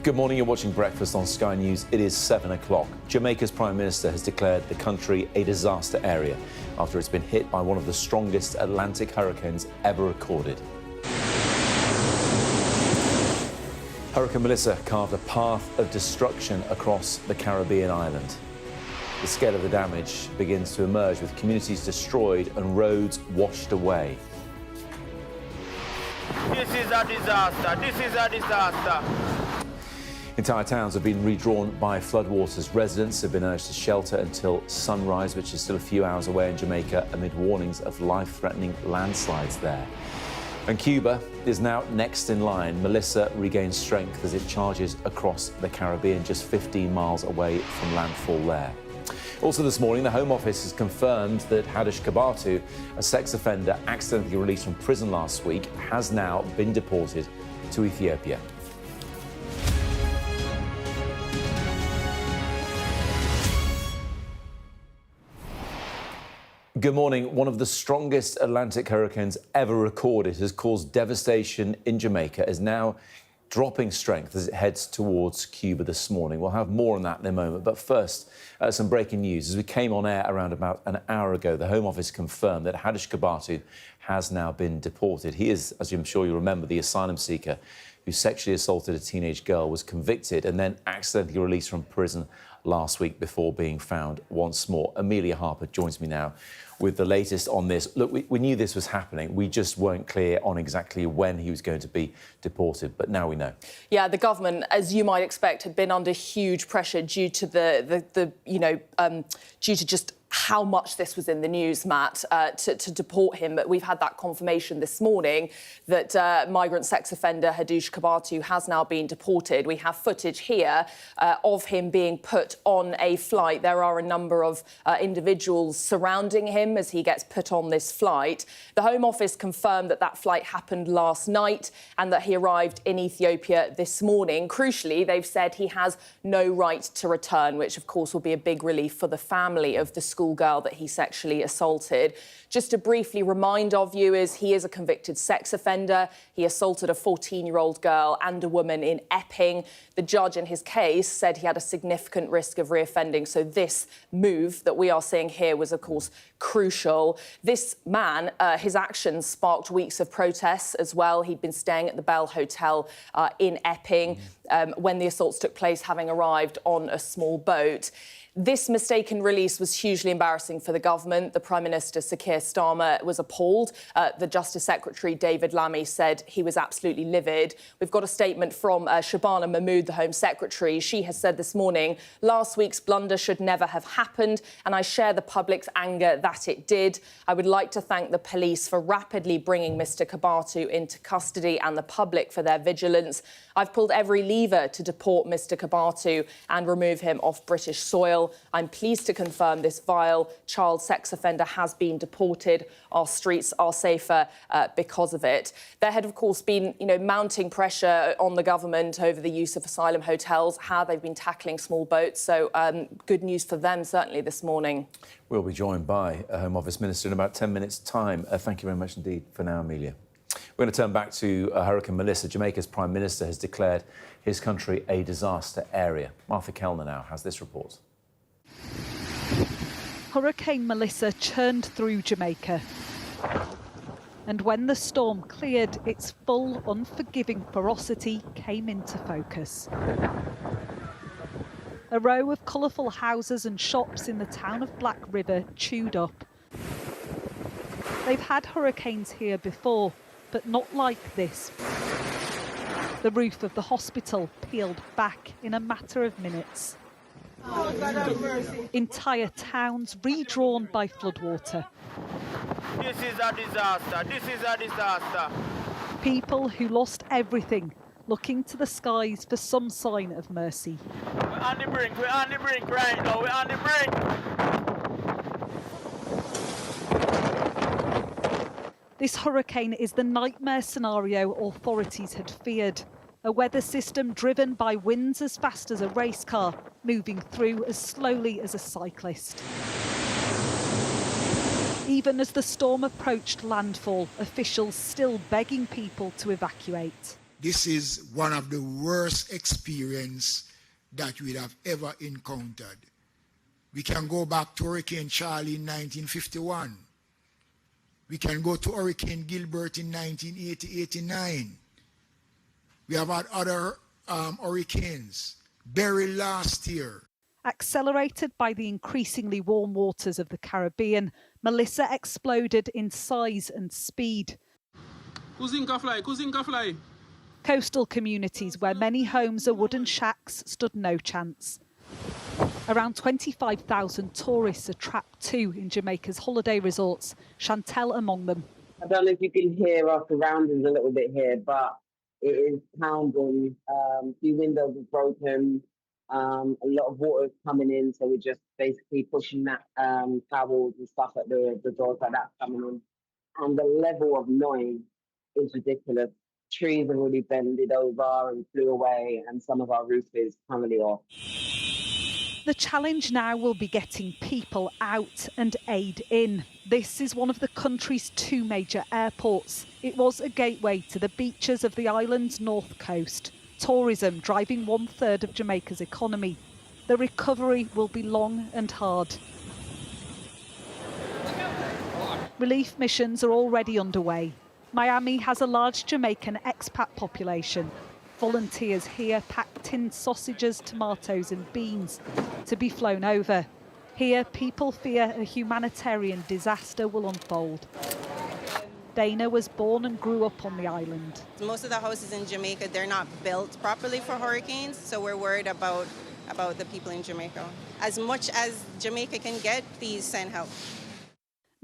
Good morning, you're watching Breakfast on Sky News. It is 7 o'clock. Jamaica's Prime Minister has declared the country a disaster area after it's been hit by one of the strongest Atlantic hurricanes ever recorded. Hurricane Melissa carved a path of destruction across the Caribbean island. The scale of the damage begins to emerge, with communities destroyed and roads washed away. This is a disaster. This is a disaster. Entire towns have been redrawn by floodwaters. Residents have been urged to shelter until sunrise, which is still a few hours away in Jamaica, amid warnings of life-threatening landslides there. And Cuba is now next in line. Melissa regains strength as it charges across the Caribbean, just 15 miles away from landfall there. Also this morning, the Home Office has confirmed that Kabatu, a sex offender accidentally released from prison last week, has now been deported to Ethiopia. Good morning. One of the strongest Atlantic hurricanes ever recorded has caused devastation in Jamaica, is now dropping strength as it heads towards Cuba this morning. We'll have more on that in a moment. But first, some breaking news. As we came on air around about an hour ago, the Home Office confirmed that Kabatu has now been deported. He is, as I'm sure you remember, the asylum seeker who sexually assaulted a teenage girl, was convicted and then accidentally released from prison last week before being found once more. Amelia Harper joins me now with the latest on this. Look, we knew this was happening. We just weren't clear on exactly when he was going to be deported, but now we know. Yeah, the government, as you might expect, had been under huge pressure due to due to just how much this was in the news, Matt, to deport him. But we've had that confirmation this morning that migrant sex offender Kabatu has now been deported. We have footage here of him being put on a flight. There are a number of individuals surrounding him as he gets put on this flight. The Home Office confirmed that that flight happened last night and that he arrived in Ethiopia this morning. Crucially, they've said he has no right to return, which, of course, will be a big relief for the family of the schoolgirl that he sexually assaulted. Just to briefly remind our viewers, he is a convicted sex offender. He assaulted a 14-year-old girl and a woman in Epping. The judge in his case said he had a significant risk of reoffending. So this move that we are seeing here was, of course, crucial. This man, his actions sparked weeks of protests as well. He'd been staying at the Bell Hotel in Epping when the assaults took place, having arrived on a small boat. This mistaken release was hugely embarrassing for the government. The Prime Minister, Sir Keir Starmer, was appalled. The Justice Secretary, David Lammy, said he was absolutely livid. We've got a statement from Shabana Mahmood, the Home Secretary. She has said this morning, last week's blunder should never have happened, and I share the public's anger that it did. I would like to thank the police for rapidly bringing Mr Kabatu into custody and the public for their vigilance. I've pulled every lever to deport Mr Kabatu and remove him off British soil. I'm pleased to confirm this vile child sex offender has been deported. Our streets are safer because of it. There had, of course, been, mounting pressure on the government over the use of asylum hotels, how they've been tackling small boats. So good news for them, certainly, this morning. We'll be joined by a Home Office Minister in about 10 minutes' time. Thank you very much indeed for now, Amelia. We're going to turn back to Hurricane Melissa. Jamaica's Prime Minister has declared his country a disaster area. Martha Kellner now has this report. Hurricane Melissa churned through Jamaica. And when the storm cleared, its full, unforgiving ferocity came into focus. A row of colourful houses and shops in the town of Black River chewed up. They've had hurricanes here before, but not like this. The roof of the hospital peeled back in a matter of minutes. Oh, God have mercy. Entire towns redrawn by floodwater. This is a disaster. This is a disaster. People who lost everything, looking to the skies for some sign of mercy. We're on the brink. We're on the brink right now. We're on the brink. This hurricane is the nightmare scenario authorities had feared. A weather system driven by winds as fast as a race car, moving through as slowly as a cyclist. Even as the storm approached landfall, officials still begging people to evacuate. This is one of the worst experiences that we'd have ever encountered. We can go back to Hurricane Charlie in 1951. We can go to Hurricane Gilbert in 1980-89. We have had other hurricanes. Beryl last year. Accelerated by the increasingly warm waters of the Caribbean, Melissa exploded in size and speed. Kuzinka fly. Coastal communities where many homes are wooden shacks stood no chance. Around 25,000 tourists are trapped too in Jamaica's holiday resorts, Chantel among them. I don't know if you can hear our surroundings a little bit here, but it is pounding. Few windows are broken. A lot of water is coming in, so we're just basically pushing that towels and stuff at the doors like that coming in. And the level of noise is ridiculous. Trees have already bended over and flew away, and some of our roof is currently off. The challenge now will be getting people out and aid in. This is one of the country's two major airports. It was a gateway to the beaches of the island's north coast. Tourism driving 1/3 of Jamaica's economy. The recovery will be long and hard. Relief missions are already underway. Miami has a large Jamaican expat population. Volunteers here pack tinned sausages, tomatoes and beans to be flown over. Here, people fear a humanitarian disaster will unfold. Dana was born and grew up on the island. Most of the houses in Jamaica, they're not built properly for hurricanes, so we're worried about the people in Jamaica. As much as Jamaica can get, please send help.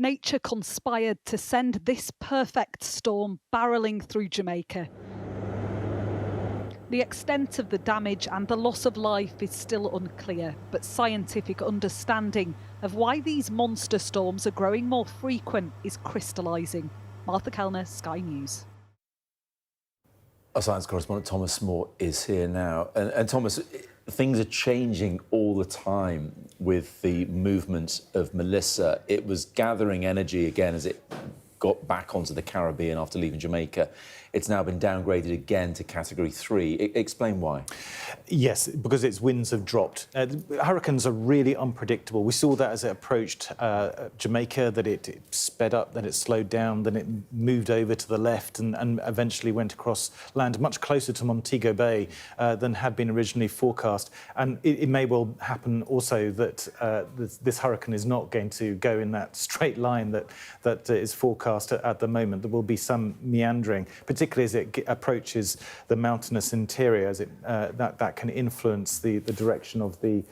Nature conspired to send this perfect storm barrelling through Jamaica. The extent of the damage and the loss of life is still unclear, but scientific understanding of why these monster storms are growing more frequent is crystallising. Martha Kellner, Sky News. Our science correspondent Thomas Moore is here now. And Thomas, things are changing all the time with the movement of Melissa. It was gathering energy again as it got back onto the Caribbean after leaving Jamaica. It's now been downgraded again to Category 3. Explain why. Yes, because its winds have dropped. Hurricanes are really unpredictable. We saw that as it approached Jamaica, that it sped up, then it slowed down, then it moved over to the left and eventually went across land much closer to Montego Bay than had been originally forecast. And it may well happen also that this hurricane is not going to go in that straight line that is forecast at the moment. There will be some meandering, particularly as it approaches the mountainous interior, as that can influence the direction of the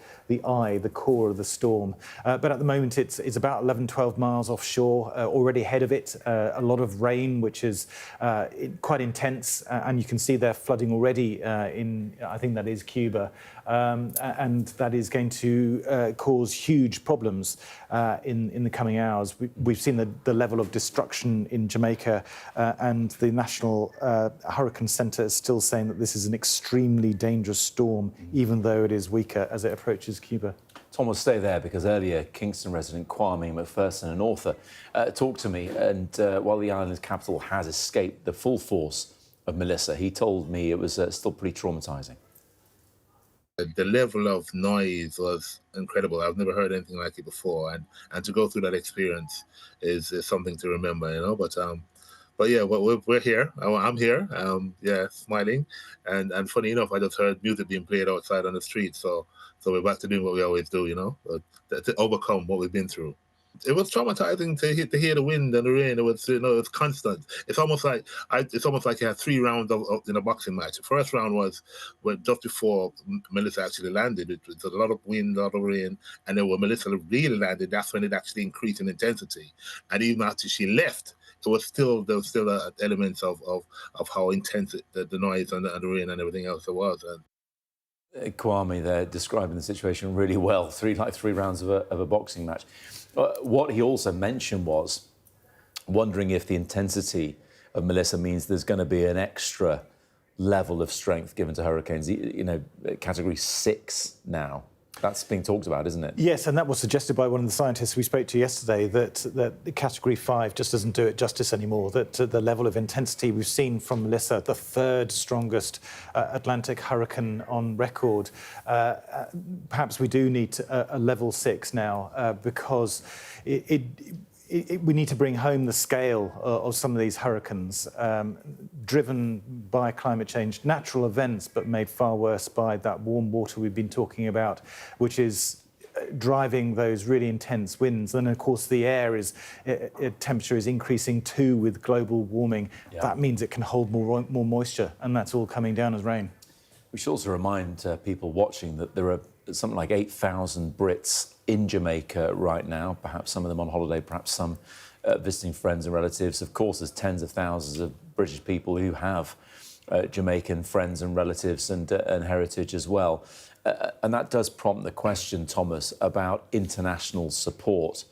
core of the storm. But at the moment, it's about 11, 12 miles offshore, already ahead of it. A lot of rain, which is quite intense, and you can see they're flooding already in, I think that is Cuba, and that is going to cause huge problems in the coming hours. We've seen the level of destruction in Jamaica, and the National Hurricane Centre is still saying that this is an extremely dangerous storm, even though it is weaker as it approaches Cuba. Tom will stay there because earlier Kingston resident Kwame McPherson, an author, talked to me, and while the island's capital has escaped the full force of Melissa, he told me it was still pretty traumatising. The level of noise was incredible. I've never heard anything like it before, and to go through that experience is something to remember, you know. But yeah, we're here. I'm here. Yeah, smiling, and funny enough, I just heard music being played outside on the street. So we're back to doing what we always do, you know, to overcome what we've been through. It was traumatizing to hear the wind and the rain. It was, you know, it's constant. It's almost like you had 3 rounds in a boxing match. The first round was just before Melissa actually landed. It was a lot of wind, a lot of rain, and then when Melissa really landed, that's when it actually increased in intensity. And even after she left, there was still elements of how intense the noise and the rain and everything else it was. Kwame there describing the situation really well. 3 rounds of a boxing match. What he also mentioned was wondering if the intensity of Melissa means there's going to be an extra level of strength given to hurricanes. You know, Category 6 now. That's being talked about, isn't it? Yes, and that was suggested by one of the scientists we spoke to yesterday, that Category 5 just doesn't do it justice anymore, that the level of intensity we've seen from Melissa, the third strongest Atlantic hurricane on record, perhaps we do need a level 6 now, because we need to bring home the scale of some of these hurricanes, driven by climate change, natural events, but made far worse by that warm water we've been talking about, which is driving those really intense winds. And of course, the air temperature is increasing too with global warming. Yeah. That means it can hold more moisture, and that's all coming down as rain. We should also remind people watching that there are something like 8,000 Brits in Jamaica right now, perhaps some of them on holiday, perhaps some visiting friends and relatives. Of course, there's tens of thousands of British people who have Jamaican friends and relatives and heritage as well. And that does prompt the question, Thomas, about international support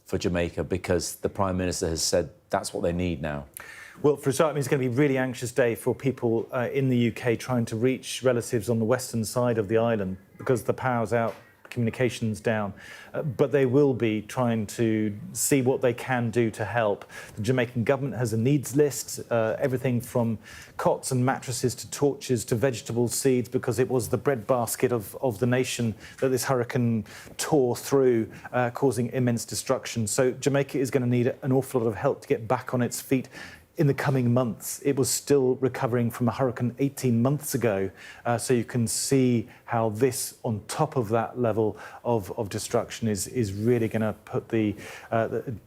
for Jamaica, because the Prime Minister has said that's what they need now. Well, for a start, it's going to be a really anxious day for people in the UK trying to reach relatives on the western side of the island, because the power's out, communications down. But they will be trying to see what they can do to help. The Jamaican government has a needs list, everything from cots and mattresses to torches to vegetable seeds, because it was the breadbasket of the nation that this hurricane tore through, causing immense destruction. So Jamaica is going to need an awful lot of help to get back on its feet in the coming months. It was still recovering from a hurricane 18 months ago. So you can see how this, on top of that level of destruction, is really going to put the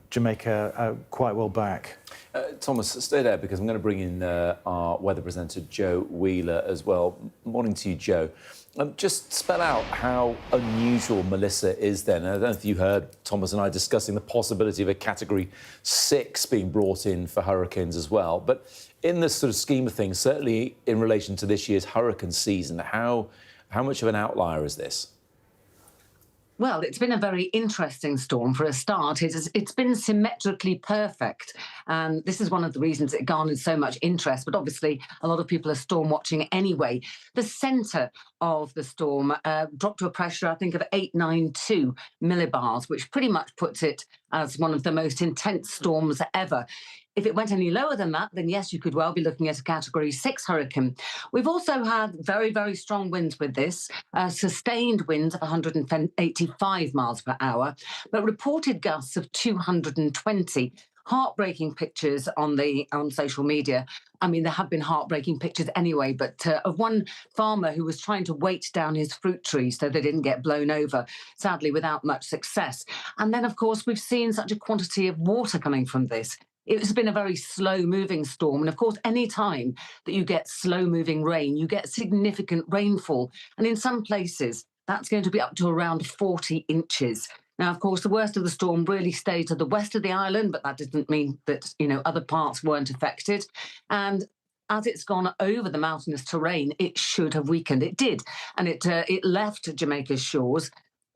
Jamaica quite well back. Thomas, stay there, because I'm going to bring in our weather presenter, Joe Wheeler, as well. Morning to you, Joe. Just spell out how unusual Melissa is then. I don't know if you heard Thomas and I discussing the possibility of a Category 6 being brought in for hurricanes as well. But in this sort of scheme of things, certainly in relation to this year's hurricane season, how much of an outlier is this? Well, it's been a very interesting storm for a start. It's been symmetrically perfect. And this is one of the reasons it garnered so much interest. But obviously, a lot of people are storm watching anyway. The centre of the storm dropped to a pressure, I think, of 892 millibars, which pretty much puts it as one of the most intense storms ever. If it went any lower than that, then yes, you could well be looking at a Category 6 hurricane. We've also had very, very strong winds with this, sustained winds of 185 miles per hour, but reported gusts of 220. Heartbreaking pictures on social media. I mean, there have been heartbreaking pictures anyway, but of one farmer who was trying to weight down his fruit trees so they didn't get blown over, sadly without much success. And then, of course, we've seen such a quantity of water coming from this. It's been a very slow-moving storm. And, of course, any time that you get slow-moving rain, you get significant rainfall. And in some places, that's going to be up to around 40 inches. Now, of course, the worst of the storm really stayed to the west of the island, but that didn't mean that, other parts weren't affected. And as it's gone over the mountainous terrain, it should have weakened. It did. And it left Jamaica's shores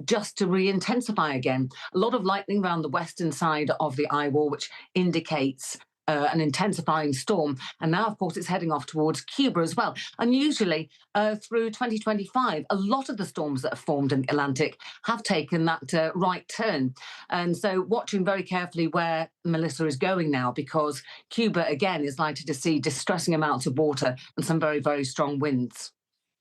just to re-intensify again. A lot of lightning around the western side of the eye wall, which indicates an intensifying storm. And now, of course, it's heading off towards Cuba as well. Unusually, through 2025, a lot of the storms that have formed in the Atlantic have taken that right turn. And so watching very carefully where Melissa is going now, because Cuba, again, is likely to see distressing amounts of water and some very, very strong winds.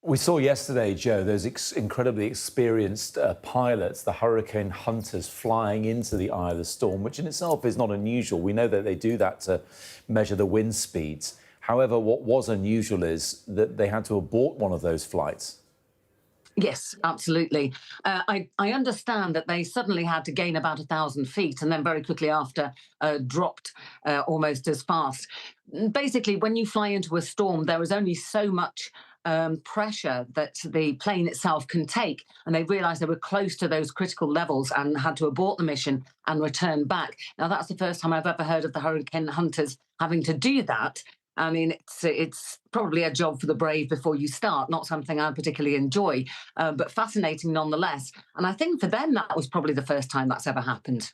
We saw yesterday, Joe, those incredibly experienced pilots, the hurricane hunters, flying into the eye of the storm, which in itself is not unusual. We know that they do that to measure the wind speeds. However, what was unusual is that they had to abort one of those flights. Yes, absolutely. I understand that they suddenly had to gain about 1,000 feet and then very quickly after dropped almost as fast. Basically, when you fly into a storm, there is only so much pressure that the plane itself can take, and they realised they were close to those critical levels and had to abort the mission and return back. Now, that's the first time I've ever heard of the hurricane hunters having to do that. I mean, it's probably a job for the brave before you start, not something I particularly enjoy, but fascinating nonetheless. And I think for them, that was probably the first time that's ever happened.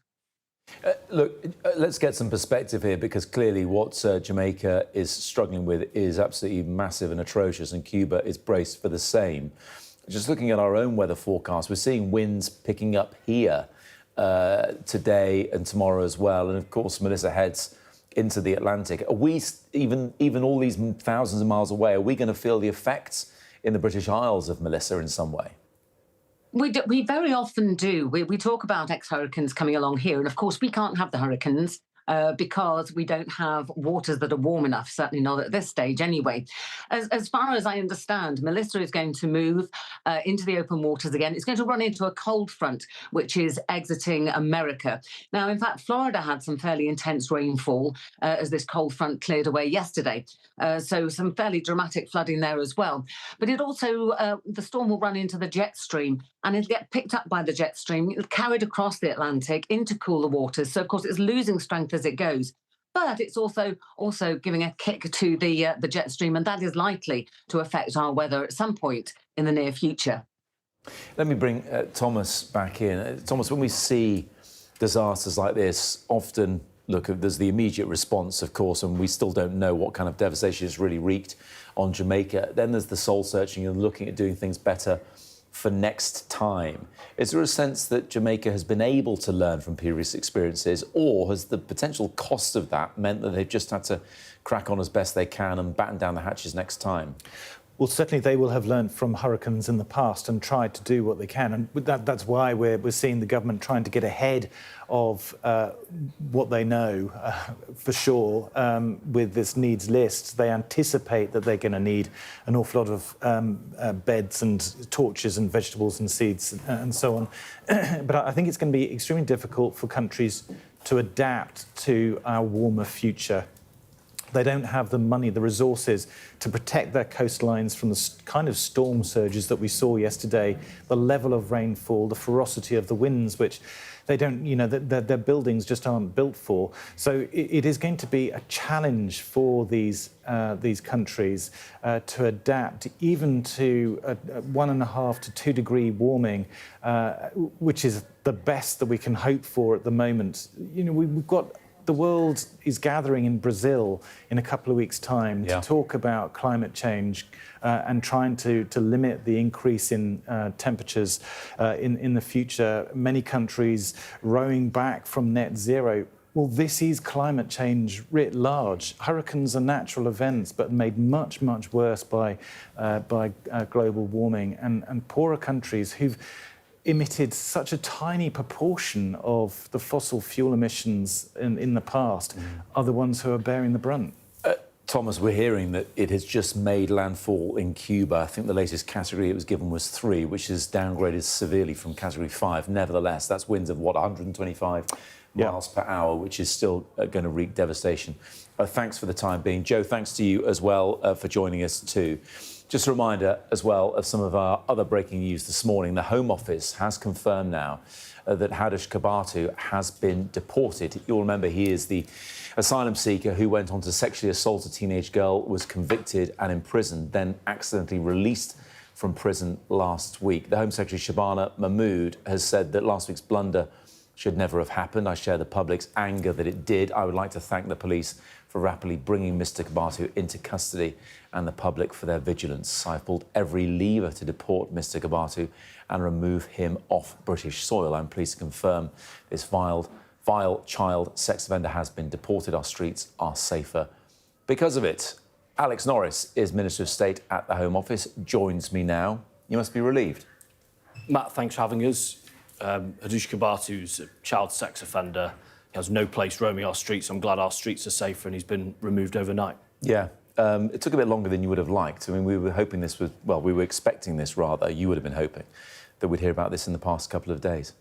Look, let's get some perspective here, because clearly what Jamaica is struggling with is absolutely massive and atrocious, and Cuba is braced for the same. just looking at our own weather forecast, we're seeing winds picking up here today and tomorrow as well. And of course, Melissa heads into the Atlantic. Are we, even all these thousands of miles away, are we going to feel the effects in the British Isles of Melissa in some way? We very often do. We talk about ex-hurricanes coming along here, and of course we can't have the hurricanes because we don't have waters that are warm enough, certainly not at this stage anyway. As far as I understand, Melissa is going to move into the open waters again. It's going to run into a cold front, which is exiting America. Now, in fact, Florida had some fairly intense rainfall as this cold front cleared away yesterday. So some fairly dramatic flooding there as well. But it also, the storm will run into the jet stream, and it'll get picked up by the jet stream, carried across the Atlantic into cooler waters. So, of course, it's losing strength as it goes. But it's also giving a kick to the jet stream, and that is likely to affect our weather at some point in the near future. Let me bring Thomas back in. Thomas, when we see disasters like this, often, look, there's the immediate response, of course, and we still don't know what kind of devastation has really wreaked on Jamaica. Then there's the soul-searching and looking at doing things better for next time. Is there a sense that Jamaica has been able to learn from previous experiences, or has the potential cost of that meant that they've just had to crack on as best they can and batten down the hatches next time? Well, certainly they will have learned from hurricanes in the past and tried to do what they can. And that's why we're seeing the government trying to get ahead of what they know for sure with this needs list. They anticipate that they're going to need an awful lot of beds and torches and vegetables and seeds and so on. But I think it's going to be extremely difficult for countries to adapt to our warmer future. They don't have the money, the resources to protect their coastlines from the kind of storm surges that we saw yesterday, the level of rainfall, the ferocity of the winds, which they don't, their buildings just aren't built for. So it is going to be a challenge for these countries to adapt even to a 1.5 to 2 degree warming, which is the best that we can hope for at the moment. We've got... The world is gathering in Brazil in a couple of weeks' time to talk about climate change and trying to limit the increase in temperatures in the future. Many countries rowing back from net zero. Well, this is climate change writ large. Hurricanes are natural events, but made much, much worse by global warming. And poorer countries who've emitted such a tiny proportion of the fossil fuel emissions in the past are the ones who are bearing the brunt. Thomas, we're hearing that it has just made landfall in Cuba. I think the latest category it was given was 3, which is downgraded severely from category 5. Nevertheless, that's winds of, 125 miles per hour, which is still going to wreak devastation. Thanks for the time being. Joe, thanks to you as well for joining us too. Just a reminder as well of some of our other breaking news this morning. The Home Office has confirmed now that Hadush Kabatu has been deported. You'll remember he is the asylum seeker who went on to sexually assault a teenage girl, was convicted and imprisoned, then accidentally released from prison last week. The Home Secretary Shabana Mahmood has said that last week's blunder should never have happened. I share the public's anger that it did. I would like to thank the police for rapidly bringing Mr Kabatu into custody and the public for their vigilance. I've pulled every lever to deport Mr Kabatu and remove him off British soil. I'm pleased to confirm this vile child sex offender has been deported. Our streets are safer because of it. Alex Norris is Minister of State at the Home Office, joins me now. You must be relieved. Matt, thanks for having us. Hadush Kabatu's a child sex offender. He has no place roaming our streets. I'm glad our streets are safer and he's been removed overnight. Yeah, it took a bit longer than you would have liked. I mean, we were hoping this was, well, we were expecting this rather. You would have been hoping that we'd hear about this in the past couple of days.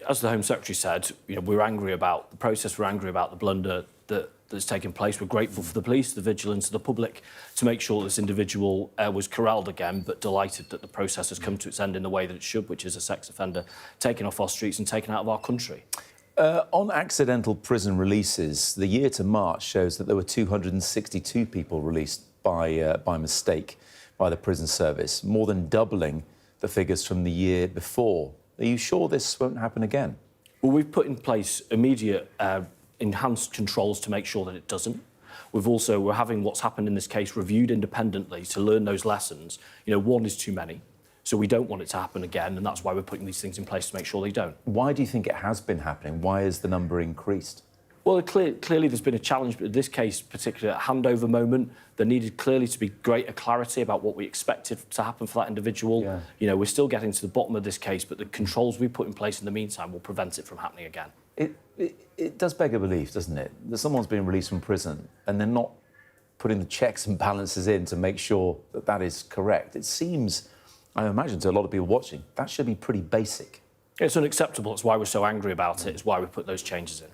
As the Home Secretary said, we're angry about the process, we're angry about the blunder that's taken place. We're grateful for the police, the vigilance of the public to make sure this individual was corralled again, but delighted that the process has come to its end in the way that it should, which is a sex offender taken off our streets and taken out of our country. On accidental prison releases, the year to March shows that there were 262 people released by mistake by the prison service, more than doubling the figures from the year before. Are you sure this won't happen again? Well, we've put in place immediate enhanced controls to make sure that it doesn't. We're having what's happened in this case reviewed independently to learn those lessons. One is too many. So we don't want it to happen again, and that's why we're putting these things in place to make sure they don't. Why do you think it has been happening? Why has the number increased? Well, clearly there's been a challenge, but in this case, particularly at handover moment, there needed clearly to be greater clarity about what we expected to happen for that individual. Yeah. You know, we're still getting to the bottom of this case, but the controls we put in place in the meantime will prevent it from happening again. It does beg a belief, doesn't it, that someone's been released from prison and they're not putting the checks and balances in to make sure that that is correct. It seems, I imagine to a lot of people watching, that should be pretty basic. It's unacceptable. It's why we're so angry about it. It's why we put those changes in.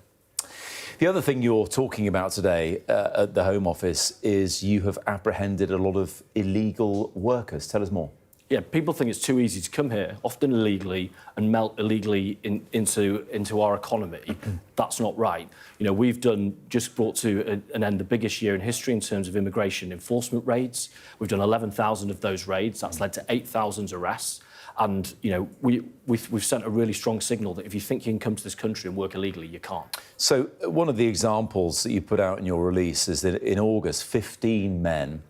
The other thing you're talking about today at the Home Office is you have apprehended a lot of illegal workers. Tell us more. Yeah, people think it's too easy to come here, often illegally, and melt illegally into our economy. That's not right. You know, we've just brought to an end the biggest year in history in terms of immigration enforcement raids. We've done 11,000 of those raids. That's led to 8,000 arrests. And, you know, we've sent a really strong signal that if you think you can come to this country and work illegally, you can't. So one of the examples that you put out in your release is that in August, 15 men,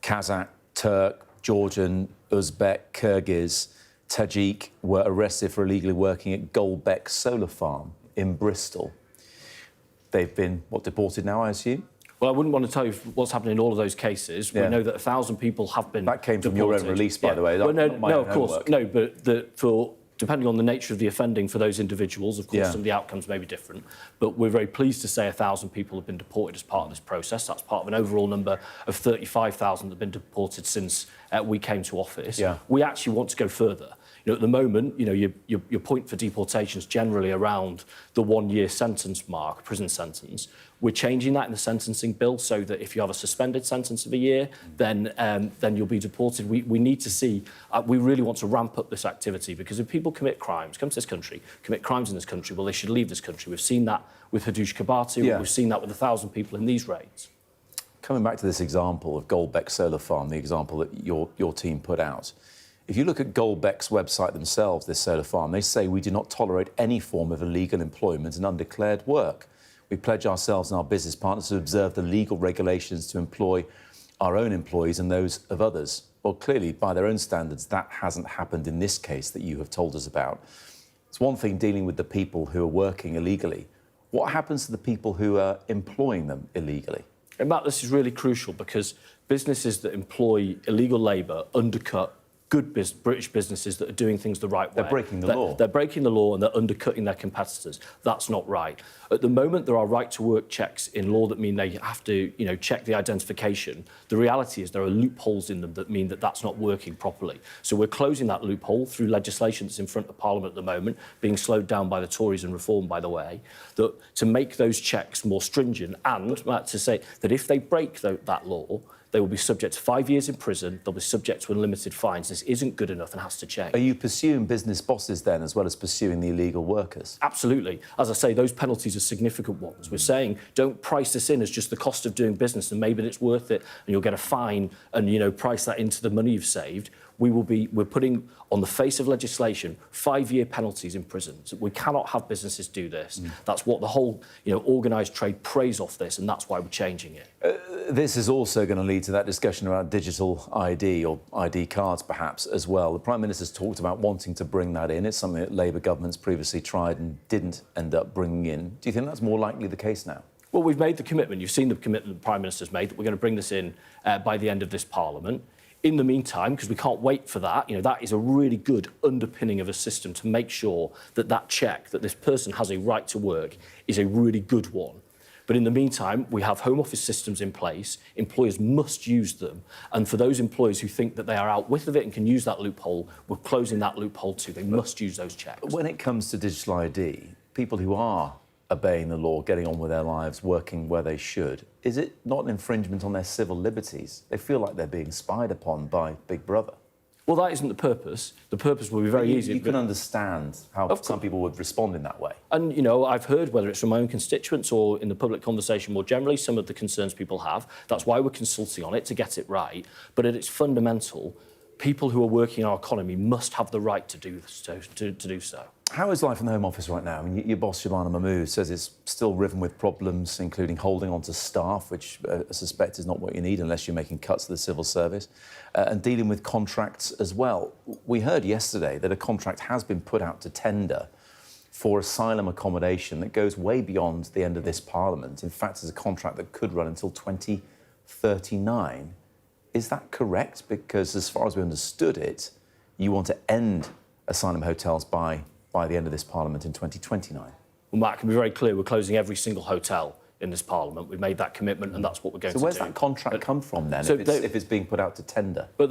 Kazakh, Turk, Georgian, Uzbek, Kyrgyz, Tajik, were arrested for illegally working at Goldbeck Solar Farm in Bristol. They've been, deported now, I assume? Well, I wouldn't want to tell you what's happened in all of those cases. Yeah. We know that 1,000 people have been That came from deported. your own release, by the way. Well, Not my no, own of course. homework. No, but depending on the nature of the offending for those individuals, of course, some of the outcomes may be different. But we're very pleased to say 1,000 people have been deported as part of this process. That's part of an overall number of 35,000 that have been deported since we came to office. Yeah. We actually want to go further. You know, at the moment, you know, your point for deportation is generally around the 1-year sentence mark, prison sentence. We're changing that in the sentencing bill so that if you have a suspended sentence of a year, then you'll be deported. We need to see, we really want to ramp up this activity, because if people commit crimes, come to this country, commit crimes in this country, well, they should leave this country. We've seen that with Hadush Kabatu. We've seen that with 1,000 people in these raids. Coming back to this example of Goldbeck Solar Farm, the example that your team put out, if you look at Goldbeck's website themselves, this solar farm, they say we do not tolerate any form of illegal employment and undeclared work. We pledge ourselves and our business partners to observe the legal regulations to employ our own employees and those of others. Well, clearly, by their own standards, that hasn't happened in this case that you have told us about. It's one thing dealing with the people who are working illegally. What happens to the people who are employing them illegally? And Matt, this is really crucial, because businesses that employ illegal labour undercut good British businesses that are doing things the right way. They're breaking the law. They're breaking the law and they're undercutting their competitors. That's not right. At the moment, there are right-to-work checks in law that mean they have to, you know, check the identification. The reality is there are loopholes in them that mean that that's not working properly. So we're closing that loophole through legislation that's in front of Parliament at the moment, being slowed down by the Tories and Reform, by the way, that to make those checks more stringent and to say that if they break that law, they will be subject to 5 years in prison. They'll be subject to unlimited fines. This isn't good enough and has to change. Are you pursuing business bosses then, as well as pursuing the illegal workers? Absolutely. As I say, those penalties are significant ones. We're saying don't price this in as just the cost of doing business and maybe it's worth it and you'll get a fine and, you know, price that into the money you've saved. We're putting on the face of legislation 5-year penalties in prison. So we cannot have businesses do this. That's what the whole, you know, organised trade preys off this, and that's why we're changing it. This is also going to lead to that discussion around digital ID or ID cards, perhaps, as well. The Prime Minister's talked about wanting to bring that in. It's something that Labour governments previously tried and didn't end up bringing in. Do you think that's more likely the case now? Well, we've made the commitment. You've seen the commitment the Prime Minister's made that we're going to bring this in by the end of this Parliament. In the meantime, because we can't wait for that, you know, that is a really good underpinning of a system to make sure that that check, that this person has a right to work, is a really good one. But in the meantime, we have Home Office systems in place. Employers must use them. And for those employers who think that they are out with it and can use that loophole, we're closing that loophole too. They must use those checks. When it comes to digital ID, people who are obeying the law, getting on with their lives, working where they should, is it not an infringement on their civil liberties? They feel like they're being spied upon by Big Brother. Well, that isn't the purpose. The purpose will be very easy. You can understand how some people would respond in that way. And, you know, I've heard, whether it's from my own constituents or in the public conversation more generally, some of the concerns people have. That's why we're consulting on it, to get it right. But at its fundamental, people who are working in our economy must have the right to do so. How is life in the Home Office right now? I mean, your boss, Shabana Mahmood, says it's still riven with problems, including holding on to staff, which I suspect is not what you need unless you're making cuts to the civil service, and dealing with contracts as well. We heard yesterday that a contract has been put out to tender for asylum accommodation that goes way beyond the end of this Parliament. In fact, it's a contract that could run until 2039. Is that correct? Because as far as we understood it, you want to end asylum hotels by the end of this Parliament in 2029. Well, Matt, can be very clear, we're closing every single hotel in this Parliament. We've made that commitment, and that's what we're going to do. So where's that contract come from then, so if it's being put out to tender? But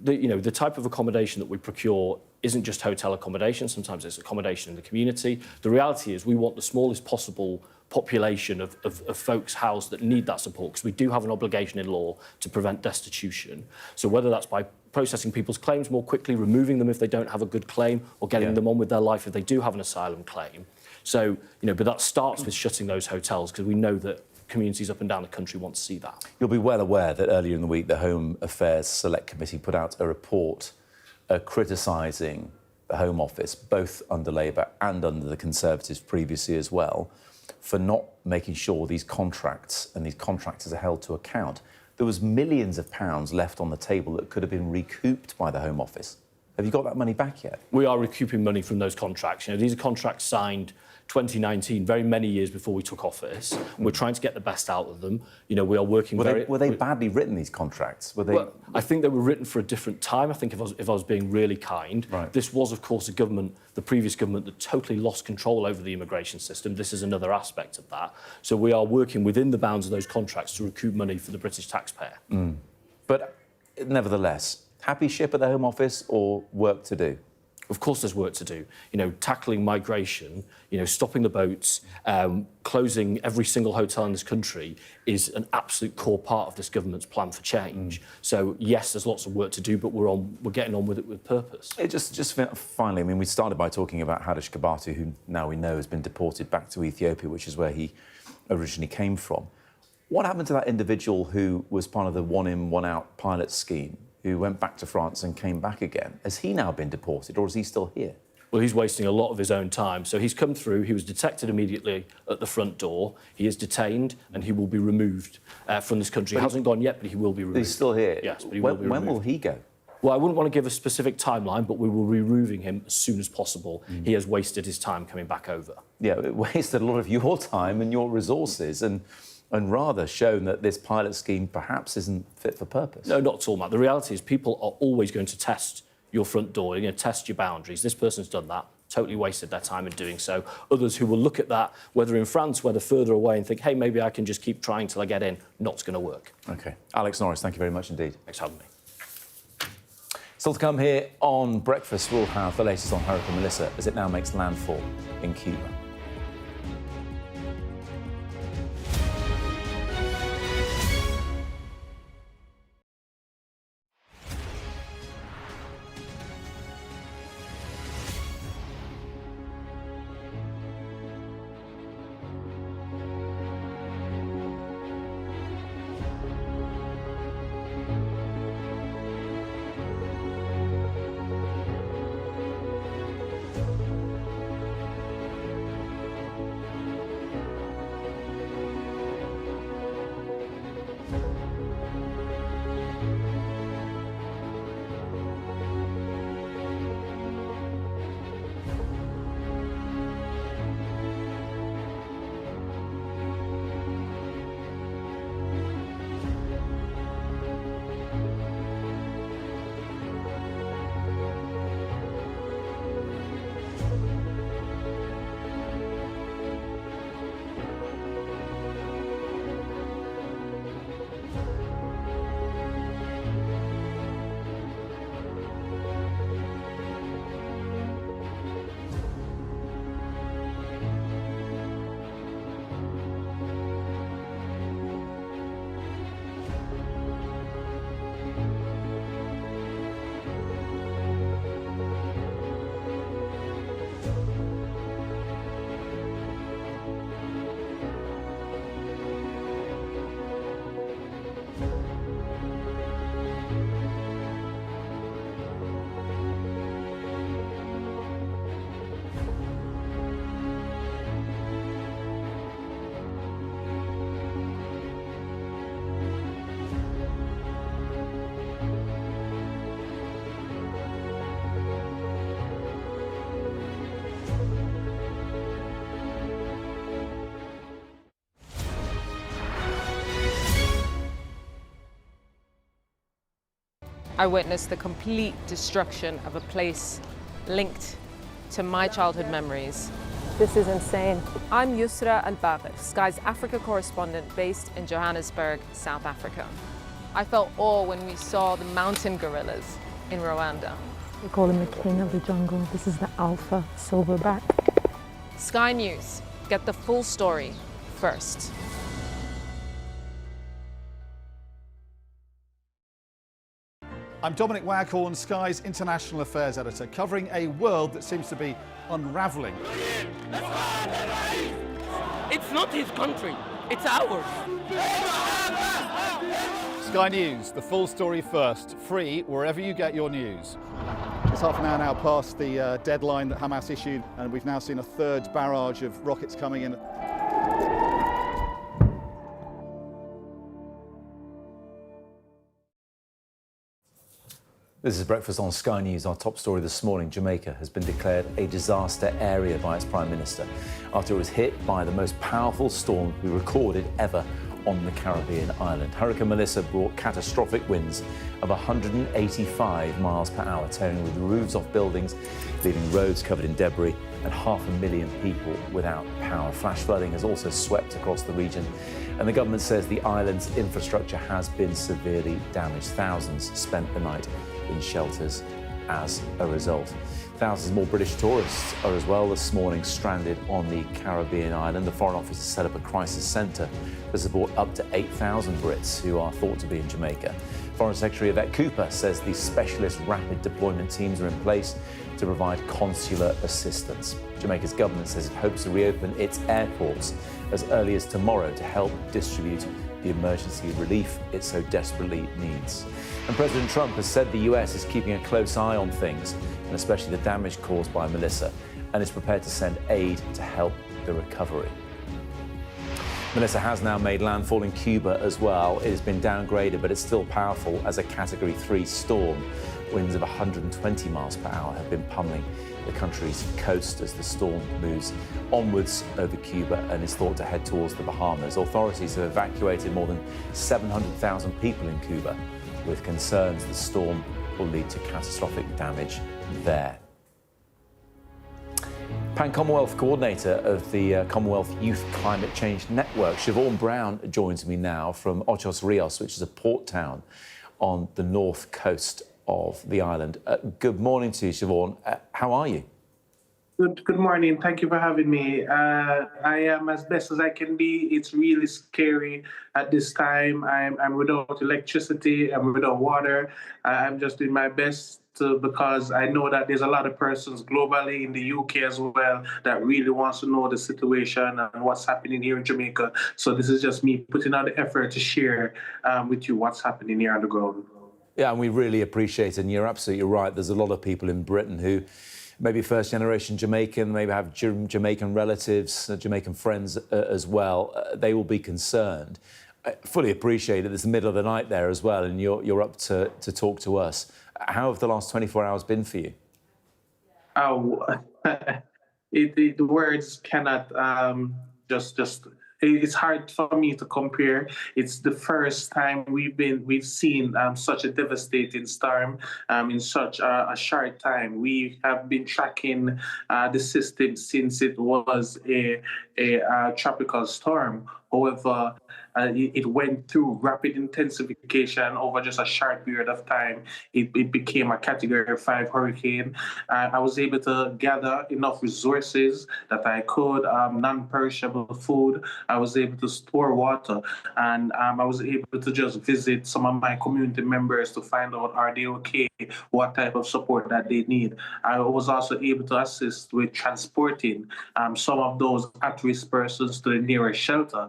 the type of accommodation that we procure isn't just hotel accommodation. Sometimes it's accommodation in the community. The reality is we want the smallest possible population of folks housed that need that support, because we do have an obligation in law to prevent destitution. So whether that's by processing people's claims more quickly, removing them if they don't have a good claim, or getting them on with their life if they do have an asylum claim. So, but that starts with shutting those hotels, because we know that communities up and down the country want to see that. You'll be well aware that earlier in the week, the Home Affairs Select Committee put out a report criticising the Home Office, both under Labour and under the Conservatives previously as well, for not making sure these contracts and these contractors are held to account. There was millions of pounds left on the table that could have been recouped by the Home Office. Have you got that money back yet? We are recouping money from those contracts. These are contracts signed 2019, very many years before we took office. We're trying to get the best out of them. We are working Were they badly written, these contracts? Were they? Well, I think they were written for a different time. I think if I was being really kind, this was, of course, a government, the previous government, that totally lost control over the immigration system. This is another aspect of that. So we are working within the bounds of those contracts to recoup money for the British taxpayer. But nevertheless, happy ship at the Home Office, or work to do? Of course there's work to do. Tackling migration, stopping the boats, closing every single hotel in this country is an absolute core part of this government's plan for change. So, yes, there's lots of work to do, but we're getting on with it with purpose. Just finally, I mean, we started by talking about Hadush Kabatu, who now we know has been deported back to Ethiopia, which is where he originally came from. What happened to that individual who was part of the one-in, one-out pilot scheme, who went back to France and came back again? Has he now been deported, or is he still here? Well, he's wasting a lot of his own time. So he's come through, he was detected immediately at the front door, he is detained, and he will be removed from this country. He hasn't gone yet, but he will be removed. He's still here? Yes, but he will be removed. When will he go? Well, I wouldn't want to give a specific timeline, but we will be removing him as soon as possible. He has wasted his time coming back over. Yeah, it wasted a lot of your time and your resources, and rather shown that this pilot scheme perhaps isn't fit for purpose. No, not at all, Matt. The reality is people are always going to test your front door, test your boundaries. This person's done that, totally wasted their time in doing so. Others who will look at that, whether in France, whether further away, and think, hey, maybe I can just keep trying till I get in, not going to work. OK. Alex Norris, thank you very much indeed. Thanks for having me. Still to come here on Breakfast, we'll have the latest on Hurricane Melissa as it now makes landfall in Cuba. I witnessed the complete destruction of a place linked to my childhood memories. This is insane. I'm Yusra Al-Bagher, Sky's Africa correspondent based in Johannesburg, South Africa. I felt awe when we saw the mountain gorillas in Rwanda. We call him the king of the jungle. This is the alpha silverback. Sky News, get the full story first. I'm Dominic Waghorn, Sky's International Affairs Editor, covering a world that seems to be unravelling. It's not his country, it's ours. Sky News, the full story first, free wherever you get your news. It's half an hour now past the deadline that Hamas issued, and we've now seen a third barrage of rockets coming in. This is Breakfast on Sky News. Our top story this morning, Jamaica has been declared a disaster area by its Prime Minister after it was hit by the most powerful storm we recorded ever on the Caribbean island. Hurricane Melissa brought catastrophic winds of 185 miles per hour, tearing the roofs off buildings, leaving roads covered in debris and 500,000 people without power. Flash flooding has also swept across the region, and the government says the island's infrastructure has been severely damaged. Thousands spent the night in shelters as a result. Thousands more British tourists are as well this morning stranded on the Caribbean island. The Foreign Office has set up a crisis centre to support up to 8,000 Brits who are thought to be in Jamaica. Foreign Secretary Yvette Cooper says these specialist rapid deployment teams are in place to provide consular assistance. Jamaica's government says it hopes to reopen its airports as early as tomorrow to help distribute the emergency relief it so desperately needs. And President Trump has said the US is keeping a close eye on things, and especially the damage caused by Melissa, and is prepared to send aid to help the recovery. Melissa has now made landfall in Cuba as well. It has been downgraded, but it's still powerful as a Category 3 storm. Winds of 120 miles per hour have been pummeling the country's coast as the storm moves onwards over Cuba and is thought to head towards the Bahamas. Authorities have evacuated more than 700,000 people in Cuba, with concerns the storm will lead to catastrophic damage there. Pan-Commonwealth Coordinator of the Commonwealth Youth Climate Change Network, Siobhan Brown, joins me now from Ochos Rios, which is a port town on the north coast of the island. Good morning to you, Siobhan. How are you? Good morning. Thank you for having me. I am as best as I can be. It's really scary at this time. I'm without electricity. I'm without water. I'm just doing my best because I know that there's a lot of persons globally in the UK as well that really wants to know the situation and what's happening here in Jamaica. So this is just me putting out the effort to share with you what's happening here on the ground. Yeah, and we really appreciate it. And you're absolutely right. There's a lot of people in Britain who maybe first-generation Jamaican, maybe have Jamaican relatives, Jamaican friends as well. They will be concerned. I fully appreciate it. It's the middle of the night there as well, and you're up to talk to us. How have the last 24 hours been for you? The words cannot just. It's hard for me to compare. It's the first time we've seen such a devastating storm in such a short time. We have been tracking the system since it was a tropical storm. However, it went through rapid intensification over just a short period of time. It became a Category 5 hurricane. I was able to gather enough resources that I could, non-perishable food. I was able to store water, and I was able to just visit some of my community members to find out, are they okay, what type of support that they need. I was also able to assist with transporting some of those at-risk persons to the nearest shelter.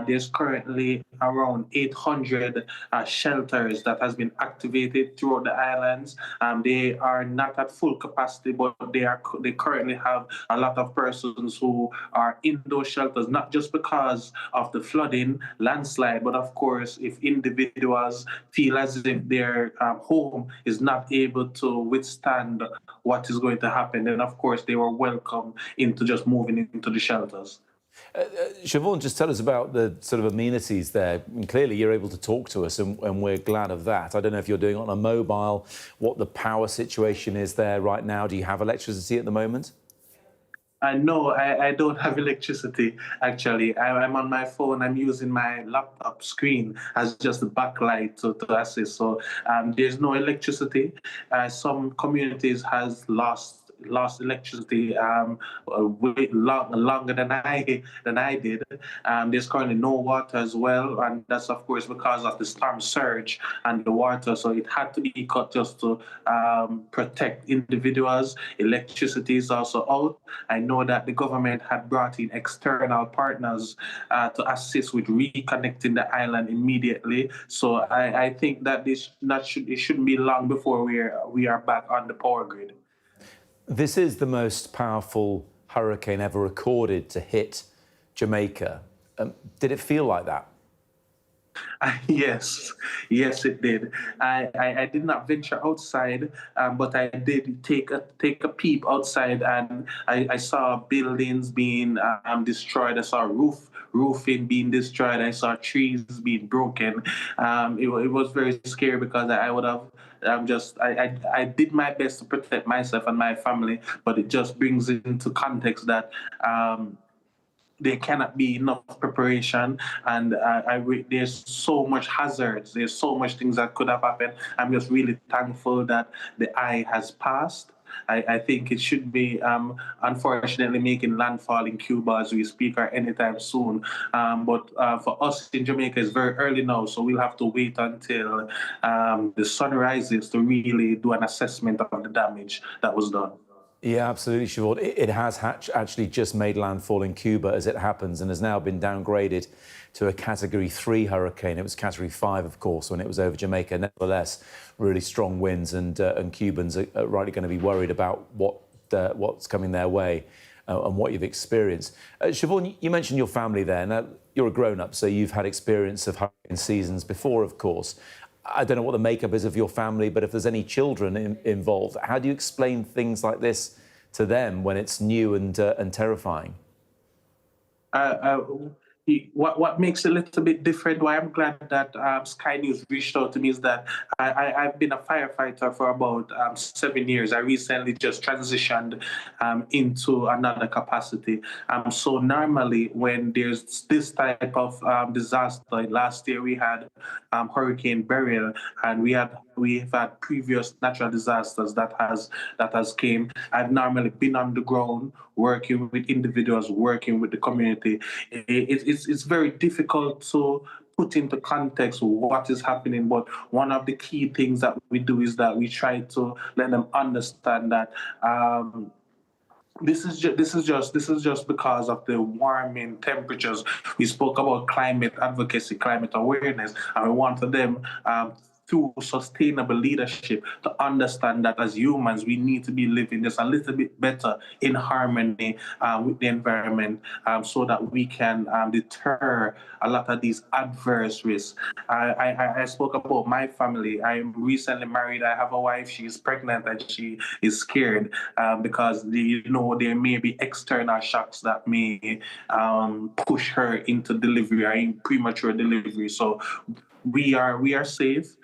There's currently around 800 shelters that has been activated throughout the islands. They are not at full capacity, but they currently have a lot of persons who are in those shelters, not just because of the flooding, landslide, but of course, if individuals feel as if their home is not able to withstand what is going to happen, then of course they were welcome into just moving into the shelters. Siobhan, just tell us about the sort of amenities there. And clearly, you're able to talk to us, and we're glad of that. I don't know if you're doing it on a mobile, what the power situation is there right now. Do you have electricity at the moment? No, I don't have electricity, actually. I'm on my phone. I'm using my laptop screen as just a backlight to assist. So there's no electricity. Some communities has lost electricity longer than I did. There's currently no water as well, and that's of course because of the storm surge and the water. So it had to be cut just to protect individuals. Electricity is also out. I know that the government had brought in external partners to assist with reconnecting the island immediately. So I think that it shouldn't be long before we are back on the power grid. This is the most powerful hurricane ever recorded to hit Jamaica. Did it feel like that? Yes, it did. I did not venture outside, but I did take a peep outside, and I saw buildings being destroyed. I saw roofing being destroyed. I saw trees being broken. It was very scary because I would have. I did my best to protect myself and my family, but it just brings into context that there cannot be enough preparation, and there's so much hazards. There's so much things that could have happened. I'm just really thankful that the eye has passed. I think it should be, unfortunately, making landfall in Cuba as we speak or anytime soon. But for us in Jamaica, it's very early now, so we'll have to wait until the sun rises to really do an assessment of the damage that was done. Yeah, absolutely, Siobhan. It has actually just made landfall in Cuba as it happens, and has now been downgraded to a Category 3 hurricane. It was Category 5, of course, when it was over Jamaica. Nevertheless, really strong winds, and Cubans are rightly going to be worried about what's coming their way and what you've experienced. Siobhan, you mentioned your family there. Now, you're a grown-up, so you've had experience of hurricane seasons before, of course. I don't know what the makeup is of your family, but if there's any children involved, how do you explain things like this to them when it's new and terrifying? What makes it a little bit different, why I'm glad that Sky News reached out to me, is that I've been a firefighter for about 7 years. I recently just transitioned into another capacity. So normally when there's this type of disaster, last year we had Hurricane Beryl, and we've had previous natural disasters that has came. I've normally been on the ground working with individuals, working with the community. It's very difficult to put into context what is happening, but one of the key things that we do is that we try to let them understand that this is just because of the warming temperatures. We spoke about climate advocacy, climate awareness, and we wanted them through sustainable leadership to understand that as humans, we need to be living just a little bit better in harmony with the environment, so that we can deter a lot of these adverse risks. I spoke about my family. I'm recently married. I have a wife. She's pregnant and she is scared because there may be external shocks that may push her into delivery or in premature delivery. So we are safe.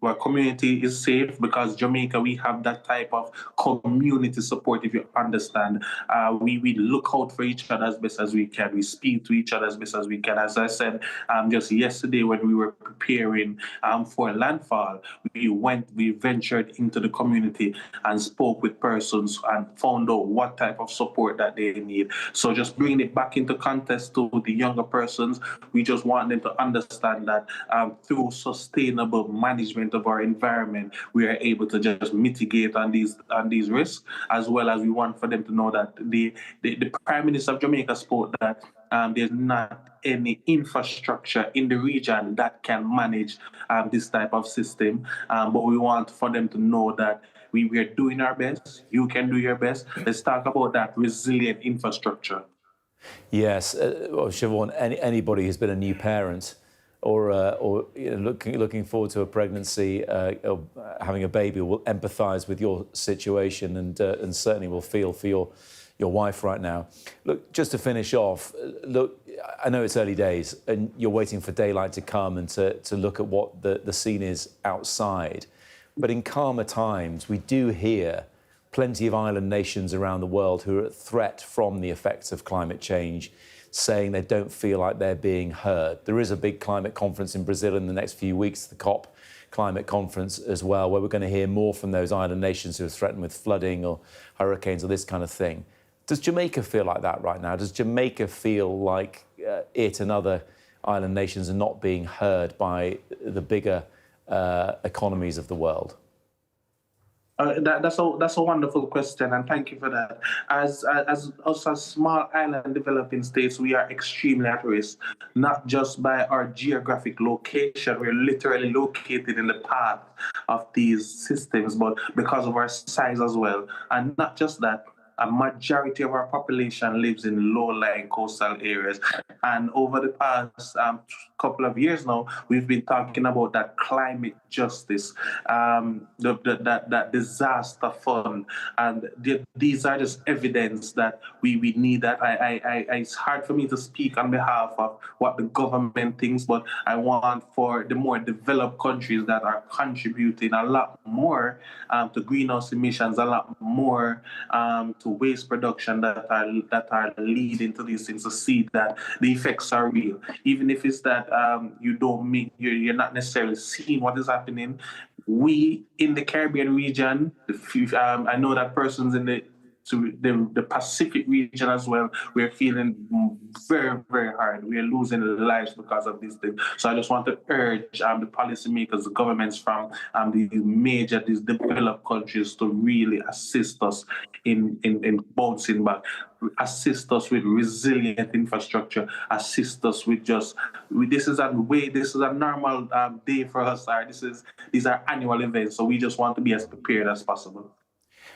Our community is safe because Jamaica, we have that type of community support, if you understand. We look out for each other as best as we can. We speak to each other as best as we can. As I said, just yesterday when we were preparing for landfall, we ventured into the community and spoke with persons and found out what type of support that they need. So just bringing it back into context to the younger persons, we just want them to understand that through sustainable management of our environment, we are able to just mitigate on these risks, as well as we want for them to know that the Prime Minister of Jamaica spoke that there's not any infrastructure in the region that can manage this type of system, but we want for them to know that we are doing our best. You can do your best. Let's talk about that resilient infrastructure. Yes, well, Siobhan, anybody who's been a new parent or looking forward to a pregnancy, or having a baby, will empathise with your situation and certainly will feel for your your wife right now. Look, just to finish off, look, I know it's early days and you're waiting for daylight to come and to look at what the scene is outside. But in calmer times, we do hear plenty of island nations around the world who are at threat from the effects of climate change, saying they don't feel like they're being heard. There is a big climate conference in Brazil in the next few weeks, the COP climate conference as well, where we're going to hear more from those island nations who are threatened with flooding or hurricanes or this kind of thing. Does Jamaica feel like that right now? Does Jamaica feel like it and other island nations are not being heard by the bigger economies of the world? That's a wonderful question, and thank you for that. As us as small island developing states, we are extremely at risk, not just by our geographic location. We're literally located in the path of these systems, but because of our size as well. And not just that, a majority of our population lives in low-lying coastal areas. And over the past couple of years now, we've been talking about that climate justice, that disaster fund. And these are just evidence that we need that. It's hard for me to speak on behalf of what the government thinks, but I want for the more developed countries that are contributing a lot more to greenhouse emissions, a lot more to waste production that are leading to these things, to see that the effects are real. Even if it's that you're not necessarily seeing what is happening. We in the Caribbean region, I know that persons in the Pacific region as well, we're feeling very, very hard. We're losing lives because of these things. So I just want to urge the policymakers, the governments from these developed countries to really assist us in bouncing back, assist us with resilient infrastructure, assist us with this is a normal day for us. These are annual events, so we just want to be as prepared as possible.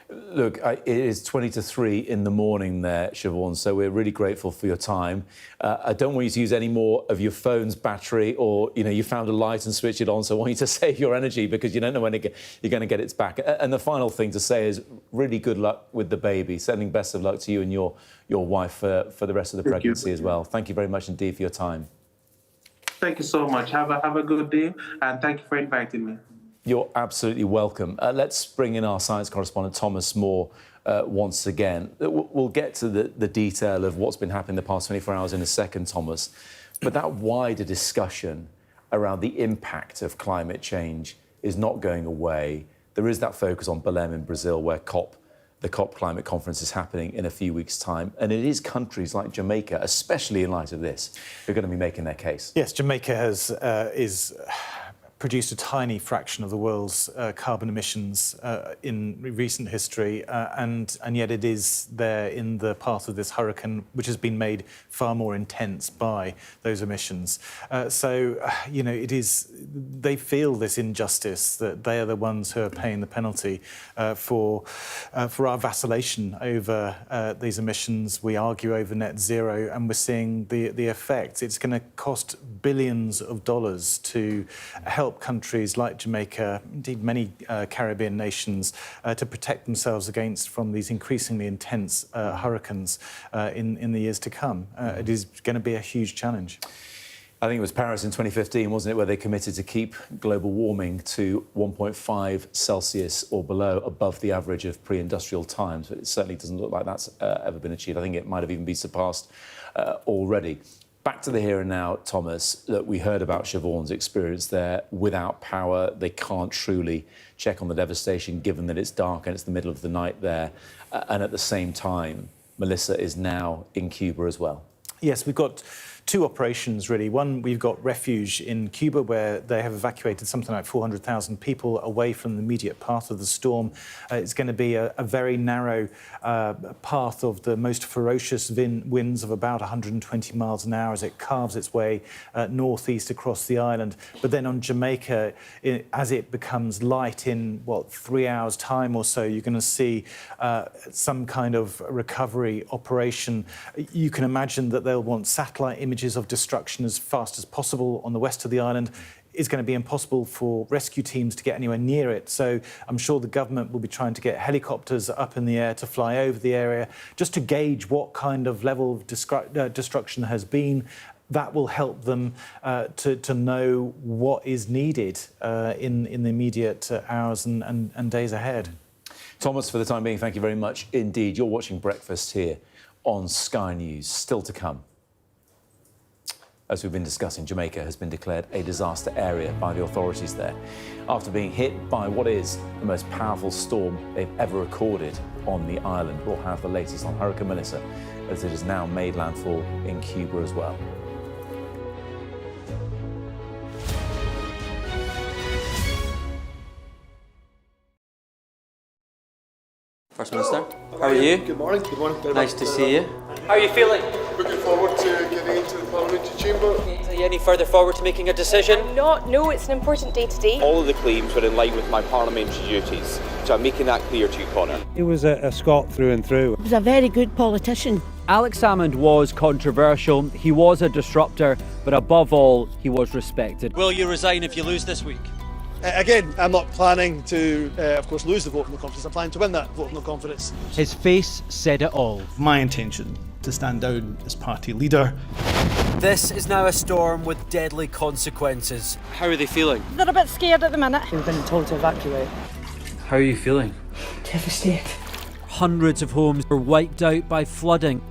Look, it is 20 to 3 in the morning there, Siobhan, so we're really grateful for your time. I don't want you to use any more of your phone's battery, or, you found a light and switch it on, so I want you to save your energy because you don't know when you're going to get it back. And the final thing to say is really good luck with the baby. Sending best of luck to you and your wife for the rest of the pregnancy as well. Thank you very much indeed for your time. Thank you so much. Have a good day, and thank you for inviting me. You're absolutely welcome. Let's bring in our science correspondent, Thomas Moore, once again. We'll get to the detail of what's been happening the past 24 hours in a second, Thomas. But that wider discussion around the impact of climate change is not going away. There is that focus on Belém in Brazil, where the COP climate conference is happening in a few weeks' time. And it is countries like Jamaica, especially in light of this, who are going to be making their case. Yes, Jamaica is produced a tiny fraction of the world's carbon emissions in recent history, and yet it is there in the path of this hurricane, which has been made far more intense by those emissions. It is, they feel this injustice, that they are the ones who are paying the penalty for our vacillation over these emissions. We argue over net zero, and we're seeing the effects. It's going to cost billions of dollars to help countries like Jamaica, indeed many Caribbean nations, to protect themselves from these increasingly intense hurricanes in the years to come. It is going to be a huge challenge. I think it was Paris in 2015, wasn't it, where they committed to keep global warming to 1.5 Celsius or below, above the average of pre-industrial times. But it certainly doesn't look like that's ever been achieved. I think it might have even been surpassed already. Back to the here and now, Thomas. Look, we heard about Siobhan's experience there. Without power, they can't truly check on the devastation, given that it's dark and it's the middle of the night there. And at the same time, Melissa is now in Cuba as well. Yes, we've got two operations, really. One, we've got refuge in Cuba, where they have evacuated something like 400,000 people away from the immediate path of the storm. It's going to be a very narrow path of the most ferocious winds of about 120 miles an hour as it carves its way northeast across the island. But then on Jamaica, as it becomes light in, 3 hours' time or so, you're going to see some kind of recovery operation. You can imagine that they'll want satellite images of destruction as fast as possible on the west of the island. is going to be impossible for rescue teams to get anywhere near it. So I'm sure the government will be trying to get helicopters up in the air to fly over the area just to gauge what kind of level of destruction there has been. That will help them to know what is needed in the immediate hours and days ahead. Thomas, for the time being, thank you very much indeed. You're watching Breakfast here on Sky News. Still to come. As we've been discussing, Jamaica has been declared a disaster area by the authorities there after being hit by what is the most powerful storm they've ever recorded on the island. We'll have the latest on Hurricane Melissa as it has now made landfall in Cuba as well. First Minister, how are you? Good morning. Good morning. Nice to see you. How are you feeling? Looking forward to getting into the parliamentary chamber. Are you any further forward to making a decision? No, it's an important day today. All of the claims were in line with my parliamentary duties, so I'm making that clear to you, Connor. He was a Scot through and through. He was a very good politician. Alex Salmond was controversial, he was a disruptor, but above all, he was respected. Will you resign if you lose this week? Again, I'm not planning to, of course, lose the vote of no confidence. I'm planning to win that vote of no confidence. His face said it all. My intention to stand down as party leader. This is now a storm with deadly consequences. How are they feeling? They're a bit scared at the minute. We've been told to evacuate. How are you feeling? Devastated. Hundreds of homes were wiped out by flooding.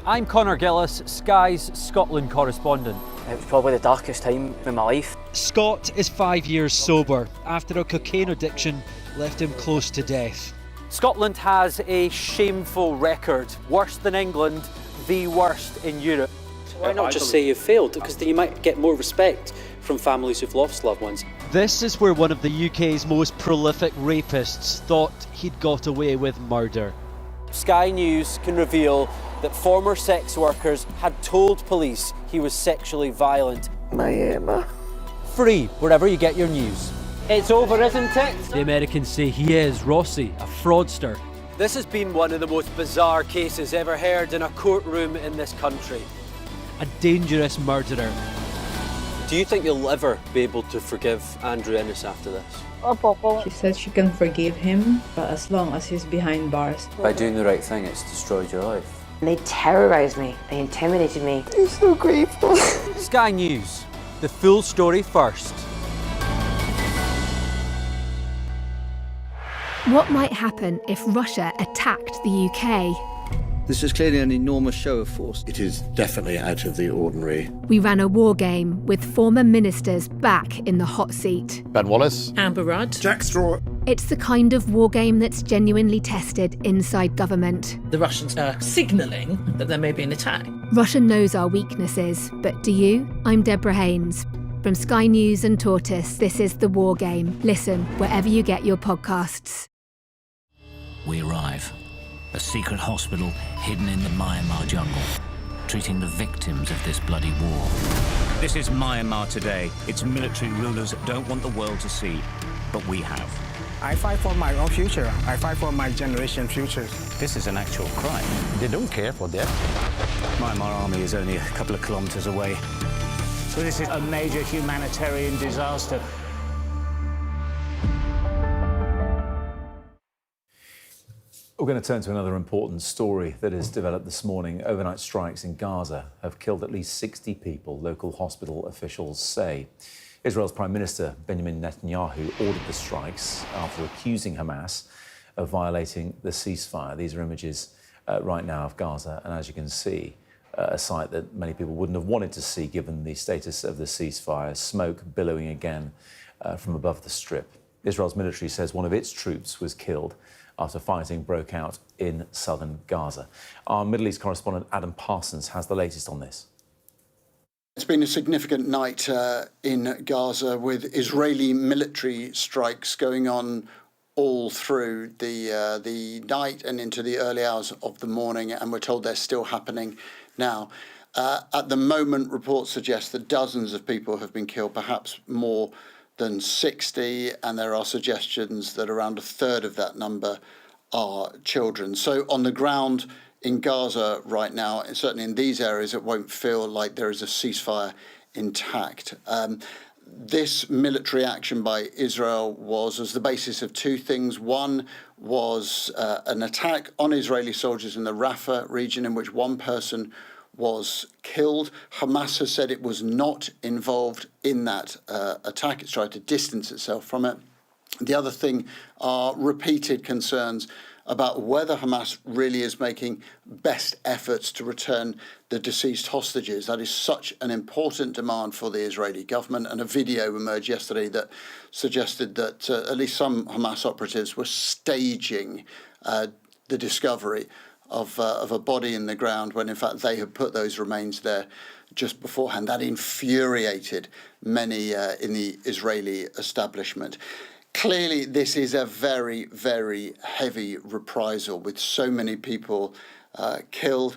I'm Connor Gillis, Sky's Scotland correspondent. It was probably the darkest time in my life. Scott is 5 years sober after a cocaine addiction left him close to death. Scotland has a shameful record, worse than England, the worst in Europe. Why not just say you failed? Because then you might get more respect from families who've lost loved ones. This is where one of the UK's most prolific rapists thought he'd got away with murder. Sky News can reveal that former sex workers had told police he was sexually violent. My Emma. Free wherever you get your news. It's over, isn't it? The Americans say he is Rossi, a fraudster. This has been one of the most bizarre cases ever heard in a courtroom in this country. A dangerous murderer. Do you think you'll ever be able to forgive Andrew Ennis after this? She said she can forgive him, but as long as he's behind bars. By doing the right thing, it's destroyed your life. They terrorised me. They intimidated me. I'm so grateful. Sky News, the full story first. What might happen if Russia attacked the UK? This is clearly an enormous show of force. It is definitely out of the ordinary. We ran a war game with former ministers back in the hot seat. Ben Wallace. Amber Rudd. Jack Straw. It's the kind of war game that's genuinely tested inside government. The Russians are signalling that there may be an attack. Russia knows our weaknesses, but do you? I'm Deborah Haynes. From Sky News and Tortoise, this is The War Game. Listen wherever you get your podcasts. We arrive. A secret hospital hidden in the Myanmar jungle, treating the victims of this bloody war. This is Myanmar today. Its military rulers don't want the world to see, but we have. I fight for my own future. I fight for my generation's future. This is an actual crime. They don't care for that. Myanmar army is only a couple of kilometers away. So this is a major humanitarian disaster. We're going to turn to another important story that has developed this morning. Overnight strikes in Gaza have killed at least 60 people, local hospital officials say. Israel's Prime Minister Benjamin Netanyahu ordered the strikes after accusing Hamas of violating the ceasefire. These are images right now of Gaza, and as you can see, a sight that many people wouldn't have wanted to see given the status of the ceasefire, smoke billowing again from above the strip. Israel's military says one of its troops was killed after fighting broke out in southern Gaza. Our Middle East correspondent Adam Parsons has the latest on this. It's been a significant night in Gaza with Israeli military strikes going on all through the night and into the early hours of the morning, and we're told they're still happening now. At the moment, reports suggest that dozens of people have been killed, perhaps more than 60, and there are suggestions that around a third of that number are children. So on the ground in Gaza right now, and certainly in these areas, it won't feel like there is a ceasefire intact. this military action by Israel was as the basis of two things. One was an attack on Israeli soldiers in the Rafah region in which one person was killed. Hamas has said it was not involved in that attack. It's tried to distance itself from it. The other thing are repeated concerns about whether Hamas really is making best efforts to return the deceased hostages. That is such an important demand for the Israeli government, and a video emerged yesterday that suggested that at least some Hamas operatives were staging the discovery of a body in the ground when in fact they had put those remains there just beforehand. That infuriated many in the Israeli establishment. Clearly, this is a very, very heavy reprisal with so many people killed.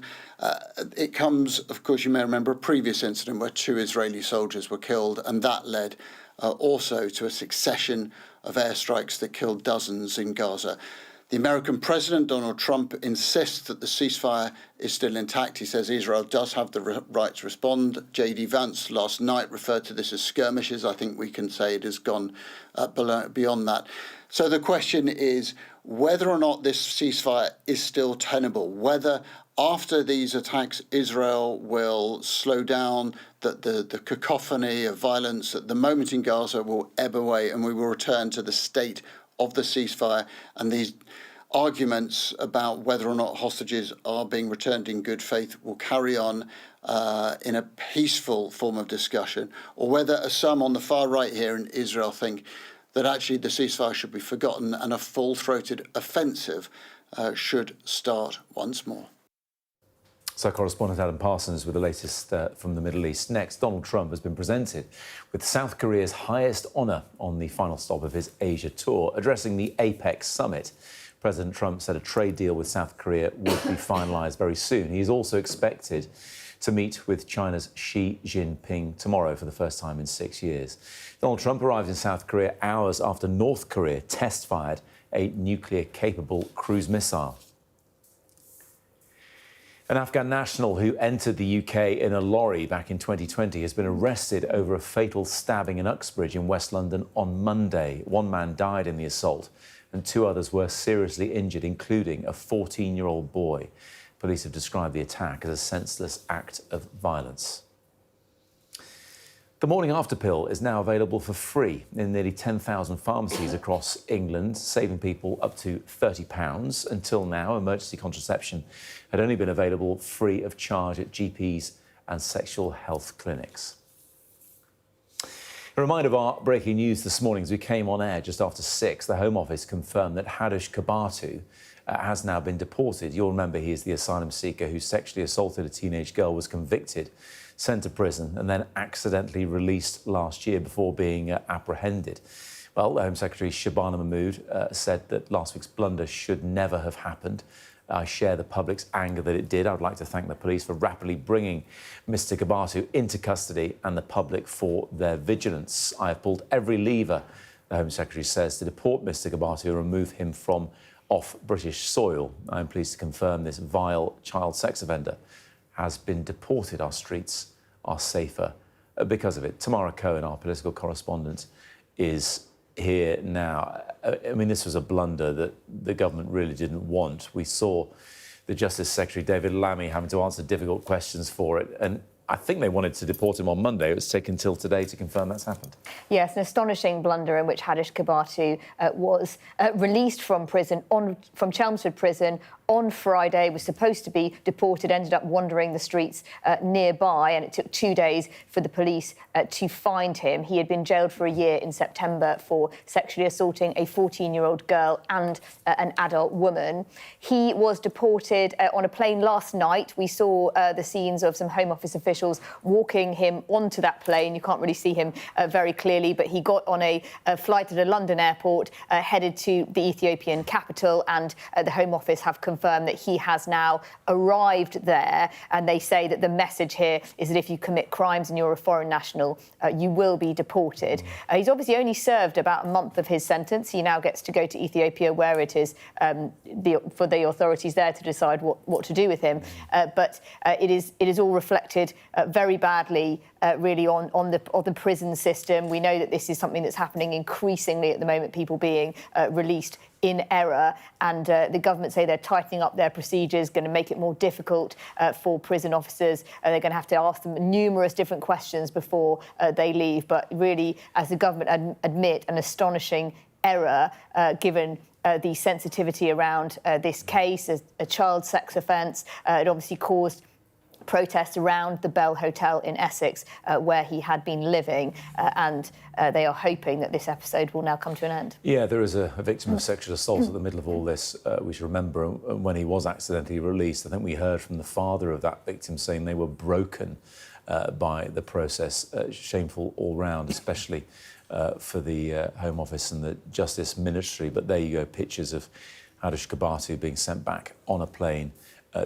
It comes, of course, you may remember a previous incident where 2 Israeli soldiers were killed, and that led also to a succession of airstrikes that killed dozens in Gaza. The American president, Donald Trump, insists that the ceasefire is still intact. He says Israel does have the right to respond. J.D. Vance last night referred to this as skirmishes. I think we can say it has gone beyond that. So the question is whether or not this ceasefire is still tenable, whether after these attacks Israel will slow down, that the cacophony of violence at the moment in Gaza will ebb away and we will return to the state of the ceasefire, and these arguments about whether or not hostages are being returned in good faith will carry on in a peaceful form of discussion, or whether, as some on the far right here in Israel think, that actually the ceasefire should be forgotten and a full-throated offensive should start once more. So correspondent Adam Parsons with the latest from the Middle East. Next, Donald Trump has been presented with South Korea's highest honour on the final stop of his Asia tour. Addressing the APEC summit, President Trump said a trade deal with South Korea would be finalised very soon. He is also expected to meet with China's Xi Jinping tomorrow for the first time in 6 years. Donald Trump arrived in South Korea hours after North Korea test-fired a nuclear-capable cruise missile. An Afghan national who entered the UK in a lorry back in 2020 has been arrested over a fatal stabbing in Uxbridge in West London on Monday. One man died in the assault and 2 others were seriously injured, including a 14-year-old boy. Police have described the attack as a senseless act of violence. The morning after pill is now available for free in nearly 10,000 pharmacies across England, saving people up to £30. Until now, emergency contraception had only been available free of charge at GPs and sexual health clinics. A reminder of our breaking news this morning as we came on air just after 6. The Home Office confirmed that Hadush Kabatu has now been deported. You'll remember he is the asylum seeker who sexually assaulted a teenage girl, was convicted, sent to prison and then accidentally released last year before being apprehended. Well, the Home Secretary Shabana Mahmood said that last week's blunder should never have happened. I share the public's anger that it did. I would like to thank the police for rapidly bringing Mr Kabatu into custody and the public for their vigilance. I have pulled every lever, the Home Secretary says, to deport Mr Kabatu and remove him from off British soil. I'm pleased to confirm this vile child sex offender has been deported. Our streets are safer because of it. Tamara Cohen, our political correspondent, is here now. I mean, this was a blunder that the government really didn't want. We saw the Justice Secretary, David Lammy, having to answer difficult questions for it. And I think they wanted to deport him on Monday. It was taken till today to confirm that's happened. Yes, an astonishing blunder in which Hadush Kabatu was released from prison, from Chelmsford Prison on Friday, was supposed to be deported, ended up wandering the streets nearby, and it took 2 days for the police to find him. He had been jailed for a year in September for sexually assaulting a 14-year-old girl and an adult woman. He was deported on a plane last night. We saw the scenes of some Home Office officials walking him onto that plane. You can't really see him very clearly, but he got on a flight at a London airport, headed to the Ethiopian capital, and the Home Office have confirmed that he has now arrived there. And they say that the message here is that if you commit crimes and you're a foreign national, you will be deported. He's obviously only served about a month of his sentence. He now gets to go to Ethiopia, where it is for the authorities there to decide what to do with him. But it is all reflected very badly, really, on the prison system. We know that this is something that's happening increasingly at the moment, people being released in error, and the government say they're tightening up their procedures, going to make it more difficult for prison officers. They're going to have to ask them numerous different questions before they leave. But really, as the government admit, an astonishing error given the sensitivity around this case, a child sex offence. It obviously caused protests around the Bell Hotel in Essex, where he had been living, and they are hoping that this episode will now come to an end. Yeah, there is a victim of sexual assault at the middle of all this. We should remember when he was accidentally released, I think we heard from the father of that victim saying they were broken by the process. Shameful all round, especially for the Home Office and the Justice Ministry. But there you go, pictures of Hadish Kabatu being sent back on a plane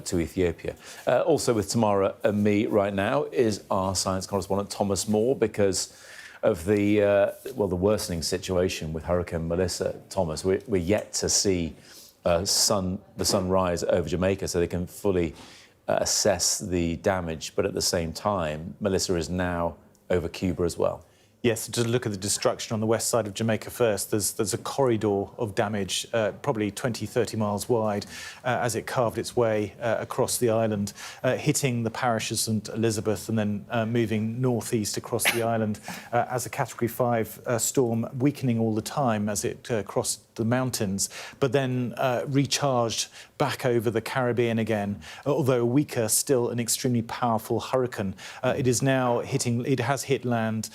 to Ethiopia. Also with Tamara and me right now is our science correspondent Thomas Moore, because of the worsening situation with Hurricane Melissa. Thomas, we're yet to see the sun rise over Jamaica, so they can fully assess the damage. But at the same time, Melissa is now over Cuba as well. Yes, to look at the destruction on the west side of Jamaica first, there's a corridor of damage, probably 20, 30 miles wide, as it carved its way across the island, hitting the parish of St Elizabeth and then moving northeast across the island as a Category 5 storm, weakening all the time as it crossed the mountains, but then recharged back over the Caribbean again, although weaker, still an extremely powerful hurricane. It has hit land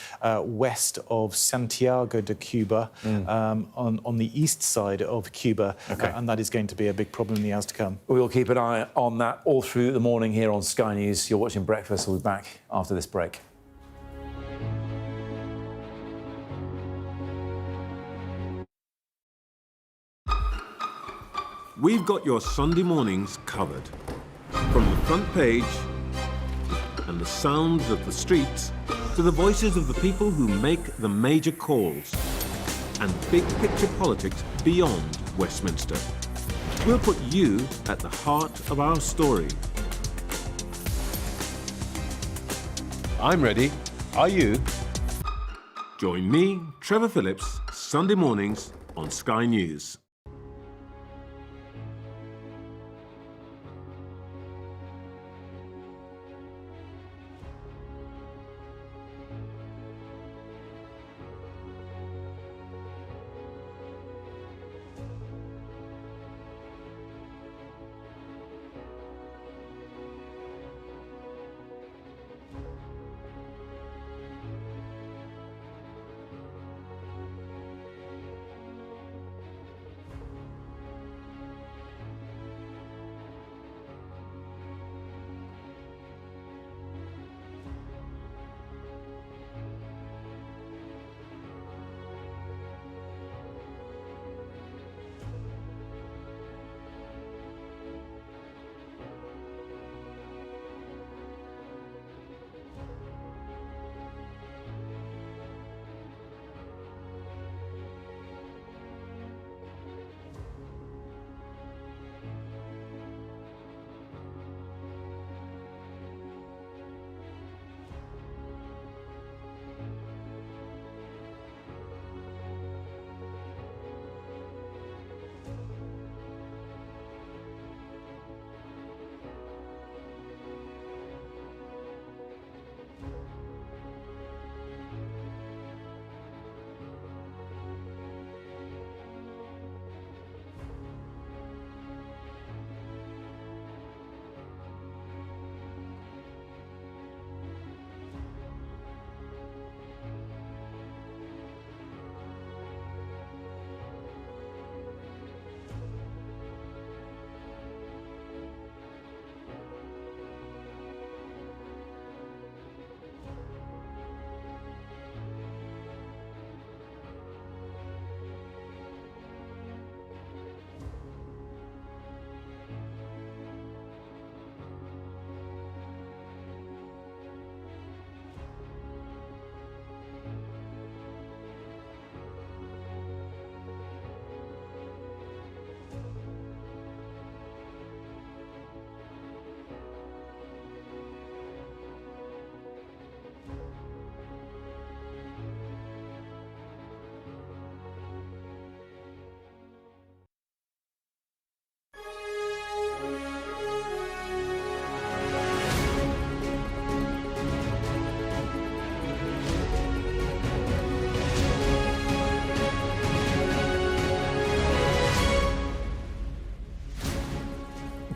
west of Santiago de Cuba, on the east side of Cuba, and that is going to be a big problem in the hours to come. We'll keep an eye on that all through the morning here on Sky News. You're watching Breakfast. We'll be back after this break. We've got your Sunday mornings covered. From the front page and the sounds of the streets to the voices of the people who make the major calls and big picture politics beyond Westminster. We'll put you at the heart of our story. I'm ready. Are you? Join me, Trevor Phillips, Sunday mornings on Sky News.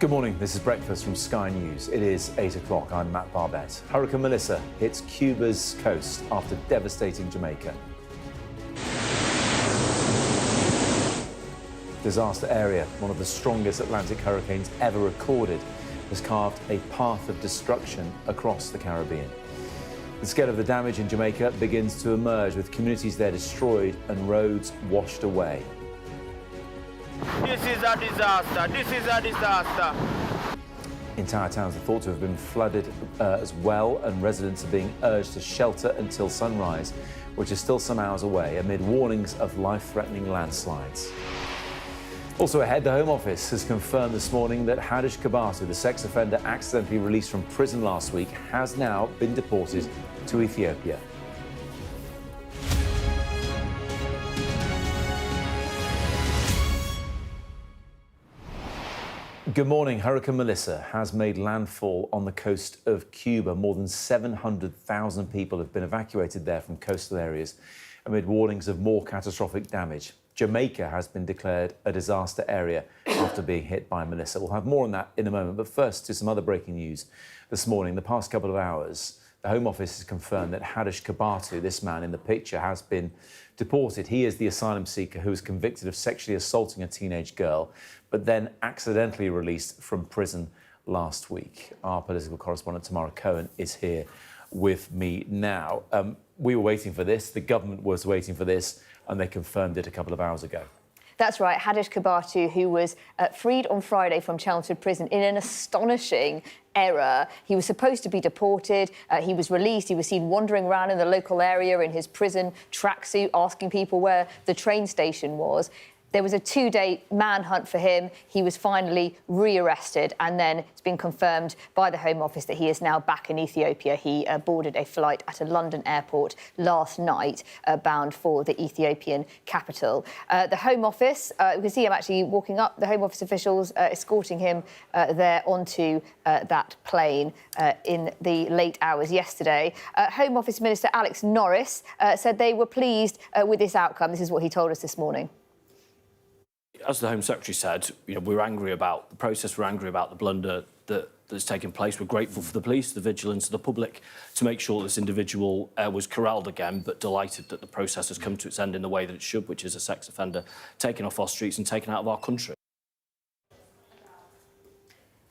Good morning, this is Breakfast from Sky News. It is 8 o'clock, I'm Matt Barbett. Hurricane Melissa hits Cuba's coast after devastating Jamaica. Disaster area, one of the strongest Atlantic hurricanes ever recorded, has carved a path of destruction across the Caribbean. The scale of the damage in Jamaica begins to emerge, with communities there destroyed and roads washed away. This is a disaster. This is a disaster. Entire towns are thought to have been flooded as well, and residents are being urged to shelter until sunrise, which is still some hours away, amid warnings of life-threatening landslides. Also ahead, the Home Office has confirmed this morning that Hadish Kabatu, the sex offender accidentally released from prison last week, has now been deported to Ethiopia. Good morning. Hurricane Melissa has made landfall on the coast of Cuba. More than 700,000 people have been evacuated there from coastal areas amid warnings of more catastrophic damage. Jamaica has been declared a disaster area after being hit by Melissa. We'll have more on that in a moment, but first to some other breaking news this morning. The past couple of hours, the Home Office has confirmed that Hadish Kabatu, this man in the picture, has been deported. He is the asylum seeker who was convicted of sexually assaulting a teenage girl, but then accidentally released from prison last week. Our political correspondent Tamara Cohen is here with me now. We were waiting for this, the government was waiting for this, and they confirmed it a couple of hours ago. That's right. Hadish Kabatu, who was freed on Friday from Chelmsford Prison in an astonishing error. He was supposed to be deported. He was released. He was seen wandering around in the local area in his prison tracksuit, asking people where the train station was. There was a 2-day manhunt for him. He was finally rearrested, and then it's been confirmed by the Home Office that he is now back in Ethiopia. He boarded a flight at a London airport last night, bound for the Ethiopian capital. The Home Office, you can see him actually walking up, the Home Office officials escorting him there onto that plane in the late hours yesterday. Home Office Minister Alex Norris said they were pleased with this outcome. This is what he told us this morning. As the Home Secretary said, we're angry about the process, we're angry about the blunder that's taken place. We're grateful for the police, the vigilance of the public to make sure this individual was corralled again, but delighted that the process has come to its end in the way that it should, which is a sex offender taken off our streets and taken out of our country.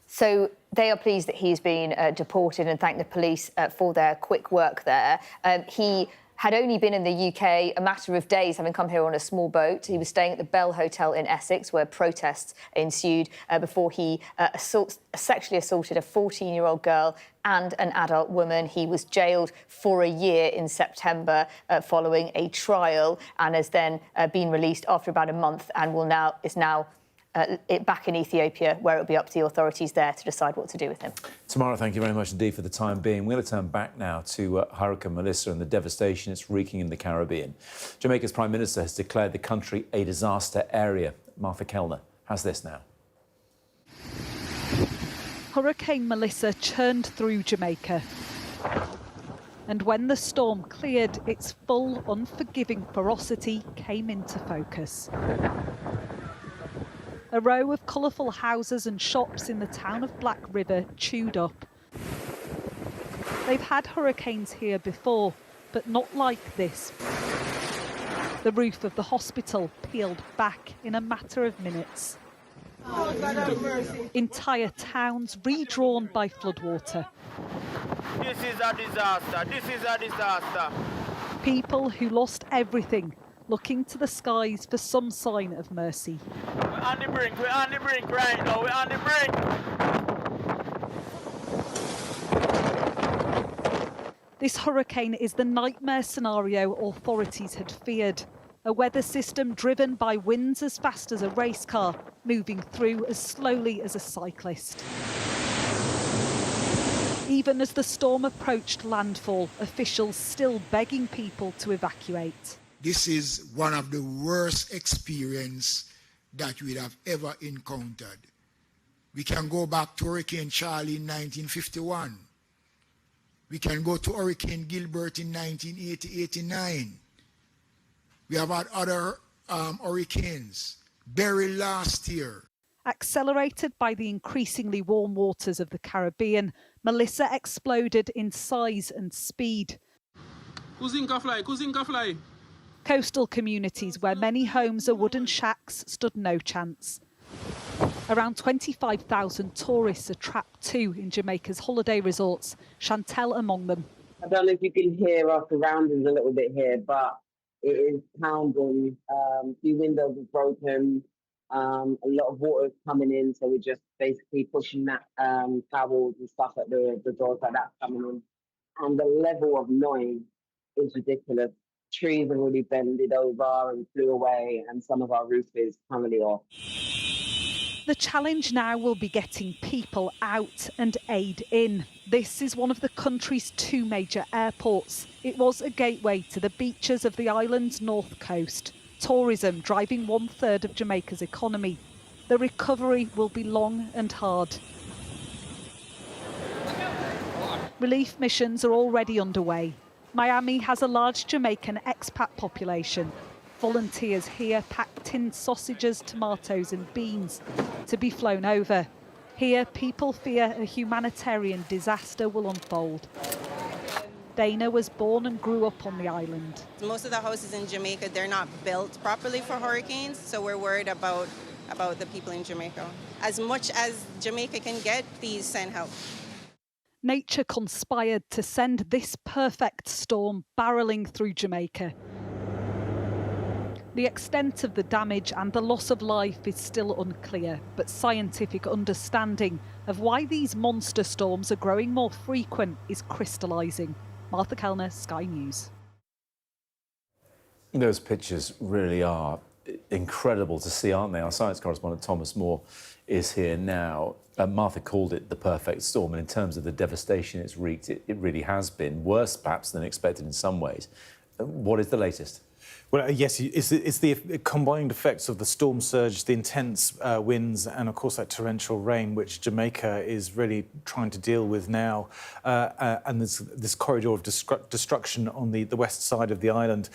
So they are pleased that he's been deported and thank the police for their quick work there. He had only been in the UK a matter of days, having come here on a small boat. He was staying at the Bell Hotel in Essex, where protests ensued before he sexually assaulted a 14-year-old girl and an adult woman. He was jailed for a year in September following a trial, and has then been released after about a month, and is now back in Ethiopia, where it'll be up to the authorities there to decide what to do with him. Tamara, thank you very much indeed for the time being. We're going to turn back now to Hurricane Melissa and the devastation it's wreaking in the Caribbean. Jamaica's Prime Minister has declared the country a disaster area. Martha Kellner has this now. Hurricane Melissa churned through Jamaica. And when the storm cleared, its full, unforgiving ferocity came into focus. A row of colourful houses and shops in the town of Black River chewed up. They've had hurricanes here before, but not like this. The roof of the hospital peeled back in a matter of minutes. Oh, God have mercy. Entire towns redrawn by floodwater. This is a disaster. This is a disaster. People who lost everything, looking to the skies for some sign of mercy. We're on the brink right now, we're on the brink. This hurricane is the nightmare scenario authorities had feared. A weather system driven by winds as fast as a race car, moving through as slowly as a cyclist. Even as the storm approached landfall, officials still begging people to evacuate. This is one of the worst experiences that we'd have ever encountered. We can go back to Hurricane Charlie in 1951. We can go to Hurricane Gilbert in 1980-89. We have had other hurricanes. Beryl last year. Accelerated by the increasingly warm waters of the Caribbean, Melissa exploded in size and speed. Fly. Coastal communities where many homes are wooden shacks stood no chance. Around 25,000 tourists are trapped too in Jamaica's holiday resorts, Chantel among them. I don't know if you can hear our surroundings a little bit here, but it is pounding. Few windows are broken. A lot of water is coming in, so we're just basically pushing that towels and stuff at the doors like that coming in. And the level of noise is ridiculous. Trees have already bended over and flew away, and some of our roof is currently off. The challenge now will be getting people out and aid in. This is one of the country's 2 major airports. It was a gateway to the beaches of the island's north coast. Tourism driving 1/3 of Jamaica's economy. The recovery will be long and hard. Relief missions are already underway. Miami has a large Jamaican expat population. Volunteers here pack tinned sausages, tomatoes and beans to be flown over. Here, people fear a humanitarian disaster will unfold. Dana was born and grew up on the island. Most of the houses in Jamaica, they're not built properly for hurricanes, so we're worried about the people in Jamaica. As much as Jamaica can get, please send help. Nature conspired to send this perfect storm barrelling through Jamaica. The extent of the damage and the loss of life is still unclear, but scientific understanding of why these monster storms are growing more frequent is crystallising. Martha Kellner, Sky News. Those pictures really are incredible to see, aren't they? Our science correspondent Thomas Moore is here now. Martha called it the perfect storm, and in terms of the devastation it's wreaked, it really has been worse perhaps than expected in some ways. What is the latest? Well, yes, it's the combined effects of the storm surge, the intense winds, and of course that torrential rain, which Jamaica is really trying to deal with now. And there's this corridor of destruction on the west side of the island,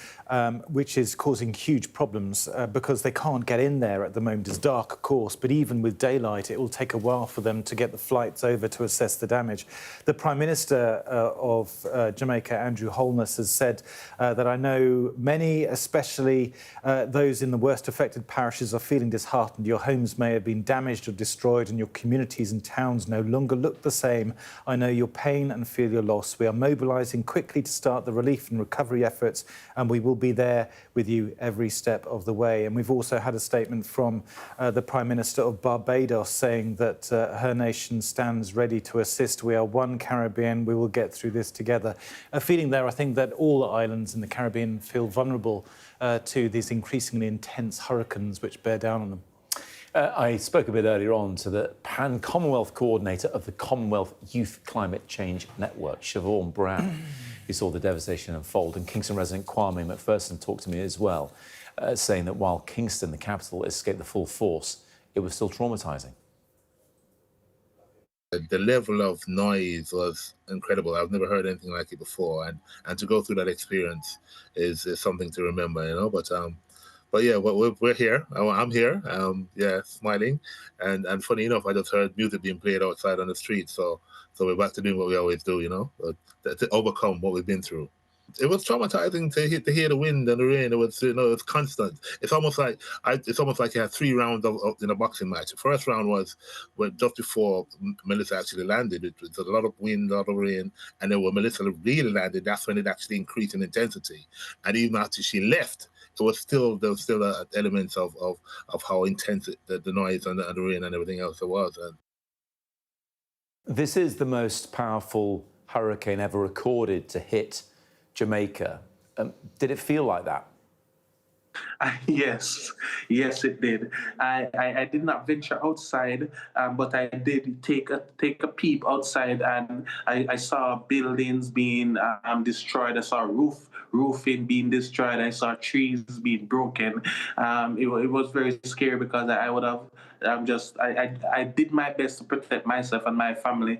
which is causing huge problems because they can't get in there at the moment. It's dark, of course, but even with daylight, it will take a while for them to get the flights over to assess the damage. The Prime Minister of Jamaica, Andrew Holness, has said that I know many, especially those in the worst affected parishes, are feeling disheartened. Your homes may have been damaged or destroyed and your communities and towns no longer look the same. I know your pain and feel your loss. We are mobilising quickly to start the relief and recovery efforts, and we will be there with you every step of the way. And we've also had a statement from the Prime Minister of Barbados saying that her nation stands ready to assist. We are one Caribbean. We will get through this together. A feeling there, I think, that all the islands in the Caribbean feel vulnerable to these increasingly intense hurricanes which bear down on them. I spoke a bit earlier on to the Pan-Commonwealth coordinator of the Commonwealth Youth Climate Change Network, Siobhan Brown, who saw the devastation unfold. And Kingston resident Kwame McPherson talked to me as well, saying that while Kingston, the capital, escaped the full force, it was still traumatising. The level of noise was incredible. I've never heard anything like it before, and to go through that experience is something to remember, you know. But yeah, we're here. I'm here. Yeah, smiling, and funny enough, I just heard music being played outside on the street. So we're back to doing what we always do, you know, to overcome what we've been through. It was traumatizing to hear the wind and the rain. It was, you know, it's constant. It's almost like you had 3 rounds in a boxing match. The first round was just before Melissa actually landed. It was a lot of wind, a lot of rain, and then when Melissa really landed, that's when it actually increased in intensity. And even after she left, there was still elements of how intense the noise and the rain and everything else it was. This is the most powerful hurricane ever recorded to hit Jamaica. Did it feel like that? Yes, it did. I did not venture outside, but I did take a peep outside, and I saw buildings being destroyed. I saw roofing being destroyed. I saw trees being broken. It was very scary because I would have I did my best to protect myself and my family.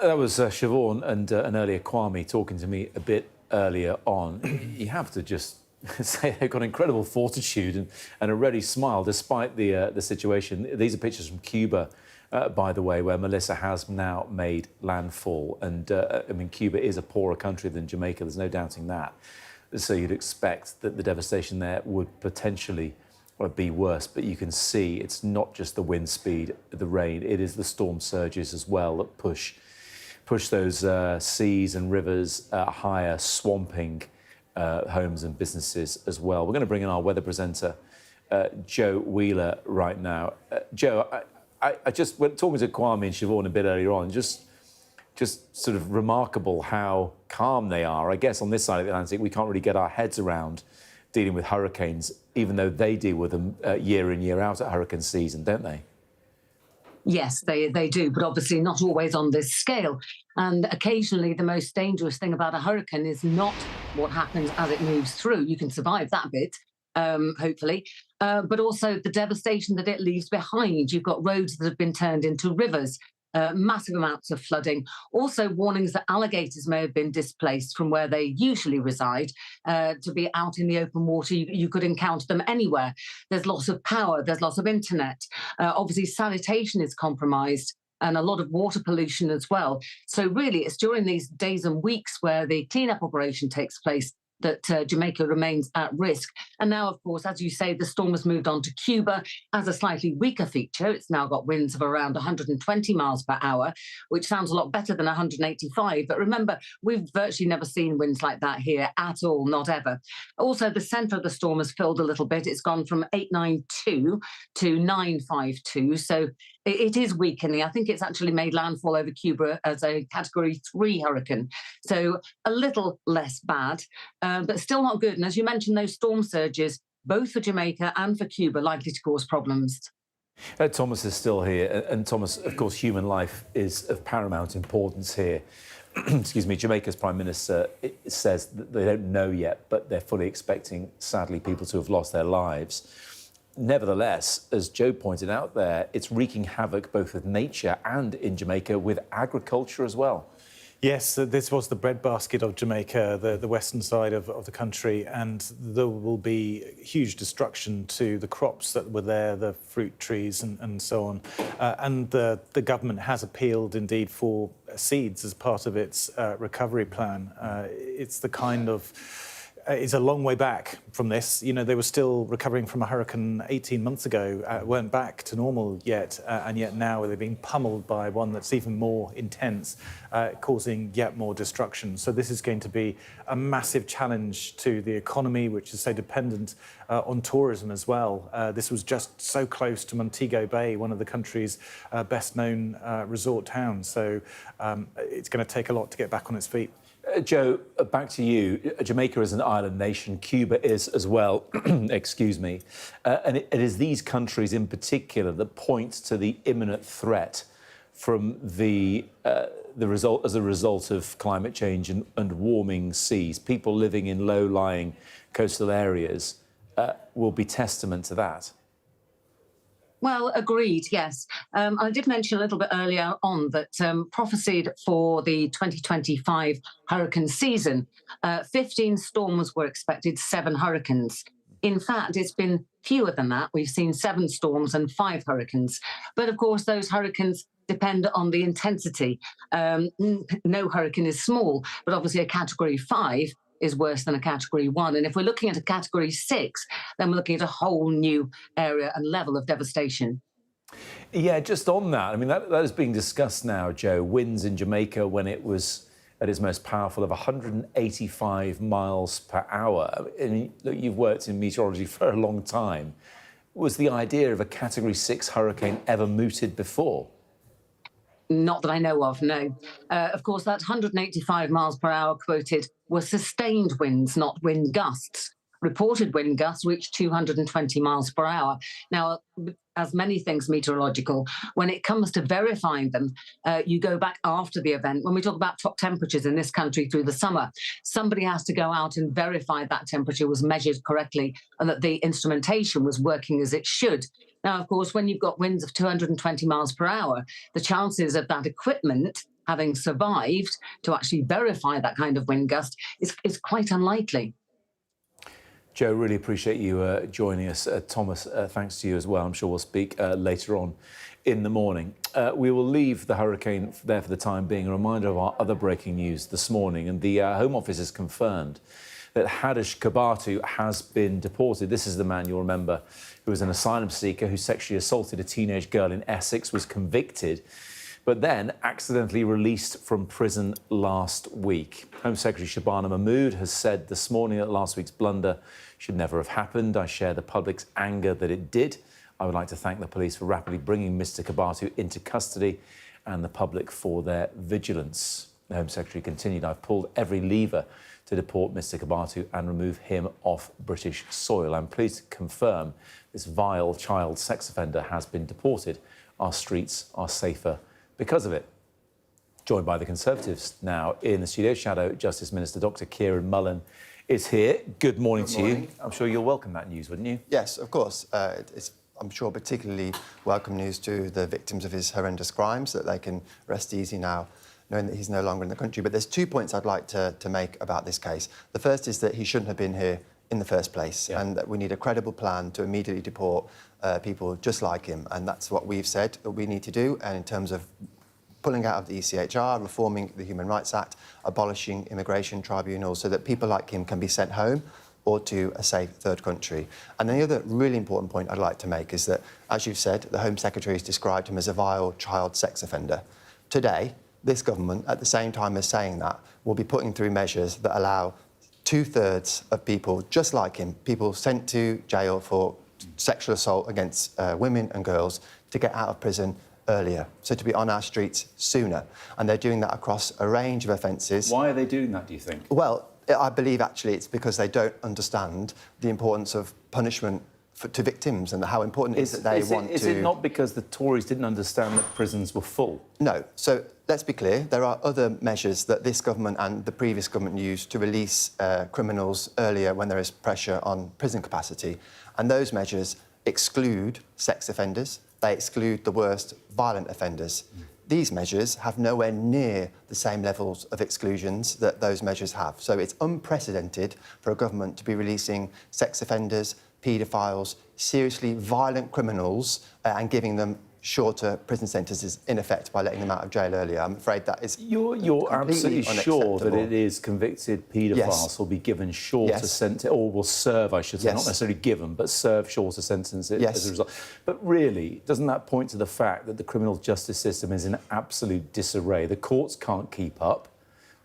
That was Siobhan and earlier Kwame talking to me a bit earlier on. You have to just say they've got incredible fortitude and a ready smile despite the situation. These are pictures from Cuba, by the way, where Melissa has now made landfall. And I mean, Cuba is a poorer country than Jamaica. There's no doubting that. So you'd expect that the devastation there would potentially be worse. But you can see it's not just the wind speed, the rain. It is the storm surges as well that push those seas and rivers higher, swamping homes and businesses as well. We're going to bring in our weather presenter, Joe Wheeler, right now. Joe, I just went talking to Kwame and Siobhan a bit earlier on, just sort of remarkable how calm they are. I guess on this side of the Atlantic, we can't really get our heads around dealing with hurricanes, even though they deal with them year in, year out at hurricane season, don't they? Yes, they do, but obviously not always on this scale. And occasionally the most dangerous thing about a hurricane is not what happens as it moves through. You can survive that bit, hopefully, but also the devastation that it leaves behind. You've got roads that have been turned into rivers, massive amounts of flooding, also warnings that alligators may have been displaced from where they usually reside to be out in the open water. You could encounter them anywhere. There's loss of power, there's loss of internet. Obviously, sanitation is compromised and a lot of water pollution as well. So really, it's during these days and weeks where the cleanup operation takes place that Jamaica remains at risk. And now, of course, as you say, the storm has moved on to Cuba as a slightly weaker feature. It's now got winds of around 120 miles per hour, which sounds a lot better than 185. But remember, we've virtually never seen winds like that here at all, not ever. Also, the centre of the storm has filled a little bit. It's gone from 892 to 952. So it is weakening. I think it's actually made landfall over Cuba as a Category 3 hurricane. So a little less bad, but still not good. And as you mentioned, those storm surges, both for Jamaica and for Cuba, likely to cause problems. Thomas is still here. And Thomas, of course, human life is of paramount importance here. Excuse me, Jamaica's Prime Minister says that they don't know yet, but they're fully expecting, sadly, people to have lost their lives. Nevertheless, as Joe pointed out there, it's wreaking havoc both with nature and in Jamaica with agriculture as well. Yes, this was the breadbasket of Jamaica, the western side of the country, and there will be huge destruction to the crops that were there, the fruit trees and so on. And the government has appealed indeed for seeds as part of its recovery plan. It's the kind of... It's a long way back from this. You know, they were still recovering from a hurricane 18 months ago, weren't back to normal yet, and yet now they're being pummeled by one that's even more intense, causing yet more destruction. So this is going to be a massive challenge to the economy, which is so dependent on tourism as well. This was just so close to Montego Bay, one of the country's best-known resort towns. So it's going to take a lot to get back on its feet. Joe, back to you. Jamaica is an island nation. Cuba is as well. Excuse me. And it is these countries in particular that point to the imminent threat from the result as a result of climate change and warming seas. People living in low-lying coastal areas will be testament to that. Well, agreed, yes. I did mention a little bit earlier on that prophesied for the 2025 hurricane season, 15 storms were expected, 7 hurricanes. In fact, it's been fewer than that. We've seen 7 storms and 5 hurricanes. But of course, those hurricanes depend on the intensity. No hurricane is small, but obviously a Category 5 is worse than a Category 1. And if we're looking at a Category 6, then we're looking at a whole new area and level of devastation. Yeah, just on that, I mean, that is being discussed now, Joe. Winds in Jamaica when it was at its most powerful of 185 miles per hour. I mean, look, you've worked in meteorology for a long time. Was the idea of a Category 6 hurricane ever mooted before? Not that I know of, no. Of course, that 185 miles per hour quoted were sustained winds, not wind gusts. Reported wind gusts reached 220 miles per hour. Now, as many things meteorological, when it comes to verifying them, you go back after the event. When we talk about top temperatures in this country through the summer, somebody has to go out and verify that temperature was measured correctly and that the instrumentation was working as it should. Now, of course, when you've got winds of 220 miles per hour, the chances of that equipment having survived to actually verify that kind of wind gust is quite unlikely. Joe, really appreciate you joining us. Thomas, thanks to you as well. I'm sure we'll speak later on in the morning. We will leave the hurricane there for the time being. A reminder of our other breaking news this morning, and the Home Office has confirmed that Hadish Kabatu has been deported. This is the man, you'll remember, who was an asylum seeker who sexually assaulted a teenage girl in Essex, was convicted, but then accidentally released from prison last week. Home Secretary Shabana Mahmood has said this morning that last week's blunder should never have happened. I share the public's anger that it did. I would like to thank the police for rapidly bringing Mr Kabatu into custody and the public for their vigilance. The Home Secretary continued, I've pulled every lever to deport Mr Kabatu and remove him off British soil. I'm pleased to confirm this vile child sex offender has been deported. Our streets are safer because of it. Joined by the Conservatives now in the studio, Shadow Justice Minister Dr Kieran Mullen is here. Good morning to you. I'm sure you'll welcome that news, wouldn't you? Yes, of course. It's, I'm sure, particularly welcome news to the victims of his horrendous crimes, that they can rest easy now, knowing that he's no longer in the country. But there's 2 points I'd like to make about this case. The first is that he shouldn't have been here in the first place, and that we need a credible plan to immediately deport people just like him. And that's what we've said that we need to do. And in terms of pulling out of the ECHR, reforming the Human Rights Act, abolishing immigration tribunals so that people like him can be sent home or to a safe third country. And the other really important point I'd like to make is that, as you've said, the Home Secretary has described him as a vile child sex offender. Today, this government, at the same time as saying that, will be putting through measures that allow 2/3 of people just like him, people sent to jail for sexual assault against women and girls, to get out of prison earlier, so to be on our streets sooner. And they're doing that across a range of offences. Why are they doing that, do you think? Well, I believe actually it's because they don't understand the importance of punishment to victims and how important it is that they want to... Is it not because the Tories didn't understand that prisons were full? No. So let's be clear, there are other measures that this government and the previous government used to release criminals earlier when there is pressure on prison capacity. And those measures exclude sex offenders, they exclude the worst violent offenders. These measures have nowhere near the same levels of exclusions that those measures have. So it's unprecedented for a government to be releasing sex offenders, paedophiles, seriously violent criminals, and giving them shorter prison sentences, in effect, by letting them out of jail earlier. I'm afraid that is You're absolutely sure that it is convicted paedophiles will be given shorter sentences, or will serve, I should say, not necessarily given, but serve shorter sentences as a result. But really, doesn't that point to the fact that the criminal justice system is in absolute disarray? The courts can't keep up.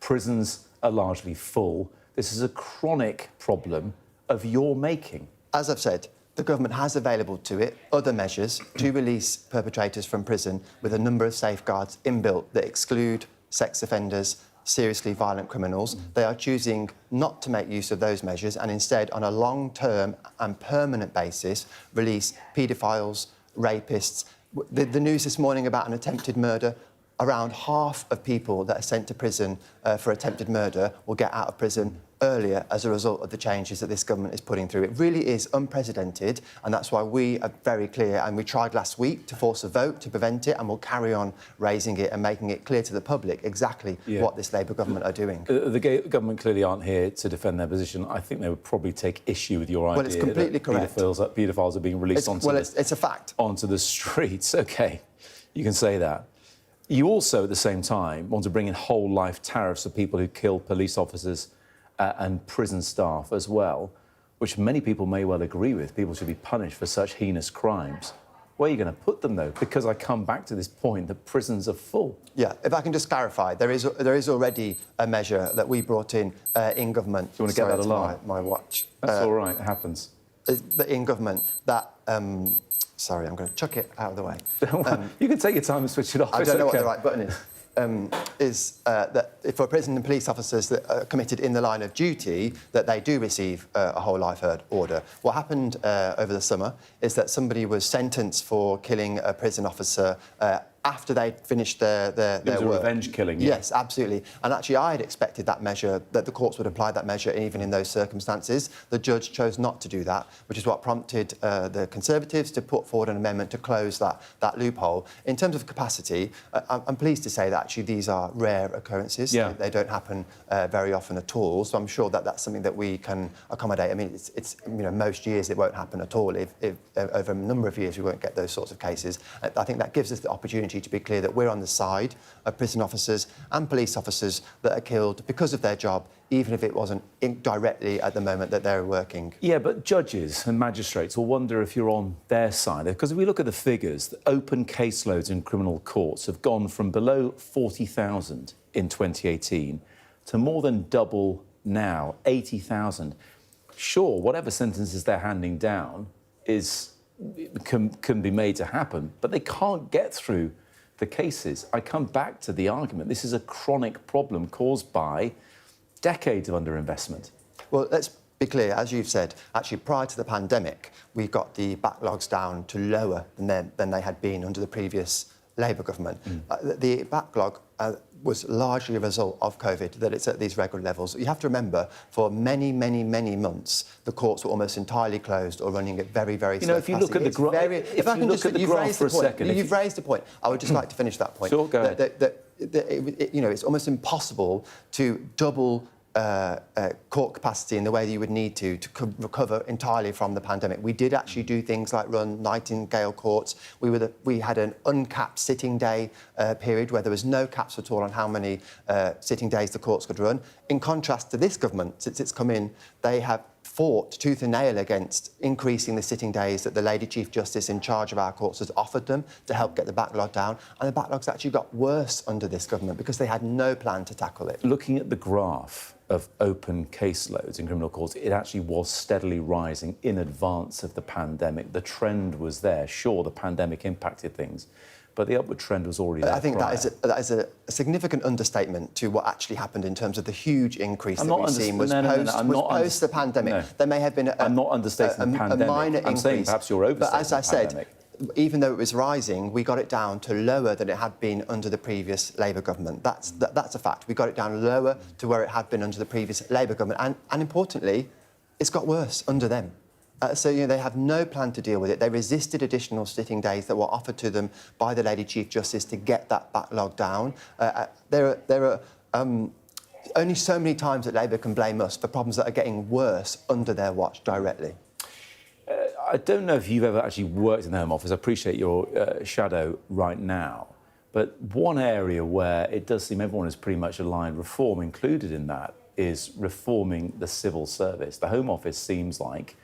Prisons are largely full. This is a chronic problem of your making. As I've said, the government has available to it other measures to release perpetrators from prison with a number of safeguards inbuilt that exclude sex offenders, seriously violent criminals. They are choosing not to make use of those measures and instead, on a long-term and permanent basis, release paedophiles, rapists. The news this morning about an attempted murder, around half of people that are sent to prison for attempted murder will get out of prison earlier as a result of the changes that this government is putting through. It really is unprecedented, and that's why we are very clear, and we tried last week to force a vote to prevent it, and we'll carry on raising it and making it clear to the public exactly what this Labour government are doing. The government clearly aren't here to defend their position. I think they would probably take issue with your idea. Well, it's completely correct. Paedophiles are being released it's a fact. Onto the streets. OK, you can say that. You also, at the same time, want to bring in whole life tariffs for people who kill police officers and prison staff as well, which many people may well agree with. People should be punished for such heinous crimes. Where are you going to put them, though? Because I come back to this point that prisons are full. Yeah, if I can just clarify, there is already a measure that we brought in government. Do you want to get that along? My watch. That's all right, it happens. In government, that... sorry, I'm going to chuck it out of the way. You can take your time and switch it off. I don't know what the right button is. That for prison and police officers that are committed in the line of duty, that they do receive a whole life order. What happened over the summer is that somebody was sentenced for killing a prison officer after they'd finished their It was a work. revenge killing, yeah. Yes, absolutely. And actually, I had expected that measure, that the courts would apply that measure even in those circumstances. The judge chose not to do that, which is what prompted the Conservatives to put forward an amendment to close that loophole. In terms of capacity, I'm pleased to say that actually these are rare occurrences. Yeah. They don't happen very often at all. So I'm sure that that's something that we can accommodate. I mean, it's most years it won't happen at all. If over a number of years we won't get those sorts of cases. I think that gives us the opportunity to be clear that we're on the side of prison officers and police officers that are killed because of their job, even if it wasn't directly at the moment that they're working. Yeah, but judges and magistrates will wonder if you're on their side. Because if we look at the figures, the open caseloads in criminal courts have gone from below 40,000 in 2018 to more than double now, 80,000. Sure, whatever sentences they're handing down can be made to happen, but they can't get through the cases. I come back to the argument. This is a chronic problem caused by decades of underinvestment. Well, let's be clear, as you've said, actually prior to the pandemic, we got the backlogs down to lower than they had been under the previous Labour government. The backlog was largely a result of COVID, that it's at these record levels. You have to remember, for many, many, many months, the courts were almost entirely closed or running at very, very slow if you look at the graph, You've raised a point. I would just like to finish that point. Sure, go ahead. It's almost impossible to double court capacity in the way that you would need to recover entirely from the pandemic. We did actually do things like run Nightingale courts. We had an uncapped sitting day period where there was no caps at all on how many sitting days the courts could run. In contrast to this government, since it's come in, they have fought tooth and nail against increasing the sitting days that the Lady Chief Justice in charge of our courts has offered them to help get the backlog down. And the backlogs actually got worse under this government because they had no plan to tackle it. Looking at the graph of open caseloads in criminal courts, it actually was steadily rising in advance of the pandemic. The trend was there. Sure, the pandemic impacted things, but the upward trend was already there. I think that is a significant understatement to what actually happened in terms of the huge increase that we've seen was post the pandemic. No. There may have been I'm not understating the pandemic. A minor increase. I'm saying perhaps you're overstating but as I the said, pandemic. Even though it was rising, we got it down to lower than it had been under the previous Labour government. That's a fact. We got it down lower to where it had been under the previous Labour government. And importantly, it's got worse under them. So they have no plan to deal with it. They resisted additional sitting days that were offered to them by the Lady Chief Justice to get that backlog down. There are only so many times that Labour can blame us for problems that are getting worse under their watch directly. I don't know if you've ever actually worked in the Home Office. I appreciate your shadow right now. But one area where it does seem everyone is pretty much aligned, reform included in that, is reforming the civil service. The Home Office seems like,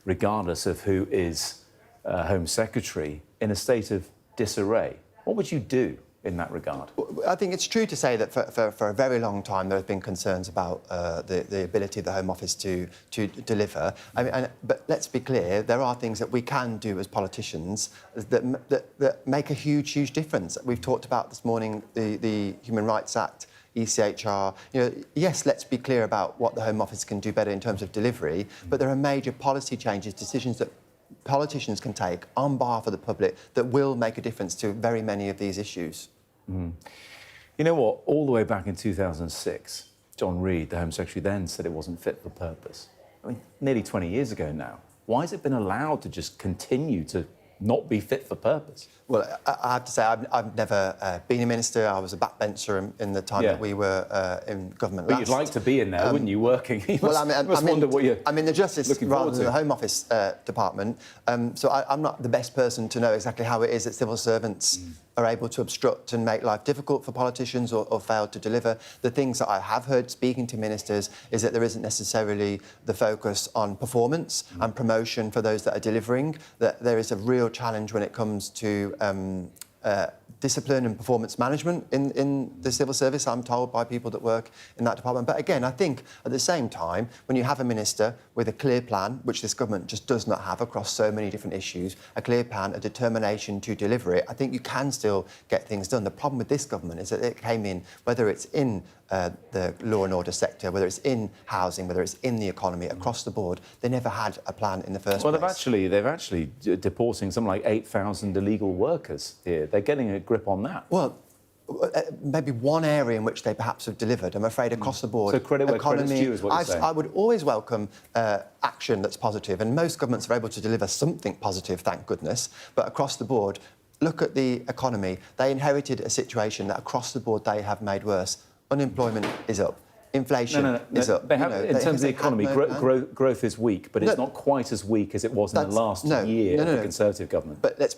regardless of who is Home Secretary, in a state of disarray. What would you do in that regard? I think it's true to say that for a very long time there have been concerns about the ability of the Home Office to deliver. But let's be clear, there are things that we can do as politicians that make a huge difference. We've talked about this morning the Human Rights Act, ECHR. Yes, let's be clear about what the Home Office can do better in terms of delivery, but there are major policy changes, decisions that politicians can take on behalf of the public that will make a difference to very many of these issues. You know what? All the way back in 2006, John Reid, the Home Secretary then, said it wasn't fit for purpose. I mean, nearly 20 years ago now. Why has it been allowed to just continue to not be fit for purpose? Well, I have to say, I've never been a minister. I was a backbencher in the time that we were in government But last. you'd like to be in there, wouldn't you, working? I'm in the Justice rather than the Home Office department, so I'm not the best person to know exactly how it is that civil servants are able to obstruct and make life difficult for politicians or fail to deliver. The things that I have heard speaking to ministers is that there isn't necessarily the focus on performance and promotion for those that are delivering, that there is a real challenge when it comes to discipline and performance management in the civil service, I'm told by people that work in that department. But again, I think at the same time, when you have a minister with a clear plan, which this government just does not have across so many different issues, a clear plan, a determination to deliver it, I think you can still get things done. The problem with this government is that it came in, whether it's in the law and order sector, whether it's in housing, whether it's in the economy, across the board. They never had a plan in the first Well, place. they're actually deporting something like 8,000 illegal workers here. They're getting a grip on that. Well, maybe one area in which they perhaps have delivered. I'm afraid across the board. So credit where credit's due is what you're saying. I would always welcome action that's positive, and most governments are able to deliver something positive, thank goodness. But across the board, look at the economy. They inherited a situation that across the board they have made worse. Unemployment is up. Inflation is up. They have, in terms of the economy, growth is weak, but it's not quite as weak as it was in the last year of the Conservative government. But let's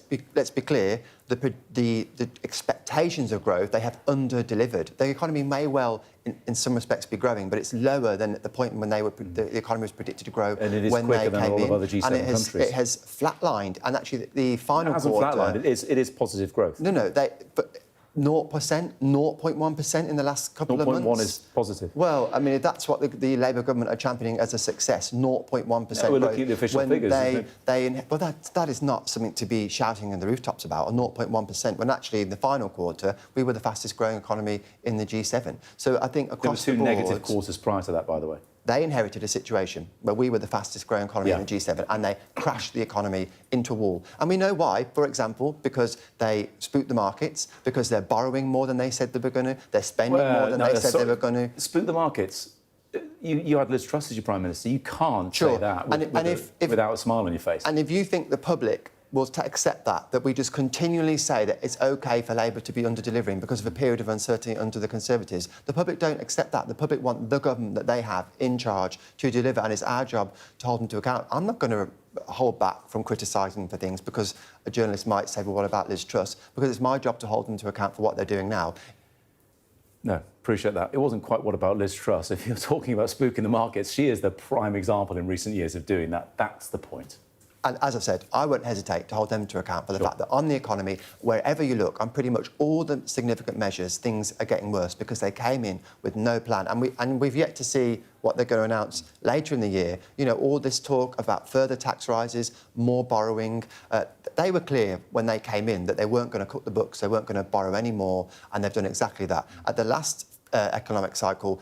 be clear, the expectations of growth, they have under-delivered. The economy may well, in some respects, be growing, but it's lower than at the point when the economy was predicted to grow and it is when quicker they than came all in. of other G7 and countries. It has flatlined, and actually the final quarter... It hasn't flatlined, it is positive growth. No, but 0%, 0.1% in the last couple of months. 0.1 is positive. Well, I mean, that's what the Labour government are championing as a success, 0.1% growth. We're looking at the official figures. Well, that is not something to be shouting in the rooftops about, a 0.1%, when actually in the final quarter, we were the fastest growing economy in the G7. So I think across the board... There were 2 negative quarters prior to that, by the way. They inherited a situation where we were the fastest growing economy in the G7, and they crashed the economy into a wall. And we know why, for example, because they spooked the markets, because they're borrowing more than they said they were going to, they're spending more than they said they were going to. Spook the markets? You had Liz Truss as your Prime Minister. You can't say that without a smile on your face. And if you think the public will accept that we just continually say that it's OK for Labour to be under-delivering because of a period of uncertainty under the Conservatives. The public don't accept that. The public want the government that they have in charge to deliver, and it's our job to hold them to account. I'm not going to hold back from criticising for things because a journalist might say, well, what about Liz Truss? Because it's my job to hold them to account for what they're doing now. No, appreciate that. It wasn't quite what about Liz Truss. If you're talking about spooking the markets, she is the prime example in recent years of doing that. That's the point. And as I said, I won't hesitate to hold them to account for the fact that on the economy, wherever you look, on pretty much all the significant measures, things are getting worse because they came in with no plan. And we've yet to see what they're going to announce later in the year. You know, all this talk about further tax rises, more borrowing. They were clear when they came in that they weren't going to cut the books, they weren't going to borrow any more, and they've done exactly that. At the last economic cycle,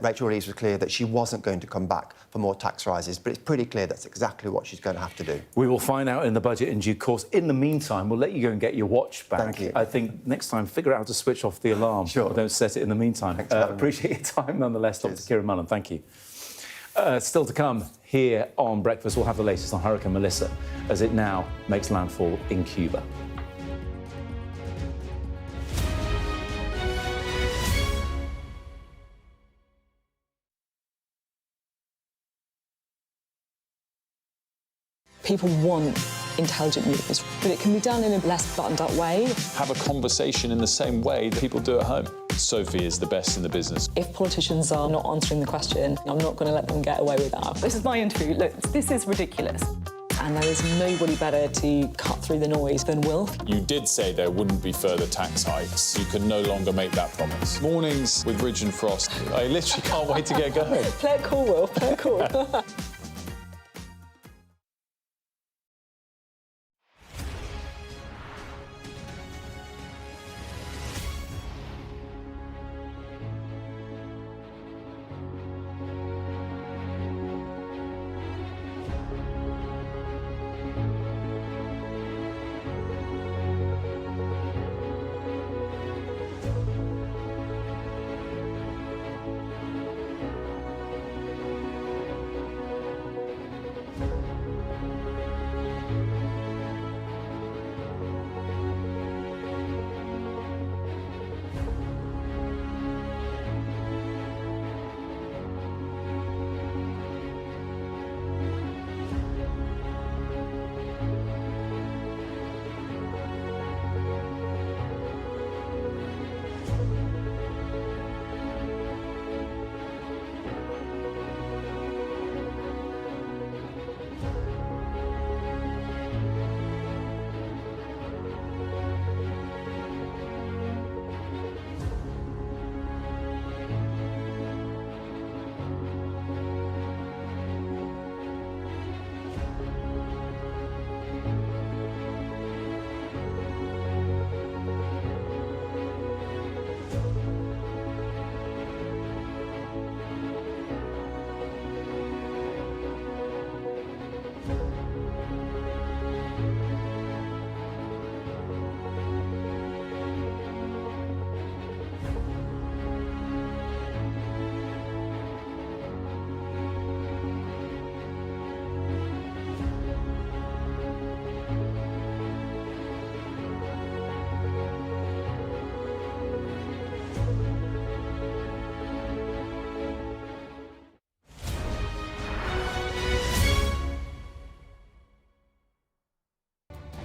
Rachel Reeves was clear that she wasn't going to come back for more tax rises, but it's pretty clear that's exactly what she's going to have to do. We will find out in the budget in due course. In the meantime, we'll let you go and get your watch back. Thank you. I think next time, figure out how to switch off the alarm. Sure. Or don't set it in the meantime. Appreciate your time, nonetheless, Dr. Kieran Mullen. Thank you. Still to come here on Breakfast, we'll have the latest on Hurricane Melissa as it now makes landfall in Cuba. People want intelligent news, but it can be done in a less buttoned-up way. Have a conversation in the same way that people do at home. Sophie is the best in the business. If politicians are not answering the question, I'm not going to let them get away with that. This is my interview. Look, this is ridiculous. And there is nobody better to cut through the noise than Will. You did say there wouldn't be further tax hikes. You can no longer make that promise. Mornings with Ridge and Frost. I literally can't wait to get going. Play it cool, Will. Play it cool.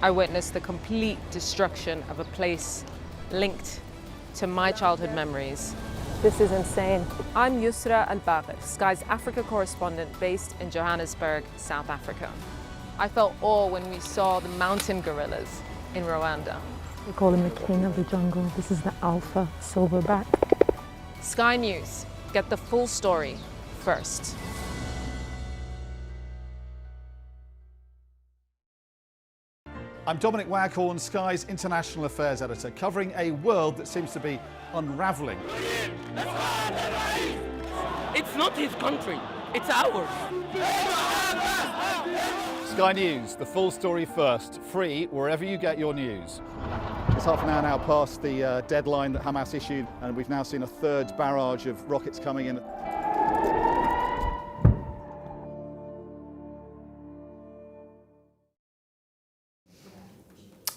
I witnessed the complete destruction of a place linked to my childhood memories. This is insane. I'm Yusra Al-Bagher, Sky's Africa correspondent based in Johannesburg, South Africa. I felt awe when we saw the mountain gorillas in Rwanda. We call him the king of the jungle. This is the alpha silverback. Sky News, get the full story first. I'm Dominic Waghorn, Sky's International Affairs Editor, covering a world that seems to be unravelling. It's not his country, it's ours. Sky News, the full story first, free wherever you get your news. It's half an hour now past the deadline that Hamas issued, and we've now seen a third barrage of rockets coming in.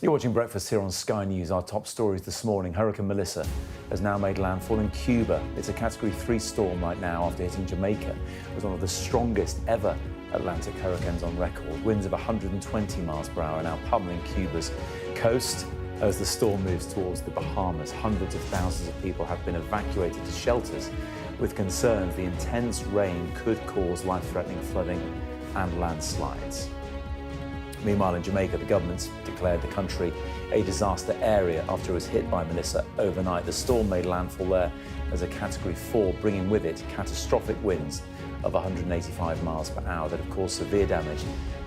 You're watching Breakfast here on Sky News. Our top stories this morning. Hurricane Melissa has now made landfall in Cuba. It's a Category 3 storm right now after hitting Jamaica. It was one of the strongest ever Atlantic hurricanes on record. Winds of 120 miles per hour are now pummeling Cuba's coast as the storm moves towards the Bahamas. Hundreds of thousands of people have been evacuated to shelters with concerns the intense rain could cause life-threatening flooding and landslides. Meanwhile, in Jamaica, the government's declared the country a disaster area after it was hit by Melissa overnight. The storm made landfall there as a Category 4, bringing with it catastrophic winds of 185 miles per hour that have caused severe damage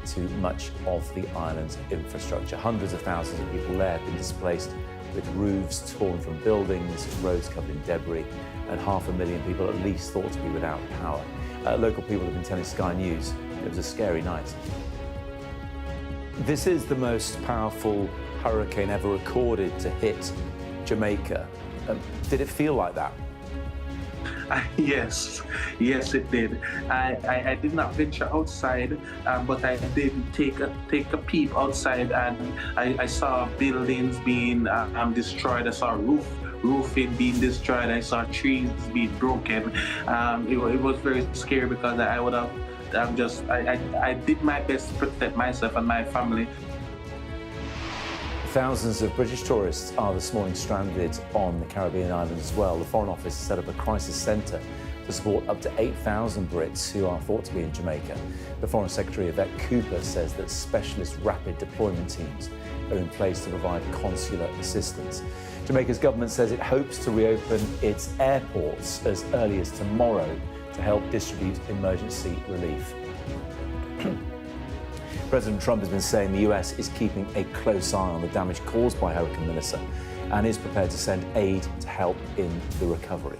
to much of the island's infrastructure. Hundreds of thousands of people there have been displaced, with roofs torn from buildings, roads covered in debris, and 500,000 people at least thought to be without power. Local people have been telling Sky News it was a scary night. This is the most powerful hurricane ever recorded to hit Jamaica. Did it feel like that? Yes, it did. I did not venture outside, but I did take a peep outside, and I saw buildings being destroyed. I saw roofing being destroyed. I saw trees being broken. It was very scary because I would have. I did my best to protect myself and my family. Thousands of British tourists are this morning stranded on the Caribbean islands as well. The Foreign Office set up a crisis centre to support up to 8,000 Brits who are thought to be in Jamaica. The Foreign Secretary Yvette Cooper says that specialist rapid deployment teams are in place to provide consular assistance. Jamaica's government says it hopes to reopen its airports as early as tomorrow to help distribute emergency relief. President Trump has been saying the US is keeping a close eye on the damage caused by Hurricane Melissa and is prepared to send aid to help in the recovery.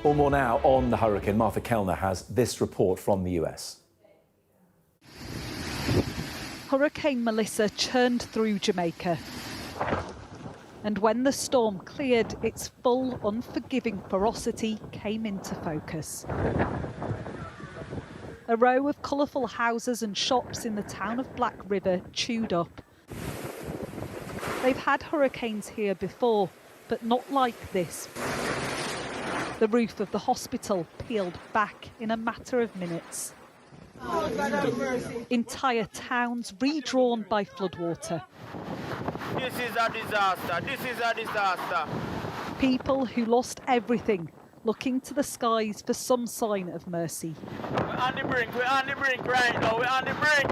All more now on the hurricane. Martha Kellner has this report from the US. Hurricane Melissa churned through Jamaica. And when the storm cleared, its full, unforgiving ferocity came into focus. A row of colourful houses and shops in the town of Black River chewed up. They've had hurricanes here before, but not like this. The roof of the hospital peeled back in a matter of minutes. Oh, God have mercy. Entire towns redrawn by floodwater. This is a disaster. This is a disaster. People who lost everything, looking to the skies for some sign of mercy. We're on the brink. We're on the brink right now. We're on the brink.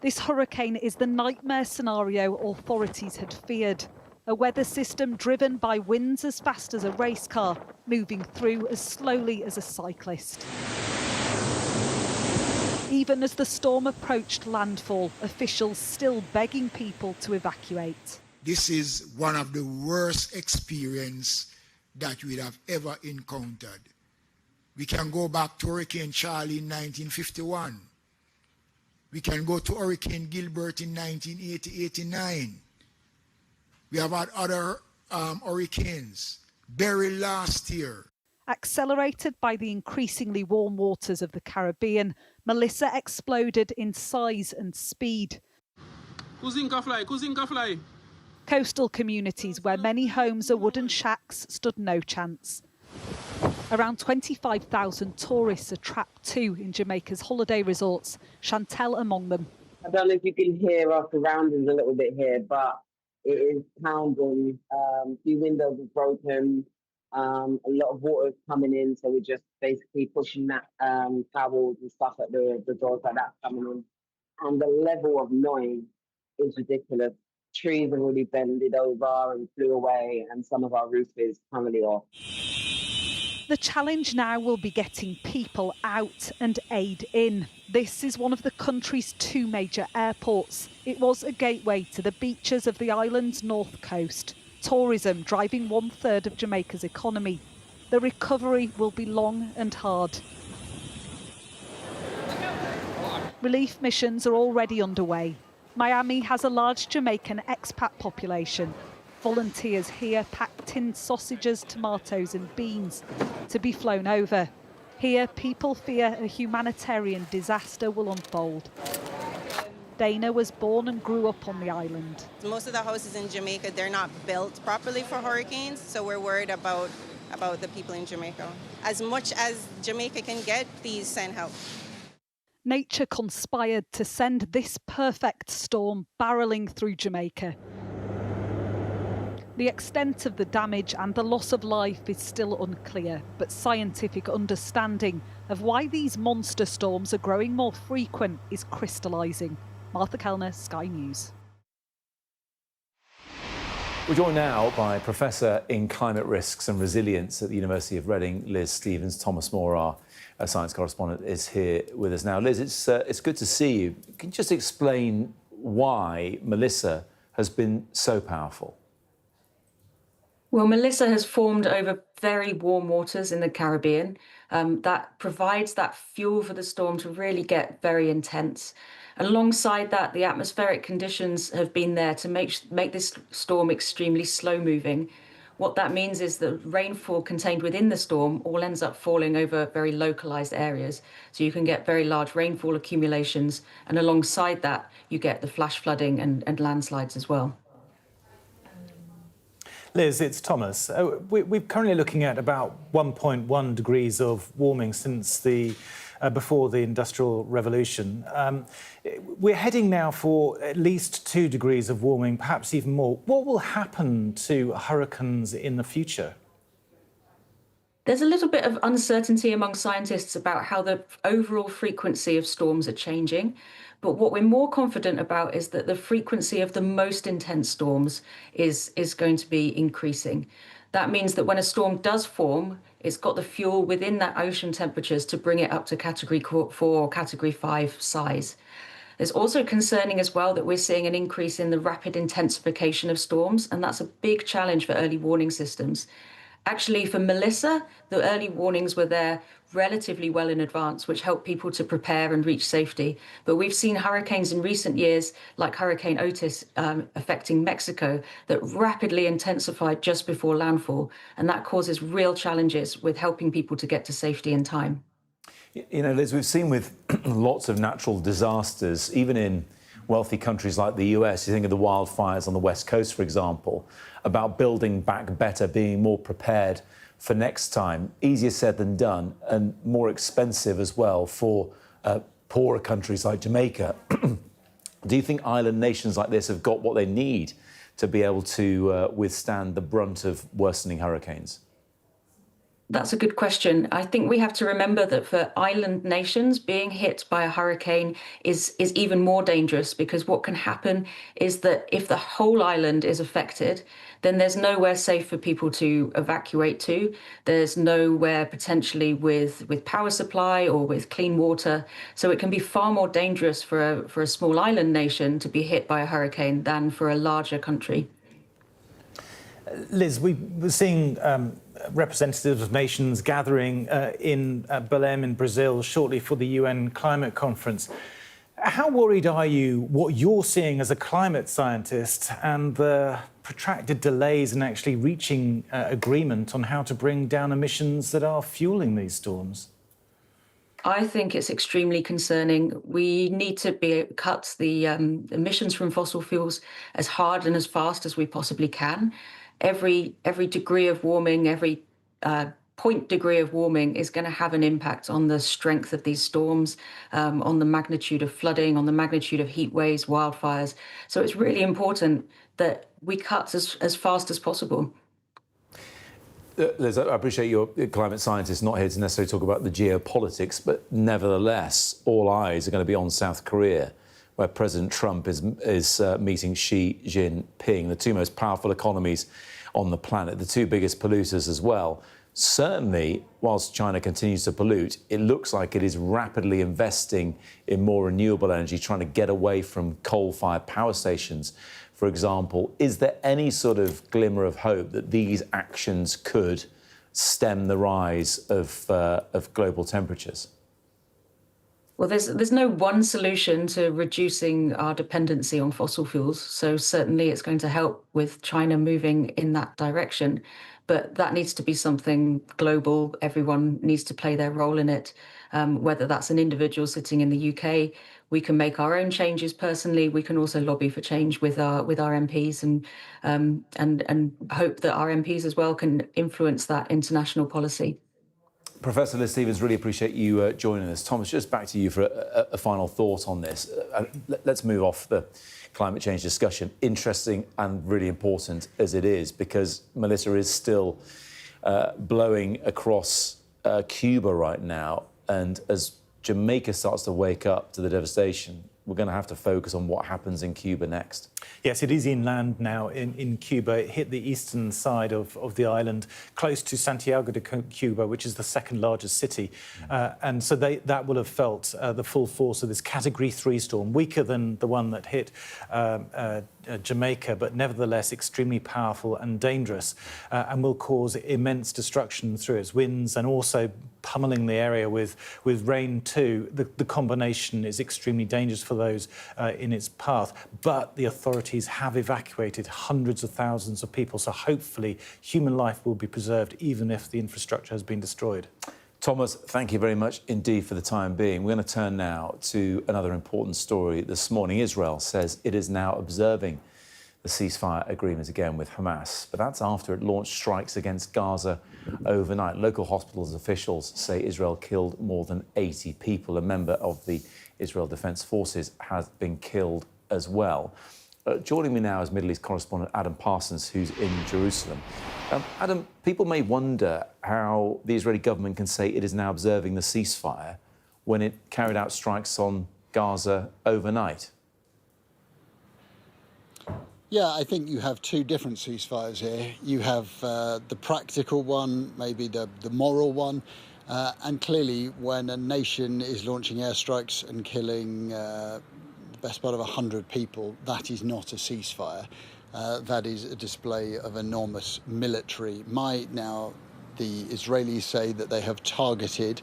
This hurricane is the nightmare scenario authorities had feared. A weather system driven by winds as fast as a race car, moving through as slowly as a cyclist. Even as the storm approached landfall, officials still begging people to evacuate. This is one of the worst experiences that we have ever encountered. We can go back to Hurricane Charlie in 1951. We can go to Hurricane Gilbert in 1980-89. We have had other hurricanes. Beryl last year. Accelerated by the increasingly warm waters of the Caribbean, Melissa exploded in size and speed. Kuzinka fly. Coastal communities where many homes are wooden shacks stood no chance. Around 25,000 tourists are trapped too in Jamaica's holiday resorts, Chantel among them. I don't know if you can hear our surroundings a little bit here, but it is pounding. A few windows are broken. A lot of water is coming in, so we're just basically pushing that towels and stuff at the doors like that coming in. And the level of noise is ridiculous. Trees have already bended over and flew away, and some of our roof is currently off. The challenge now will be getting people out and aid in. This is one of the country's two major airports. It was a gateway to the beaches of the island's north coast. Tourism driving 1/3 of Jamaica's economy. The recovery will be long and hard. Relief missions are already underway. Miami has a large Jamaican expat population. Volunteers here pack tinned sausages, tomatoes and beans to be flown over. Here, people fear a humanitarian disaster will unfold. Dana was born and grew up on the island. Most of the houses in Jamaica, they're not built properly for hurricanes, so we're worried about the people in Jamaica. As much as Jamaica can get, please send help. Nature conspired to send this perfect storm barrelling through Jamaica. The extent of the damage and the loss of life is still unclear, but scientific understanding of why these monster storms are growing more frequent is crystallising. Martha Kellner, Sky News. We're joined now by Professor in Climate Risks and Resilience at the University of Reading, Liz Stevens. Thomas Moore, our science correspondent, is here with us now. Liz, it's good to see you. Can you just explain why Melissa has been so powerful? Well, Melissa has formed over very warm waters in the Caribbean. That provides that fuel for the storm to really get very intense. And alongside that, the atmospheric conditions have been there to make this storm extremely slow moving. What that means is that rainfall contained within the storm all ends up falling over very localized areas. So you can get very large rainfall accumulations. And alongside that, you get the flash flooding and landslides as well. Liz, it's Thomas. We're currently looking at about 1.1 degrees of warming since before the Industrial Revolution. We're heading now for at least 2 degrees of warming, perhaps even more. What will happen to hurricanes in the future? There's a little bit of uncertainty among scientists about how the overall frequency of storms are changing. But what we're more confident about is that the frequency of the most intense storms is going to be increasing. That means that when a storm does form, it's got the fuel within that ocean temperatures to bring it up to Category 4 or Category 5 size. It's also concerning as well that we're seeing an increase in the rapid intensification of storms, and that's a big challenge for early warning systems. Actually, for Melissa, the early warnings were there relatively well in advance, which helped people to prepare and reach safety. But we've seen hurricanes in recent years, like Hurricane Otis affecting Mexico, that rapidly intensified just before landfall. And that causes real challenges with helping people to get to safety in time. You know, Liz, we've seen with lots of natural disasters, even in wealthy countries like the US, you think of the wildfires on the West Coast, for example, about building back better, being more prepared for next time. Easier said than done, and more expensive as well for poorer countries like Jamaica. Do you think island nations like this have got what they need to be able to withstand the brunt of worsening hurricanes? That's a good question. I think we have to remember that for island nations, being hit by a hurricane is even more dangerous, because what can happen is that if the whole island is affected, then there's nowhere safe for people to evacuate to. There's nowhere potentially with power supply or with clean water. So it can be far more dangerous for a small island nation to be hit by a hurricane than for a larger country. Liz, we were seeing representatives of nations gathering in Belém in Brazil shortly for the UN climate conference. How worried are you what you're seeing as a climate scientist and the protracted delays in actually reaching agreement on how to bring down emissions that are fueling these storms? I think it's extremely concerning. We need to cut the emissions from fossil fuels as hard and as fast as we possibly can. Every degree of warming, every point degree of warming is going to have an impact on the strength of these storms, on the magnitude of flooding, on the magnitude of heat waves, wildfires. So it's really important that we cut as fast as possible. Liz, I appreciate you're a climate scientist, not here to necessarily talk about the geopolitics, but nevertheless, all eyes are going to be on South Korea, where President Trump is meeting Xi Jinping, the two most powerful economies on the planet, the two biggest polluters as well. Certainly, whilst China continues to pollute, it looks like it is rapidly investing in more renewable energy, trying to get away from coal-fired power stations, for example. Is there any sort of glimmer of hope that these actions could stem the rise of global temperatures? Well, there's no one solution to reducing our dependency on fossil fuels. So certainly it's going to help with China moving in that direction. But that needs to be something global. Everyone needs to play their role in it, whether that's an individual sitting in the UK. We can make our own changes personally. We can also lobby for change with our MPs and hope that our MPs as well can influence that international policy. Professor Liz Stevens, really appreciate you joining us. Thomas, just back to you for a final thought on this. Let's move off the climate change discussion, interesting and really important as it is, because Melissa is still blowing across Cuba right now. And as Jamaica starts to wake up to the devastation, we're going to have to focus on what happens in Cuba next. Yes, it is inland now in Cuba. It hit the eastern side of the island, close to Santiago de Cuba, which is the second largest city. And so that will have felt the full force of this Category 3 storm, weaker than the one that hit Jamaica, but nevertheless extremely powerful and dangerous, and will cause immense destruction through its winds and also pummeling the area with rain too. The combination is extremely dangerous for those in its path, but the authorities have evacuated hundreds of thousands of people, so hopefully human life will be preserved even if the infrastructure has been destroyed. Thomas, thank you very much indeed for the time being. We're going to turn now to another important story this morning. Israel says it is now observing the ceasefire agreement again with Hamas, but that's after it launched strikes against Gaza overnight. Local hospitals officials say Israel killed more than 80 people. A member of the Israel Defense Forces has been killed as well. Joining me now is Middle East correspondent Adam Parsons, who's in Jerusalem. Adam, people may wonder how the Israeli government can say it is now observing the ceasefire when it carried out strikes on Gaza overnight. Yeah, I think you have two different ceasefires here. You have the practical one, maybe the moral one, and clearly when a nation is launching airstrikes and killing the best part of 100 people, that is not a ceasefire. That is a display of enormous military might. Now, the Israelis say that they have targeted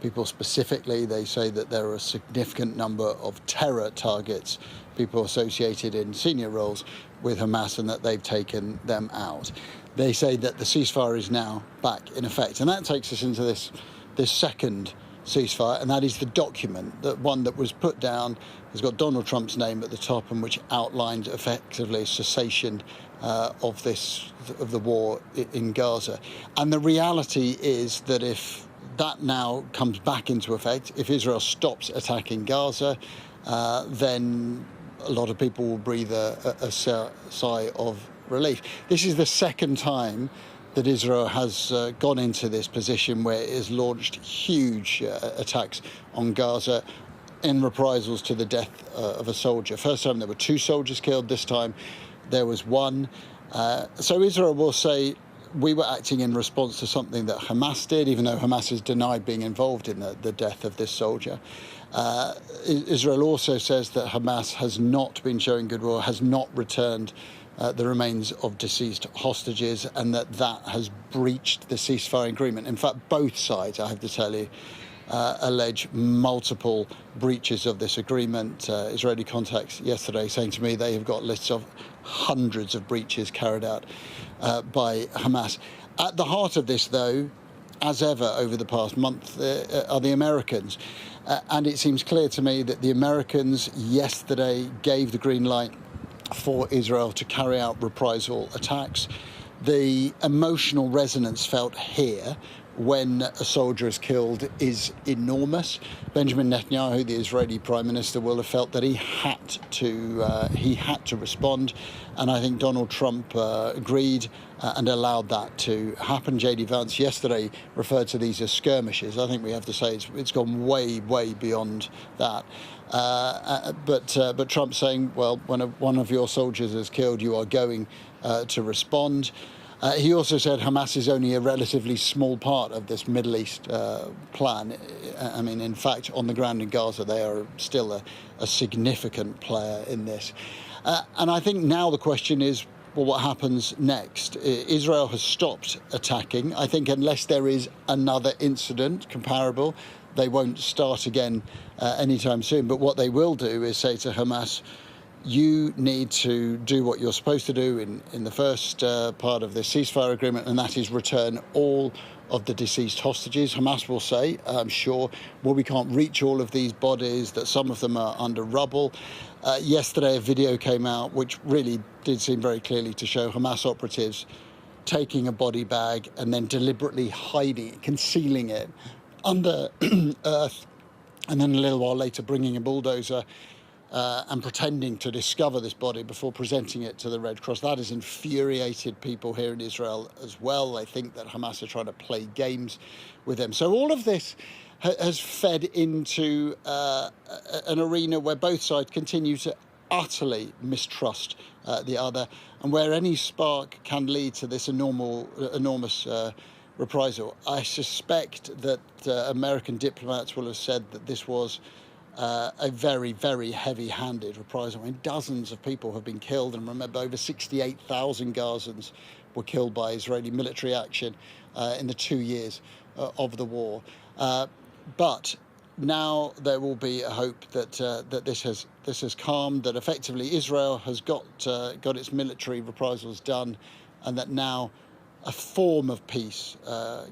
people specifically. They say that there are a significant number of terror targets, people associated in senior roles with Hamas, and that they've taken them out. They say that the ceasefire is now back in effect. And that takes us into this second ceasefire, and that is the document, that one that was put down, has got Donald Trump's name at the top, and which outlines effectively cessation of the war in Gaza. And the reality is that if that now comes back into effect, if Israel stops attacking Gaza, then a lot of people will breathe a sigh of relief. This is the second time that Israel has gone into this position where it has launched huge attacks on Gaza in reprisals to the death of a soldier. First time there were 2 soldiers killed, this time there was 1. So Israel will say, we were acting in response to something that Hamas did, even though Hamas has denied being involved in the death of this soldier. Israel also says that Hamas has not been showing goodwill, has not returned the remains of deceased hostages, and that has breached the ceasefire agreement. In fact, both sides, I have to tell you, allege multiple breaches of this agreement. Israeli contacts yesterday saying to me they have got lists of hundreds of breaches carried out by Hamas. At the heart of this, though, as ever over the past month, are the Americans. And it seems clear to me that the Americans yesterday gave the green light for Israel to carry out reprisal attacks. The emotional resonance felt here when a soldier is killed is enormous. Benjamin Netanyahu, the Israeli Prime Minister, will have felt that he had to respond, and I think Donald Trump agreed and allowed that to happen. J.D. Vance yesterday referred to these as skirmishes. I think we have to say it's gone way beyond that. But Trump saying, well, when one of your soldiers is killed, you are going to respond. He also said Hamas is only a relatively small part of this Middle East plan. I mean, in fact, on the ground in Gaza, they are still a significant player in this. And I think now the question is, well, what happens next? Israel has stopped attacking. I think unless there is another incident comparable, they won't start again anytime soon. But what they will do is say to Hamas, you need to do what you're supposed to do in the first part of the ceasefire agreement, and that is return all of the deceased hostages. Hamas will say, I'm sure, well, we can't reach all of these bodies, that some of them are under rubble. Yesterday, a video came out which really did seem very clearly to show Hamas operatives taking a body bag and then deliberately hiding it, concealing it under earth, and then a little while later bringing a bulldozer and pretending to discover this body before presenting it to the Red Cross. That has infuriated people here in Israel as well. They think that Hamas are trying to play games with them. So all of this has fed into an arena where both sides continue to utterly mistrust the other, and where any spark can lead to this enormous reprisal. I suspect that American diplomats will have said that this was a very heavy-handed reprisal. I mean, dozens of people have been killed, and remember, over 68,000 Gazans were killed by Israeli military action in the 2 years of the war. But now there will be a hope that that this has calmed, that effectively Israel has got its military reprisals done, and that now a form of peace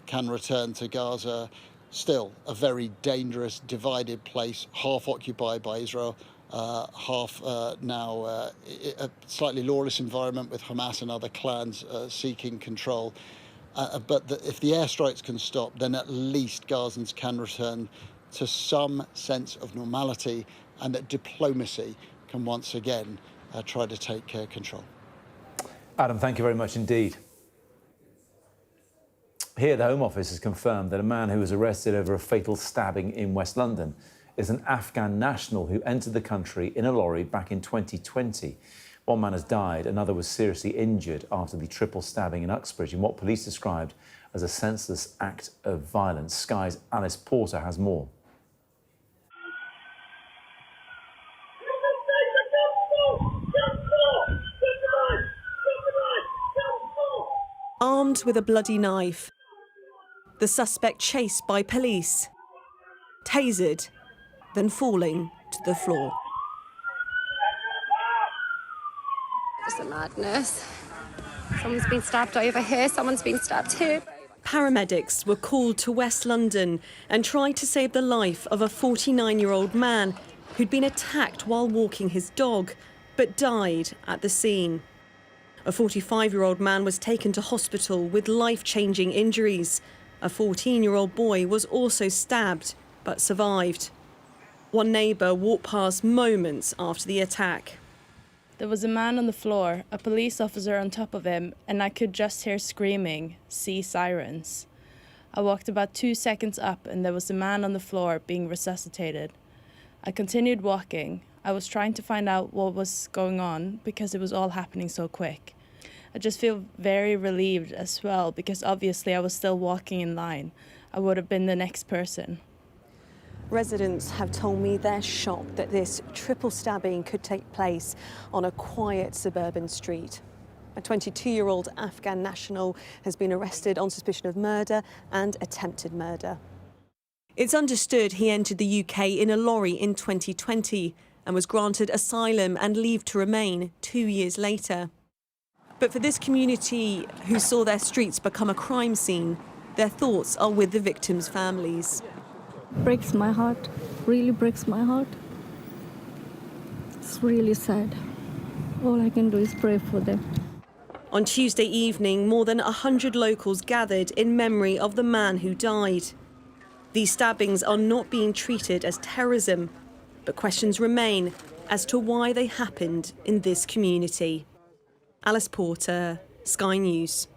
can return to Gaza. Still a very dangerous, divided place, half occupied by Israel, half now a slightly lawless environment with Hamas and other clans seeking control. But if the airstrikes can stop, then at least Gazans can return to some sense of normality, and that diplomacy can once again try to take control. Adam, thank you very much indeed. Here, the Home Office has confirmed that a man who was arrested over a fatal stabbing in West London is an Afghan national who entered the country in a lorry back in 2020. One man has died, another was seriously injured after the triple stabbing in Uxbridge in what police described as a senseless act of violence. Sky's Alice Porter has more. Armed with a bloody knife, the suspect chased by police, tasered, then falling to the floor. Just a madness. Someone's been stabbed over here, someone's been stabbed here. Paramedics were called to West London and tried to save the life of a 49-year-old man who'd been attacked while walking his dog, but died at the scene. A 45-year-old man was taken to hospital with life-changing injuries. A 14-year-old boy was also stabbed, but survived. One neighbour walked past moments after the attack. There was a man on the floor, a police officer on top of him, and I could just hear screaming, see sirens. I walked about 2 seconds up and there was a man on the floor being resuscitated. I continued walking. I was trying to find out what was going on because it was all happening so quick. I just feel very relieved as well because obviously I was still walking in line. I would have been the next person. Residents have told me they're shocked that this triple stabbing could take place on a quiet suburban street. A 22-year-old Afghan national has been arrested on suspicion of murder and attempted murder. It's understood he entered the UK in a lorry in 2020 and was granted asylum and leave to remain 2 years later. But for this community who saw their streets become a crime scene, their thoughts are with the victims' families. Breaks my heart, really breaks my heart. It's really sad. All I can do is pray for them. On Tuesday evening, more than 100 locals gathered in memory of the man who died. These stabbings are not being treated as terrorism, but questions remain as to why they happened in this community. Alice Porter, Sky News.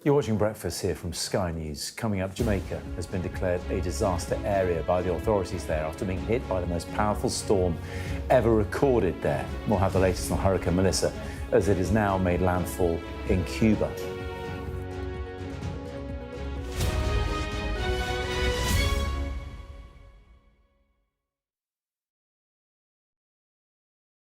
You're watching Breakfast here from Sky News. Coming up, Jamaica has been declared a disaster area by the authorities there after being hit by the most powerful storm ever recorded there. We'll have the latest on Hurricane Melissa as it has now made landfall in Cuba.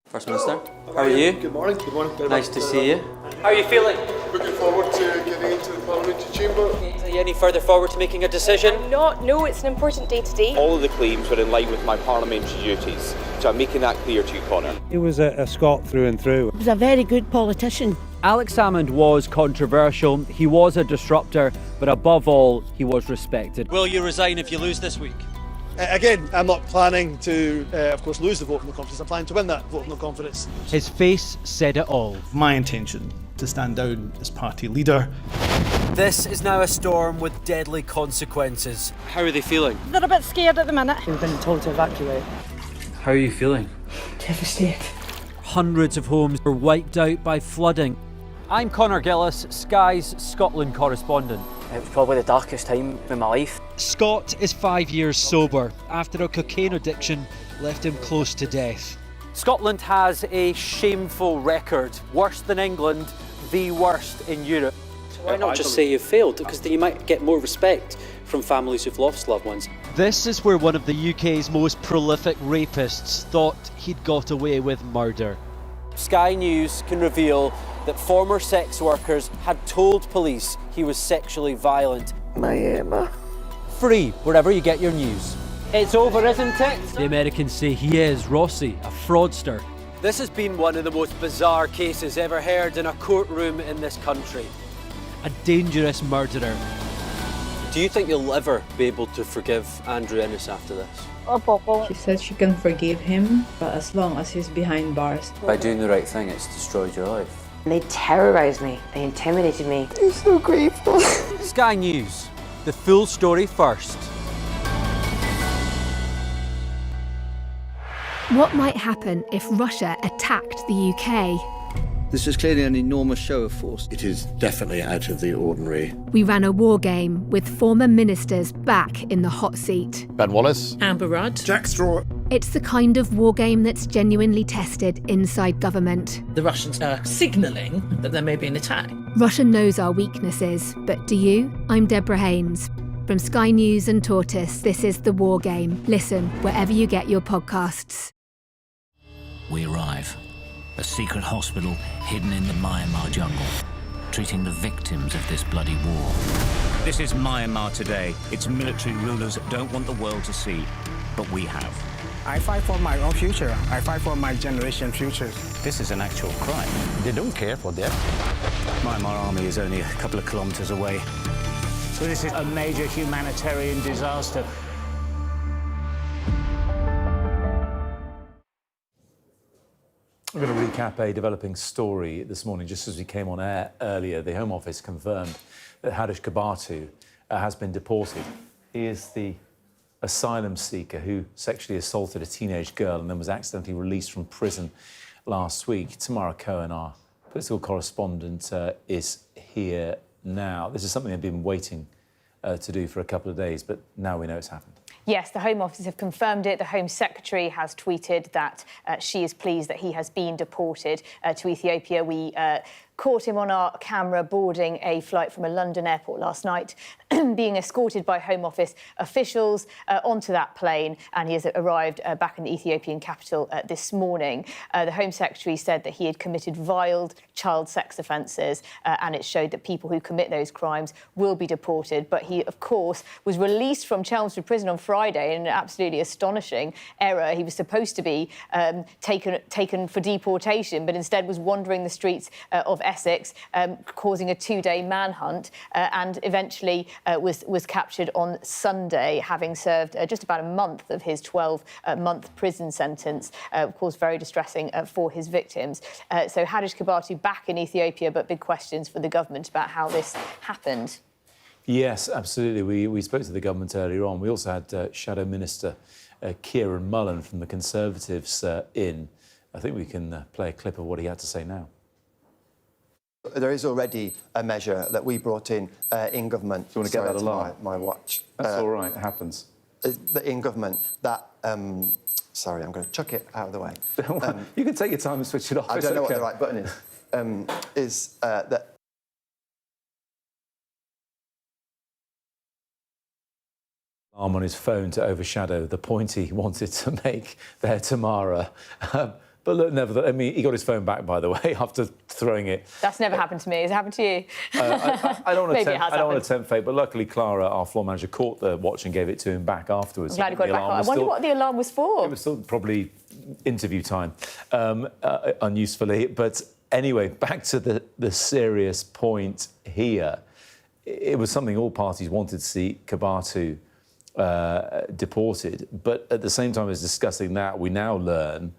First Minister, how are you? Good morning. Good morning. Nice to see you. How are you feeling? Looking forward to getting into the parliamentary chamber. Are you any further forward to making a decision? No, it's an important day today. All of the claims were in line with my parliamentary duties, so I'm making that clear to you, Connor. He was a Scot through and through. He was a very good politician. Alex Salmond was controversial, he was a disruptor, but above all, he was respected. Will you resign if you lose this week? Again, I'm not planning to, of course, lose the vote of no confidence. I'm planning to win that vote of no confidence. His face said it all. My intention to stand down as party leader. This is now a storm with deadly consequences. How are they feeling? They're a bit scared at the minute. We've been told to evacuate. How are you feeling? Devastated. Hundreds of homes were wiped out by flooding. I'm Connor Gillis, Sky's Scotland correspondent. It was probably the darkest time in my life. Scott is 5 years sober after a cocaine addiction left him close to death. Scotland has a shameful record, worse than England, the worst in Europe. So why not just say you failed, because then you might get more respect from families who've lost loved ones. This is where one of the UK's most prolific rapists thought he'd got away with murder. Sky News can reveal that former sex workers had told police he was sexually violent. My Emma. Free wherever you get your news. It's over, isn't it? The Americans say he is Rossi, a fraudster. This has been one of the most bizarre cases ever heard in a courtroom in this country. A dangerous murderer. Do you think you'll ever be able to forgive Andrew Ennis after this? She said she can forgive him, but as long as he's behind bars. By doing the right thing, it's destroyed your life. They terrorised me. They intimidated me. I'm so grateful. Sky News. The full story first. What might happen if Russia attacked the UK? This is clearly an enormous show of force. It is definitely out of the ordinary. We ran a war game with former ministers back in the hot seat. Ben Wallace. Amber Rudd. Jack Straw. It's the kind of war game that's genuinely tested inside government. The Russians are signalling that there may be an attack. Russia knows our weaknesses, but do you? I'm Deborah Haynes. From Sky News and Tortoise, this is The War Game. Listen wherever you get your podcasts. We arrive. A secret hospital hidden in the Myanmar jungle, treating the victims of this bloody war. This is Myanmar today. Its military rulers don't want the world to see, but we have. I fight for my own future. I fight for my generation's future. This is an actual crime. They don't care for them. Myanmar army is only a couple of kilometers away. So this is a major humanitarian disaster. I'm going to recap a developing story this morning. Just as we came on air earlier, the Home Office confirmed that Hadish Kabatu has been deported. He is the asylum seeker who sexually assaulted a teenage girl and then was accidentally released from prison last week. Tamara Cohen, our political correspondent, is here now. This is something they've been waiting to do for a couple of days, but now we know it's happened. Yes, the Home Office have confirmed it. The Home Secretary has tweeted that she is pleased that he has been deported to Ethiopia. We caught him on our camera boarding a flight from a London airport last night, being escorted by Home Office officials onto that plane, and he has arrived back in the Ethiopian capital this morning. The Home Secretary said that he had committed vile child sex offences, and it showed that people who commit those crimes will be deported. But he, of course, was released from Chelmsford Prison on Friday in an absolutely astonishing error. He was supposed to be taken for deportation, but instead was wandering the streets of Essex, causing a 2-day manhunt, and eventually was captured on Sunday, having served just about a month of his 12-month prison sentence. Of course, very distressing for his victims. So Hadish Kabatu back in Ethiopia, but big questions for the government about how this happened. Yes, absolutely. We spoke to the government earlier on. We also had Shadow Minister Kieran Mullen from the Conservatives in. I think we can play a clip of what he had to say now. There is already a measure that we brought in government. Do you want to get that alarm? My watch. That's all right, it happens. In government, that... sorry, I'm going to chuck it out of the way. You can take your time and switch it off. I don't know what the right button is that... Arm on his phone to overshadow the point he wanted to make there, Tamara. But look, nevertheless, I mean, he got his phone back, by the way, after throwing it. That's never happened to me. Has it happened to you? I don't want to tempt fate, but luckily Clara, our floor manager, caught the watch and gave it to him back afterwards. I'm glad he got it back on. I wonder what the alarm was for. It was still probably interview time, unusefully. But anyway, back to the serious point here. It was something all parties wanted to see Kabatu deported. But at the same time as discussing that, we now learn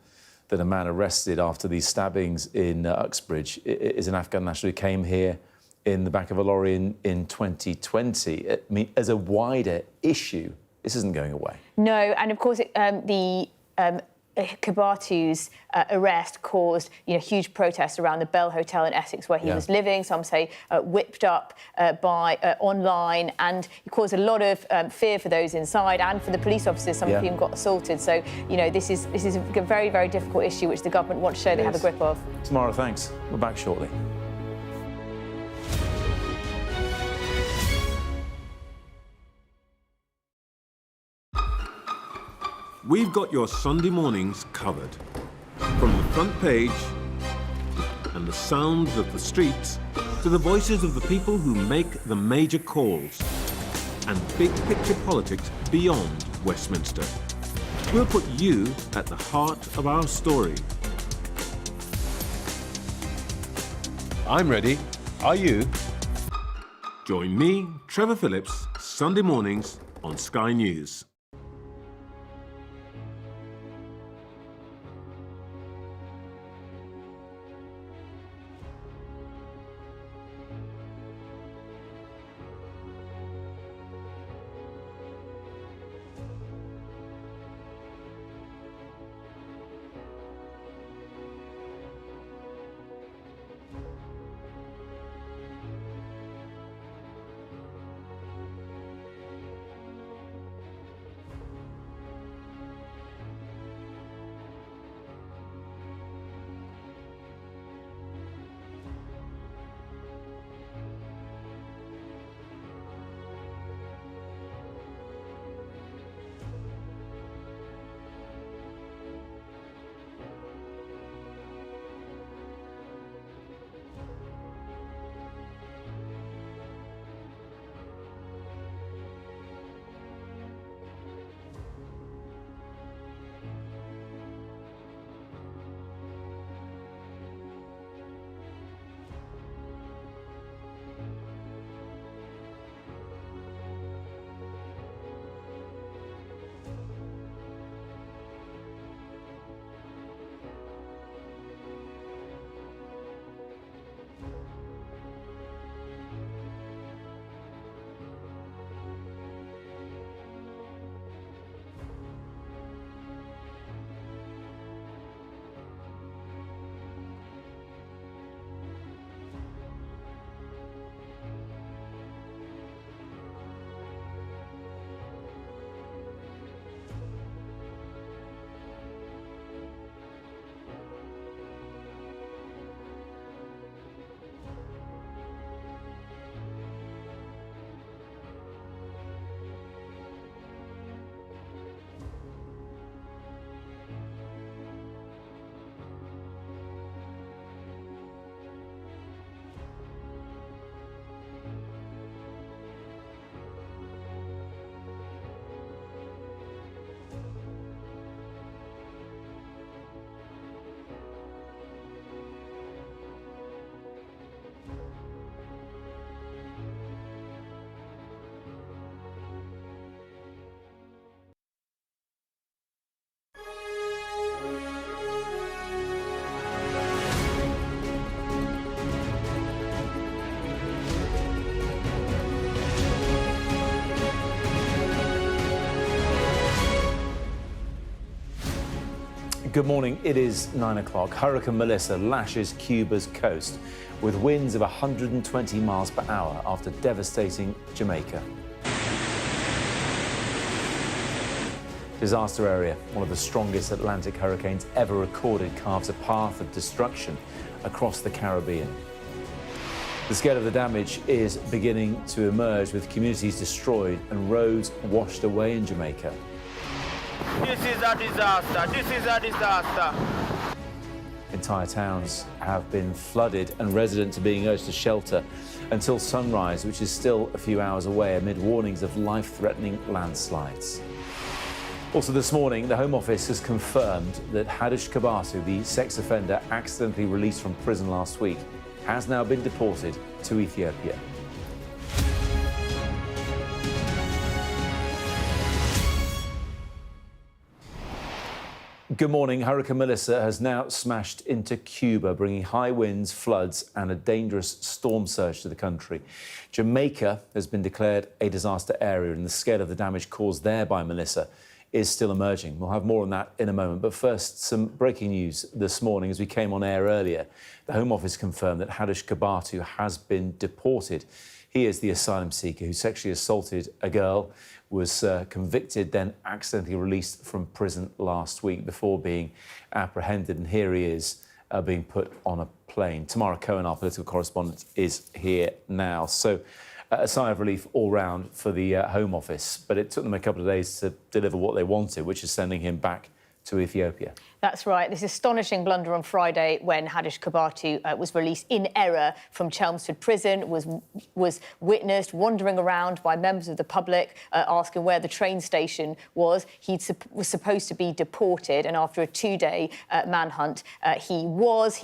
that a man arrested after these stabbings in Uxbridge is an Afghan national who came here in the back of a lorry in 2020. I mean, as a wider issue, this isn't going away. No, and of course, Kabatu's arrest caused huge protests around the Bell Hotel in Essex where he was living. Some say whipped up by online, and it caused a lot of fear for those inside and for the police officers. Some of whom got assaulted. So this is a very, very difficult issue which the government want to show they have a grip of. Tamara, thanks. We're back shortly. We've got your Sunday mornings covered. From the front page and the sounds of the streets to the voices of the people who make the major calls and big picture politics beyond Westminster. We'll put you at the heart of our story. I'm ready. Are you? Join me, Trevor Phillips, Sunday mornings on Sky News. Good morning. It is 9 o'clock. Hurricane Melissa lashes Cuba's coast with winds of 120 miles per hour after devastating Jamaica. Disaster area, one of the strongest Atlantic hurricanes ever recorded, carves a path of destruction across the Caribbean. The scale of the damage is beginning to emerge, with communities destroyed and roads washed away in Jamaica. This is a disaster. This is a disaster. Entire towns have been flooded and residents are being urged to shelter until sunrise, which is still a few hours away, amid warnings of life-threatening landslides. Also this morning, the Home Office has confirmed that Hadish Kabatu, the sex offender accidentally released from prison last week, has now been deported to Ethiopia. Good morning. Hurricane Melissa has now smashed into Cuba, bringing high winds, floods and a dangerous storm surge to the country. Jamaica has been declared a disaster area, and the scale of the damage caused there by Melissa is still emerging. We'll have more on that in a moment. But first, some breaking news this morning as we came on air earlier. The Home Office confirmed that Hadish Kabatu has been deported. He is the asylum seeker who sexually assaulted a girl, was convicted, then accidentally released from prison last week before being apprehended. And here he is being put on a plane. Tamara Cohen, our political correspondent, is here now. So a sigh of relief all round for the Home Office, but it took them a couple of days to deliver what they wanted, which is sending him back to Ethiopia. That's right. This astonishing blunder on Friday when Hadish Kabatu was released in error from Chelmsford Prison, was witnessed wandering around by members of the public, asking where the train station was. He was supposed to be deported, and after a two-day manhunt, he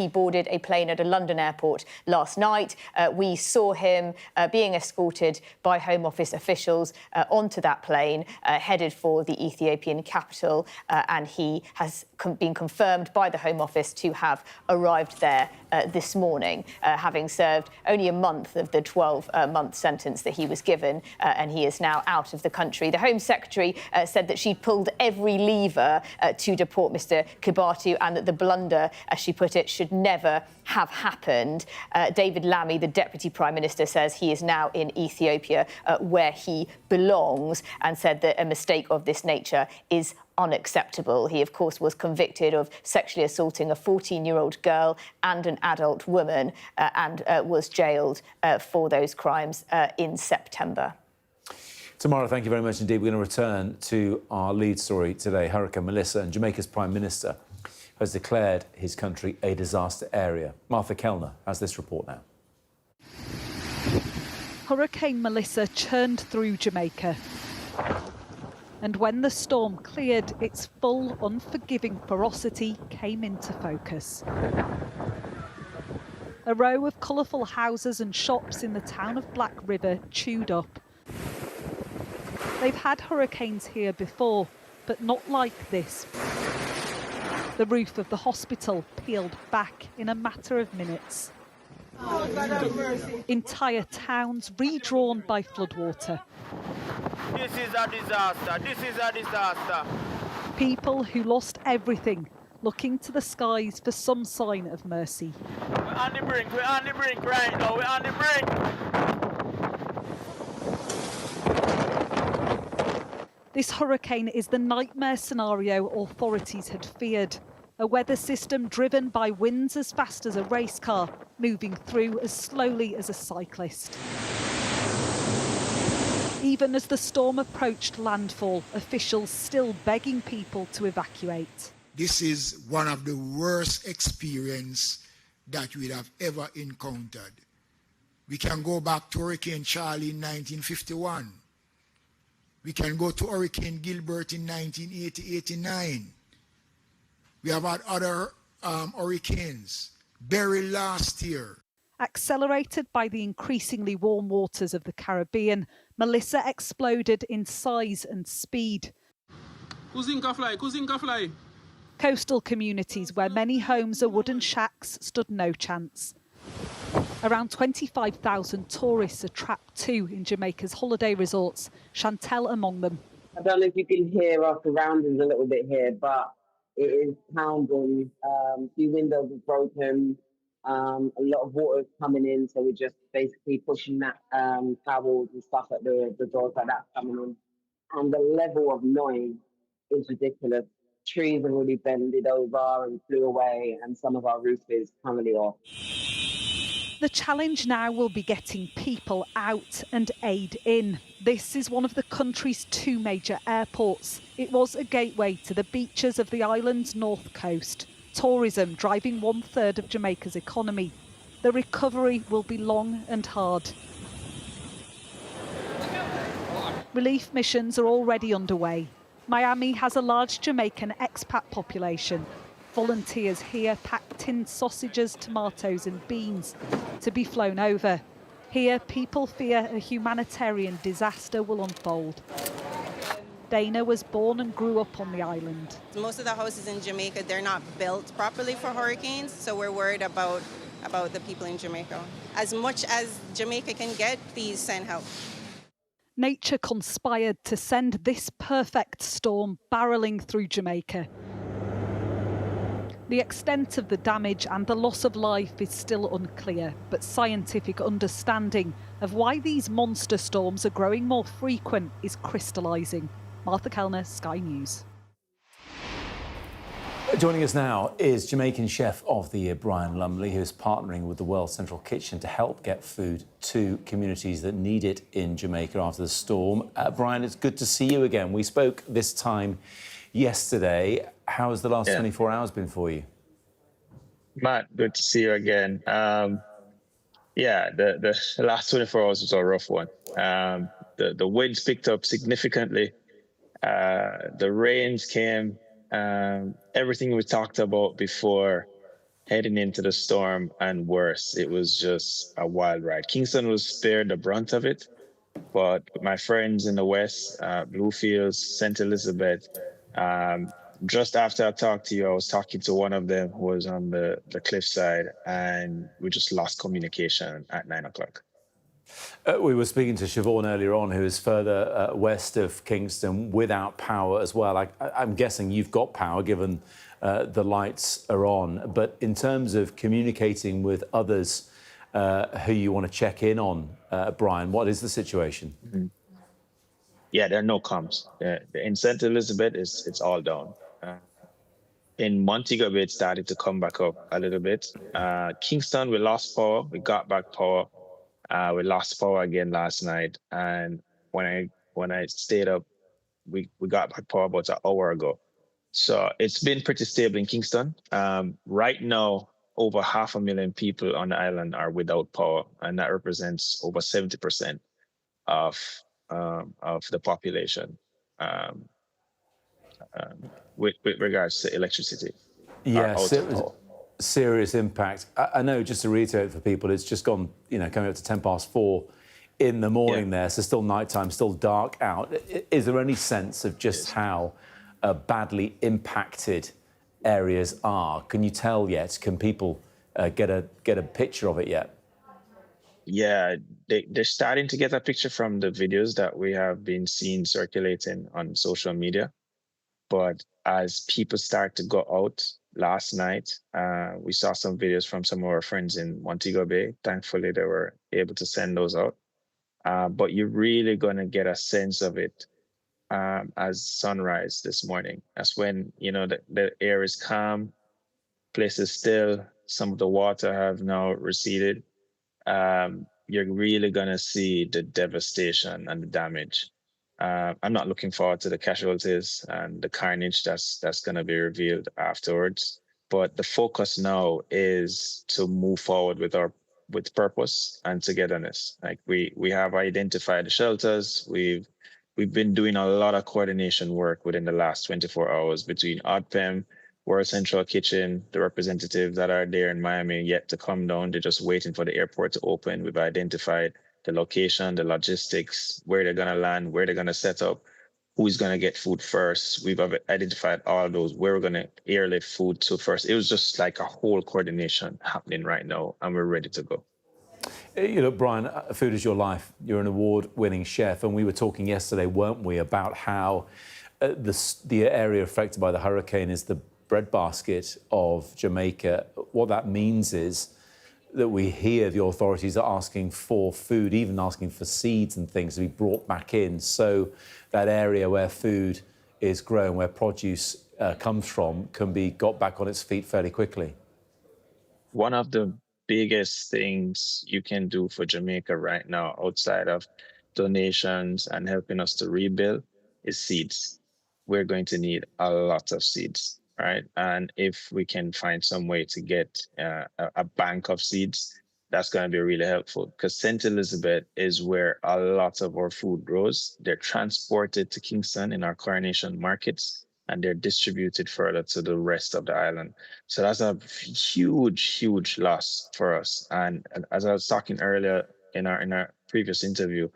boarded a plane at a London airport last night. We saw him being escorted by Home Office officials onto that plane, headed for the Ethiopian capital, and he has been confirmed by the Home Office to have arrived there this morning, having served only a month of the 12-month sentence that he was given, and he is now out of the country. The Home Secretary said that she'd pulled every lever to deport Mr Kabatu, and that the blunder, as she put it, should never have happened. David Lammy, the Deputy Prime Minister, says he is now in Ethiopia, where he belongs, and said that a mistake of this nature is unacceptable. He, of course, was convicted of sexually assaulting a 14-year-old girl and an adult woman, and was jailed for those crimes in September. Tamara, thank you very much indeed. We're going to return to our lead story today. Hurricane Melissa, and Jamaica's Prime Minister has declared his country a disaster area. Martha Kellner has this report now. Hurricane Melissa churned through Jamaica. And when the storm cleared, its full, unforgiving ferocity came into focus. A row of colourful houses and shops in the town of Black River chewed up. They've had hurricanes here before, but not like this. The roof of the hospital peeled back in a matter of minutes. Oh, God have mercy. Entire towns redrawn by floodwater. This is a disaster. This is a disaster. People who lost everything, looking to the skies for some sign of mercy. We're on the brink. We're on the brink right now. We're on the brink. This hurricane is the nightmare scenario authorities had feared. A weather system driven by winds as fast as a race car, moving through as slowly as a cyclist. Even as the storm approached landfall, officials still begging people to evacuate. This is one of the worst experiences that we have ever encountered. We can go back to Hurricane Charlie in 1951. We can go to Hurricane Gilbert in 1980-89. We have had other hurricanes. Beryl last year. Accelerated by the increasingly warm waters of the Caribbean, Melissa exploded in size and speed. Kuzinka fly. Coastal communities where many homes are wooden shacks stood no chance. Around 25,000 tourists are trapped too in Jamaica's holiday resorts, Chantel among them. I don't know if you can hear our surroundings a little bit here, but It is pounding. A few windows are broken. A lot of water is coming in, so we're just basically pushing that towels and stuff at the doors like that coming in. And the level of noise is ridiculous. Trees have already bended over and flew away, and some of our roof is currently off. The challenge now will be getting people out and aid in. This is one of the country's 2 major airports. It was a gateway to the beaches of the island's north coast. Tourism driving 1/3 of Jamaica's economy. The recovery will be long and hard. Relief missions are already underway. Miami has a large Jamaican expat population. Volunteers here pack tinned sausages, tomatoes and beans to be flown over. Here, people fear a humanitarian disaster will unfold. Dana was born and grew up on the island. Most of the houses in Jamaica, they're not built properly for hurricanes, so we're worried about the people in Jamaica. As much as Jamaica can get, please send help. Nature conspired to send this perfect storm barrelling through Jamaica. The extent of the damage and the loss of life is still unclear, but scientific understanding of why these monster storms are growing more frequent is crystallising. Martha Kellner, Sky News. Joining us now is Jamaican Chef of the Year, Brian Lumley, who is partnering with the World Central Kitchen to help get food to communities that need it in Jamaica after the storm. Brian, it's good to see you again. We spoke this time yesterday. How has the last 24 hours been for you? Matt, good to see you again. The last 24 hours was a rough one. The winds picked up significantly. The rains came. Everything we talked about before heading into the storm and worse. It was just a wild ride. Kingston was spared the brunt of it, but my friends in the west, Bluefields, St. Elizabeth, just after I talked to you, I was talking to one of them who was on the cliffside, and we just lost communication at 9 o'clock. We were speaking to Siobhan earlier on, who is further west of Kingston without power as well. I'm guessing you've got power given the lights are on. But in terms of communicating with others who you want to check in on, Brian, what is the situation? Mm-hmm. Yeah, there are no comms. In St. Elizabeth, it's all down. In Montego Bay, it started to come back up a little bit. Kingston, we lost power. We got back power. We lost power again last night, and when I stayed up, we got back power about an hour ago. So it's been pretty stable in Kingston. Right now, over 500,000 people on the island are without power, and that represents over 70% of the population with regards to electricity. Yes. Serious impact. I know, just to reiterate for people, it's just gone, coming up to 4:10 in the morning there, so still nighttime, still dark out. Is there any sense of just how badly impacted areas are? Can you tell yet? Can people get a picture of it yet? Yeah, they're starting to get a picture from the videos that we have been seeing circulating on social media. But as people start to go out, last night, we saw some videos from some of our friends in Montego Bay. Thankfully, they were able to send those out. But you're really going to get a sense of it as sunrise this morning. That's when, the air is calm, place is still, some of the water have now receded. You're really going to see the devastation and the damage. I'm not looking forward to the casualties and the carnage that's going to be revealed afterwards. But the focus now is to move forward with purpose and togetherness. Like we have identified the shelters. We've been doing a lot of coordination work within the last 24 hours between ODPEM, World Central Kitchen, the representatives that are there in Miami yet to come down. They're just waiting for the airport to open. We've identified the location, the logistics, where they're going to land, where they're going to set up, who's going to get food first. We've identified all those, where we're going to airlift food to first. It was just like a whole coordination happening right now, and we're ready to go. Brian, food is your life. You're an award-winning chef, and we were talking yesterday, weren't we, about how the area affected by the hurricane is the breadbasket of Jamaica, what that means is that we hear the authorities are asking for food, even asking for seeds and things to be brought back in, so that area where food is grown, where produce comes from, can be got back on its feet fairly quickly. One of the biggest things you can do for Jamaica right now, outside of donations and helping us to rebuild, is seeds. We're going to need a lot of seeds, right? And if we can find some way to get a bank of seeds, that's going to be really helpful, because St. Elizabeth is where a lot of our food grows. They're transported to Kingston in our coronation markets, and they're distributed further to the rest of the island. So that's a huge loss for us. And as I was talking earlier in our previous interview,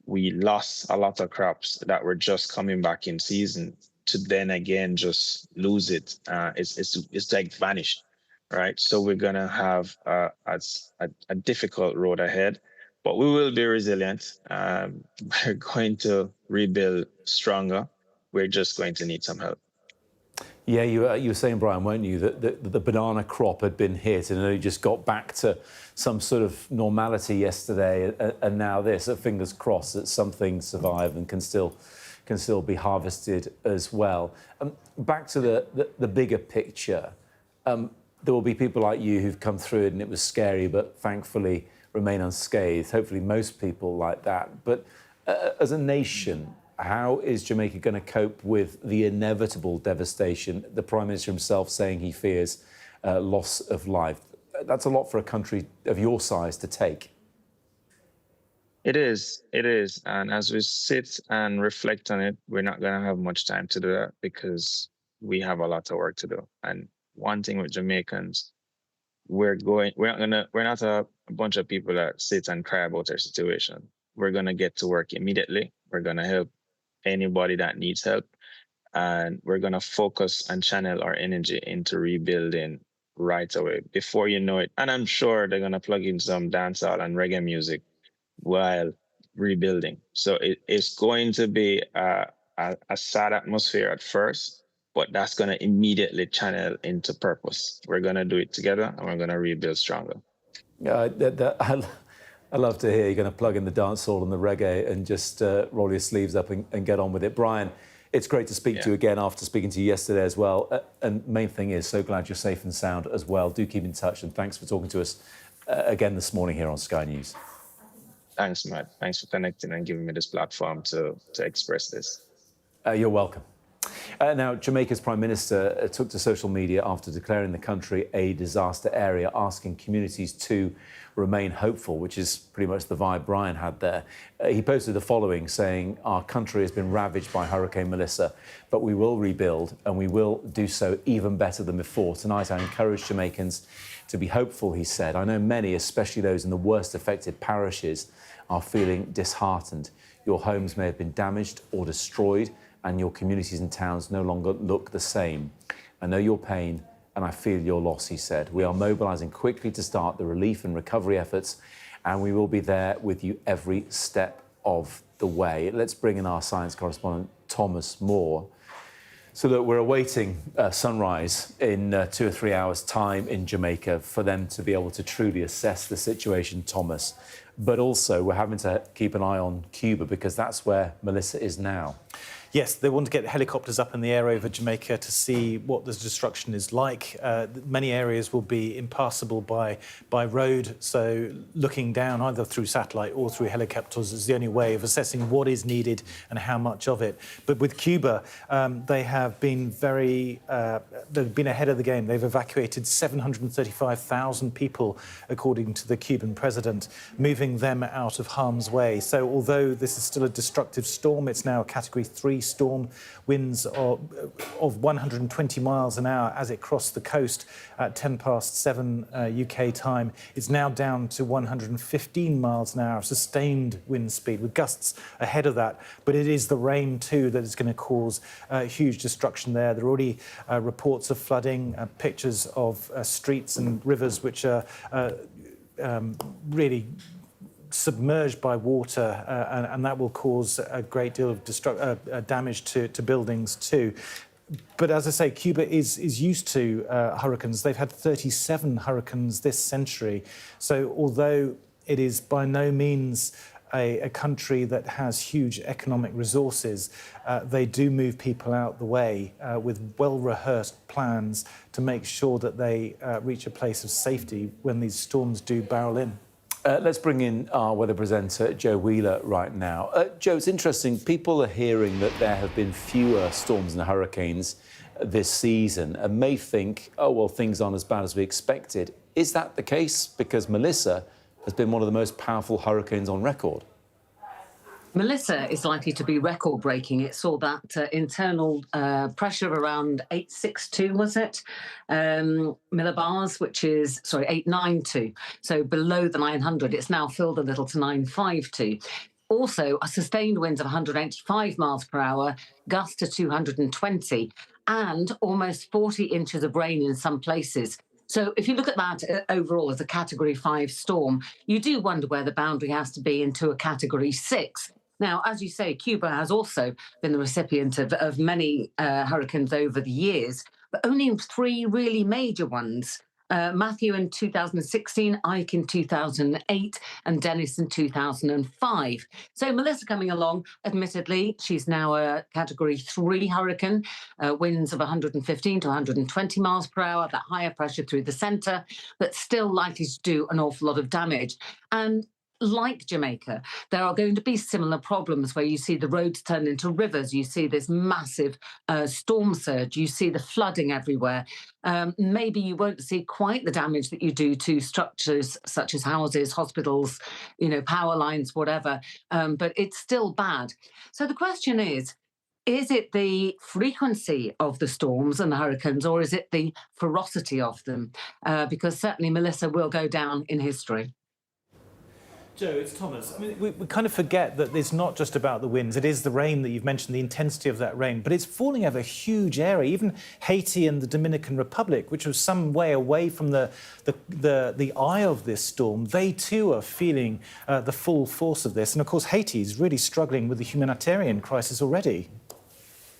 we lost a lot of crops that were just coming back in season to then again just lose it. It's like vanished, right? So we're gonna have a difficult road ahead, but we will be resilient. We're going to rebuild stronger. We're just going to need some help. Yeah, you were saying, Brian, weren't you, that the banana crop had been hit and it just got back to some sort of normality yesterday, and now this. Fingers crossed that something survive and can still be harvested as well. Back to the bigger picture. There will be people like you who've come through it and it was scary, but thankfully remain unscathed. Hopefully most people like that. But as a nation, how is Jamaica going to cope with the inevitable devastation? The Prime Minister himself saying he fears loss of life. That's a lot for a country of your size to take. It is. And as we sit and reflect on it, we're not going to have much time to do that, because we have a lot of work to do. And one thing with Jamaicans, we're not a bunch of people that sit and cry about our situation. We're going to get to work immediately. We're going to help anybody that needs help. And we're going to focus and channel our energy into rebuilding right away, before you know it. And I'm sure they're going to plug in some dancehall and reggae music while rebuilding. So it's going to be a sad atmosphere at first, but that's going to immediately channel into purpose. We're going to do it together, and we're going to rebuild stronger. I love to hear you're going to plug in the dancehall and the reggae and just roll your sleeves up and get on with it. Brian, it's great to speak to you again after speaking to you yesterday as well. And main thing is, so glad you're safe and sound as well. Do keep in touch, and thanks for talking to us again this morning here on Sky News. Thanks, Matt. Thanks for connecting and giving me this platform to express this. You're welcome. Now, Jamaica's Prime Minister took to social media after declaring the country a disaster area, asking communities to remain hopeful, which is pretty much the vibe Brian had there. He posted the following, saying, "Our country has been ravaged by Hurricane Melissa, but we will rebuild, and we will do so even better than before. Tonight, I encourage Jamaicans to be hopeful," he said. "I know many, especially those in the worst affected parishes, are feeling disheartened. Your homes may have been damaged or destroyed, and your communities and towns no longer look the same. I know your pain and I feel your loss," he said. "We are mobilising quickly to start the relief and recovery efforts, and we will be there with you every step of the way." Let's bring in our science correspondent, Thomas Moore. So that we're awaiting sunrise in 2 or 3 hours' time in Jamaica for them to be able to truly assess the situation, Thomas. But also we're having to keep an eye on Cuba, because that's where Melissa is now. Yes, they want to get helicopters up in the air over Jamaica to see what the destruction is like. Many areas will be impassable by road, so looking down either through satellite or through helicopters is the only way of assessing what is needed and how much of it. But with Cuba, they have been they've been ahead of the game. They've evacuated 735,000 people, according to the Cuban president, moving them out of harm's way. So although this is still a destructive storm, it's now a Category 3 storm, winds of 120 miles an hour as it crossed the coast at 7:10 UK time. It's now down to 115 miles an hour, sustained wind speed, with gusts ahead of that. But it is the rain, too, that is going to cause huge destruction there. There are already reports of flooding, pictures of streets and rivers which are really submerged by water, and that will cause a great deal of damage to buildings too. But as I say, Cuba is used to hurricanes. They've had 37 hurricanes this century. So although it is by no means a country that has huge economic resources, they do move people out the way with well-rehearsed plans to make sure that they reach a place of safety when these storms do barrel in. Let's bring in our weather presenter, Joe Wheeler, right now. Joe, it's interesting. People are hearing that there have been fewer storms and hurricanes this season and may think, oh, well, things aren't as bad as we expected. Is that the case? Because Melissa has been one of the most powerful hurricanes on record. Melissa is likely to be record-breaking. It saw that internal pressure of around 862, was it? Millibars, which is, 892. So below the 900. It's now filled a little to 952. Also, a sustained winds of 185 miles per hour, gusts to 220, and almost 40 inches of rain in some places. So if you look at that overall as a Category 5 storm, you do wonder where the boundary has to be into a Category 6. Now, as you say, Cuba has also been the recipient of many hurricanes over the years, but only 3 really major ones. Matthew in 2016, Ike in 2008, and Dennis in 2005. So Melissa coming along, admittedly, she's now a Category 3 hurricane, winds of 115 to 120 miles per hour, that higher pressure through the centre, but still likely to do an awful lot of damage. And like Jamaica, there are going to be similar problems where you see the roads turn into rivers, you see this massive storm surge, you see the flooding everywhere. Maybe you won't see quite the damage that you do to structures such as houses, hospitals, power lines, whatever, but it's still bad. So the question is it the frequency of the storms and the hurricanes, or is it the ferocity of them? Because certainly Melissa will go down in history. Joe, it's Thomas. I mean, we kind of forget that it's not just about the winds. It is the rain that you've mentioned, the intensity of that rain, but it's falling over a huge area. Even Haiti and the Dominican Republic, which was some way away from the eye of this storm, they too are feeling the full force of this. And of course, Haiti is really struggling with the humanitarian crisis already.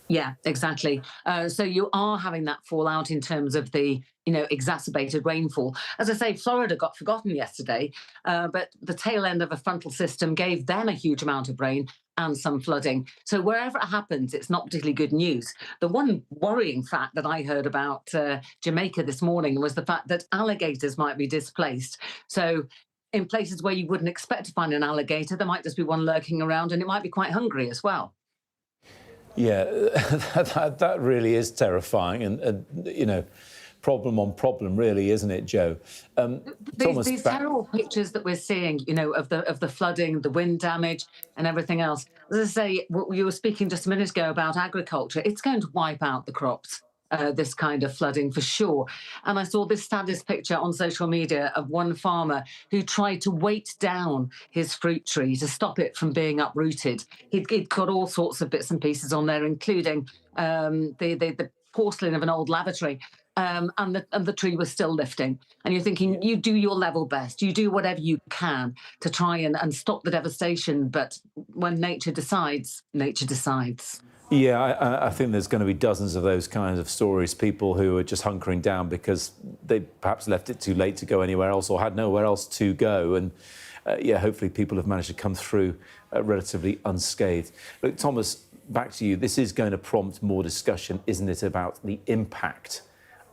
Yeah, exactly. So you are having that fallout in terms of the, exacerbated rainfall. As I say, Florida got forgotten yesterday, but the tail end of a frontal system gave them a huge amount of rain and some flooding. So wherever it happens, it's not particularly good news. The one worrying fact that I heard about Jamaica this morning was the fact that alligators might be displaced. So in places where you wouldn't expect to find an alligator, there might just be one lurking around, and it might be quite hungry as well. Yeah, that really is terrifying, and problem on problem, really, isn't it, Joe? These terrible pictures that we're seeing, of the flooding, the wind damage, and everything else. As I say, you were speaking just a minute ago about agriculture. It's going to wipe out the crops. This kind of flooding for sure. And I saw this saddest picture on social media of one farmer who tried to weight down his fruit tree to stop it from being uprooted. He'd got all sorts of bits and pieces on there, including the porcelain of an old lavatory. And the tree was still lifting. And you're thinking, you do your level best. You do whatever you can to try and stop the devastation. But when nature decides, nature decides. Yeah, I think there's going to be dozens of those kinds of stories, people who are just hunkering down because they perhaps left it too late to go anywhere else or had nowhere else to go. And, hopefully people have managed to come through relatively unscathed. Look, Thomas, back to you. This is going to prompt more discussion, isn't it, about the impact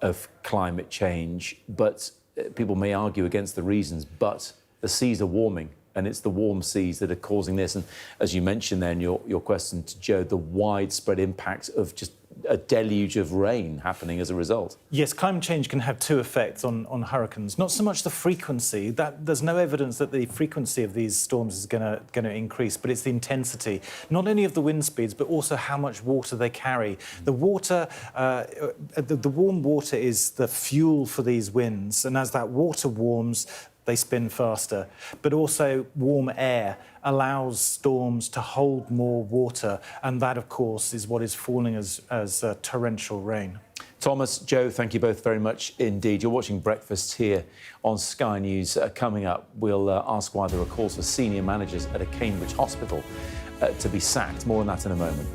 of climate change? But people may argue against the reasons, but the seas are warming. And it's the warm seas that are causing this. And as you mentioned there in your question to Joe, the widespread impact of just a deluge of rain happening as a result. Yes, climate change can have two effects on hurricanes. Not so much the frequency. There's no evidence that the frequency of these storms is going to increase, but it's the intensity. Not only of the wind speeds, but also how much water they carry. The water, the warm water is the fuel for these winds. And as that water warms, they spin faster. But also warm air allows storms to hold more water, and that, of course, is what is falling as torrential rain. Thomas, Joe, thank you both very much indeed. You're watching Breakfast here on Sky News. Coming up, we'll ask why there are calls for senior managers at a Cambridge hospital to be sacked. More on that in a moment.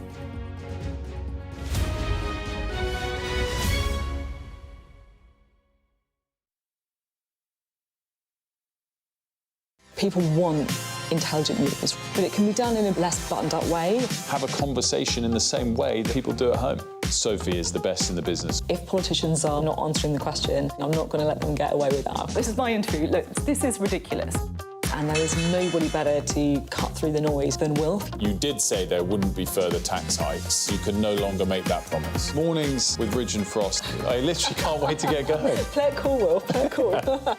People want intelligent news, but it can be done in a less buttoned-up way. Have a conversation in the same way that people do at home. Sophie is the best in the business. If politicians are not answering the question, I'm not going to let them get away with that. This is my interview. Look, this is ridiculous. And there is nobody better to cut through the noise than Wilf. You did say there wouldn't be further tax hikes. You can no longer make that promise. Mornings with Ridge and Frost. I literally can't wait to get going. Play it cool, Wilf. Play it cool.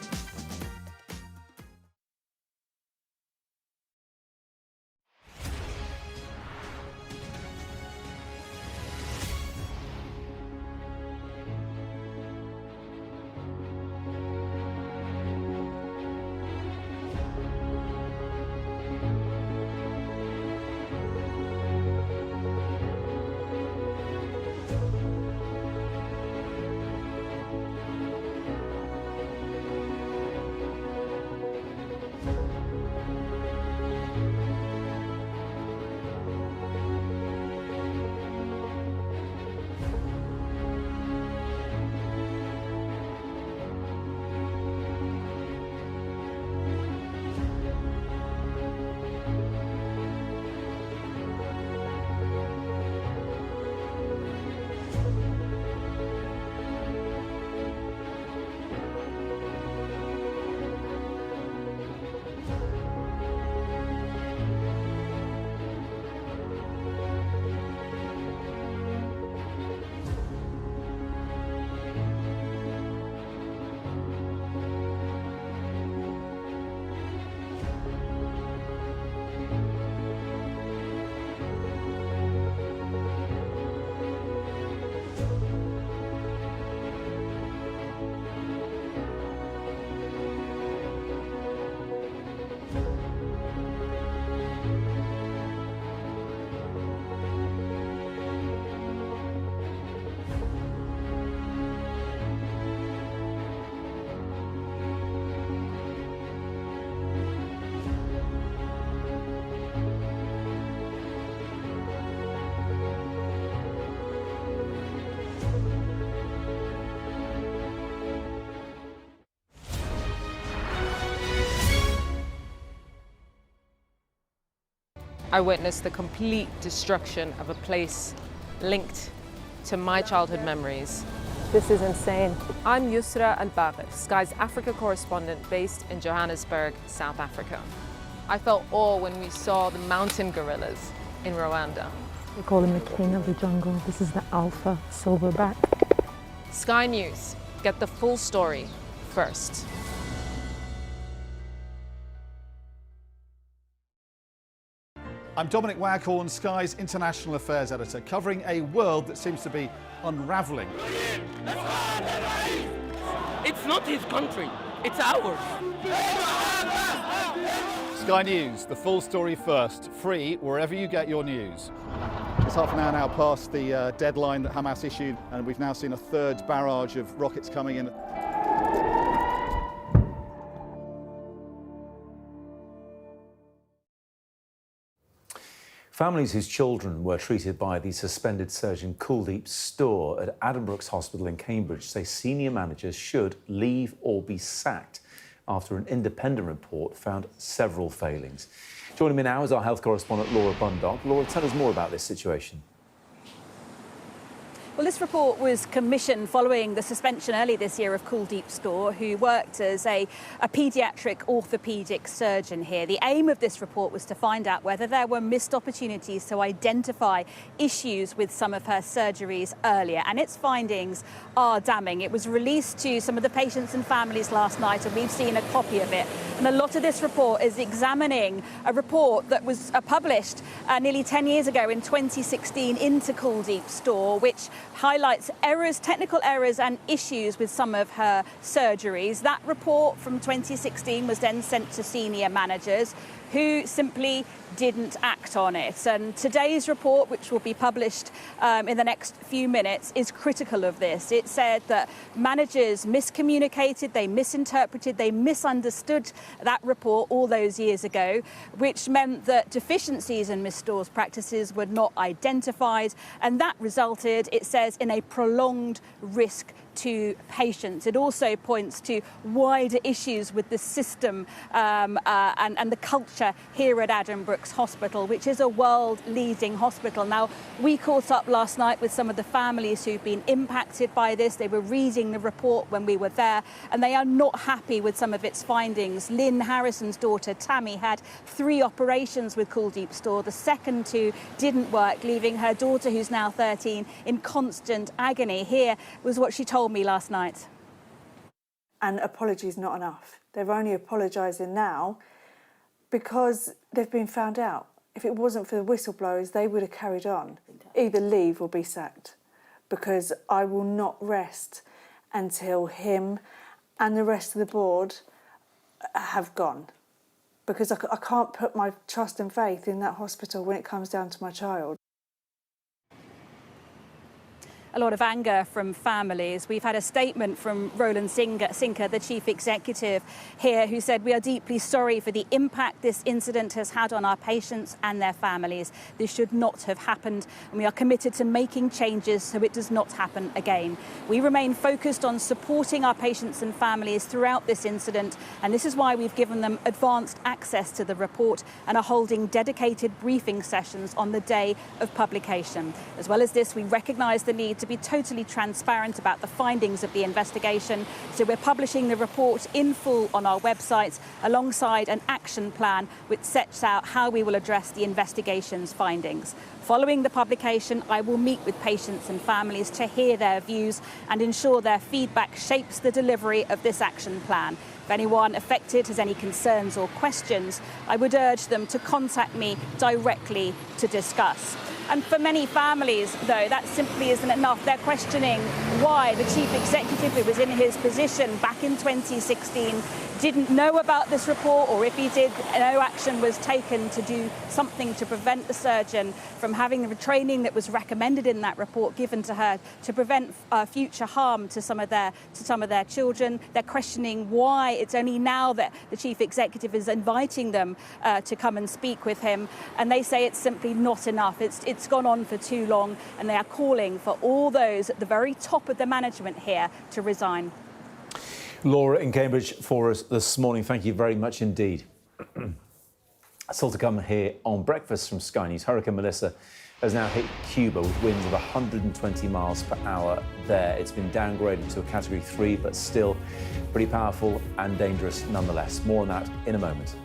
I witnessed the complete destruction of a place linked to my childhood memories. This is insane. I'm Yusra Al-Bagher, Sky's Africa correspondent based in Johannesburg, South Africa. I felt awe when we saw the mountain gorillas in Rwanda. They call him the king of the jungle. This is the alpha silverback. Sky News, get the full story first. I'm Dominic Waghorn, Sky's International Affairs Editor, covering a world that seems to be unravelling. It's not his country, it's ours. Sky News, the full story first, free wherever you get your news. It's half an hour now past the deadline that Hamas issued, and we've now seen a third barrage of rockets coming in. Families whose children were treated by the suspended surgeon Kuldeep's store at Addenbrooke's Hospital in Cambridge say senior managers should leave or be sacked after an independent report found several failings. Joining me now is our health correspondent Laura Bundock. Laura, tell us more about this situation. Well, this report was commissioned following the suspension early this year of Kuldeep Store, who worked as a paediatric orthopaedic surgeon here. The aim of this report was to find out whether there were missed opportunities to identify issues with some of her surgeries earlier. And its findings are damning. It was released to some of the patients and families last night, and we've seen a copy of it. And a lot of this report is examining a report that was published nearly 10 years ago in 2016 into Kuldeep Store, which highlights errors, technical errors and issues with some of her surgeries. That report from 2016 was then sent to senior managers who simply didn't act on it. And today's report, which will be published in the next few minutes, is critical of this. It said that managers miscommunicated, they misinterpreted, they misunderstood that report all those years ago, which meant that deficiencies in Miss Storr's practices were not identified, and that resulted, it says, in a prolonged risk to patients. It also points to wider issues with the system and the culture here at Addenbrooke's Hospital, which is a world-leading hospital. Now, we caught up last night with some of the families who've been impacted by this. They were reading the report when we were there, and they are not happy with some of its findings. Lynn Harrison's daughter, Tammy, had 3 operations with Kuldeep Storr. The second 2 didn't work, leaving her daughter, who's now 13, in constant agony. Here was what she told me last night. And apologies not enough. They're only apologising now because they've been found out. If it wasn't for the whistleblowers, they would have carried on. Either leave or be sacked, because I will not rest until him and the rest of the board have gone, because I can't put my trust and faith in that hospital when it comes down to my child. A lot of anger from families. We've had a statement from Roland Sinker, the chief executive here, who said, "We are deeply sorry for the impact this incident has had on our patients and their families. This should not have happened, and we are committed to making changes so it does not happen again. We remain focused on supporting our patients and families throughout this incident, and this is why we've given them advanced access to the report and are holding dedicated briefing sessions on the day of publication. As well as this, we recognise the need to be totally transparent about the findings of the investigation, so we're publishing the report in full on our website alongside an action plan which sets out how we will address the investigation's findings. Following the publication, I will meet with patients and families to hear their views and ensure their feedback shapes the delivery of this action plan. If anyone affected has any concerns or questions, I would urge them to contact me directly to discuss." And for many families, though, that simply isn't enough. They're questioning why the chief executive, who was in his position back in 2016, didn't know about this report, or if he did, no action was taken to do something to prevent the surgeon from having the training that was recommended in that report given to her to prevent future harm to some of their children. They're questioning why it's only now that the chief executive is inviting them to come and speak with him, and they say it's simply not enough. It's gone on for too long, and they are calling for all those at the very top of the management here to resign. Laura in Cambridge for us this morning. Thank you very much indeed. Still to come here on Breakfast from Sky News. Hurricane Melissa has now hit Cuba with winds of 120 miles per hour there. It's been downgraded to a Category 3, but still pretty powerful and dangerous nonetheless. More on that in a moment.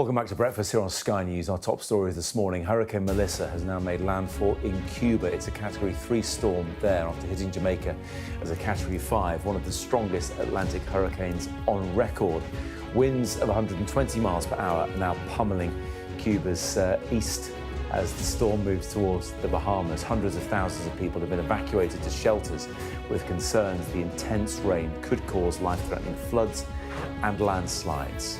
Welcome back to Breakfast here on Sky News. Our top story this morning, Hurricane Melissa has now made landfall in Cuba. It's a Category 3 storm there after hitting Jamaica as a Category 5, one of the strongest Atlantic hurricanes on record. Winds of 120 miles per hour are now pummeling Cuba's east as the storm moves towards the Bahamas. Hundreds of thousands of people have been evacuated to shelters with concerns the intense rain could cause life-threatening floods and landslides.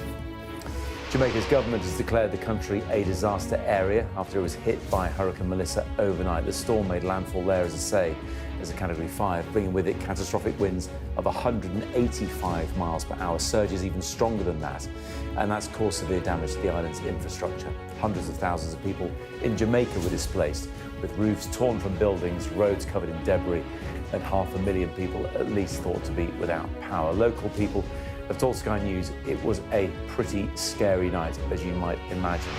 Jamaica's government has declared the country a disaster area after it was hit by Hurricane Melissa overnight. The storm made landfall there, as I say, as a Category 5, bringing with it catastrophic winds of 185 miles per hour, surges even stronger than that. And that's caused severe damage to the island's infrastructure. Hundreds of thousands of people in Jamaica were displaced, with roofs torn from buildings, roads covered in debris, and 500,000 people at least thought to be without power. Local people have told Sky News it was a pretty scary night, as you might imagine.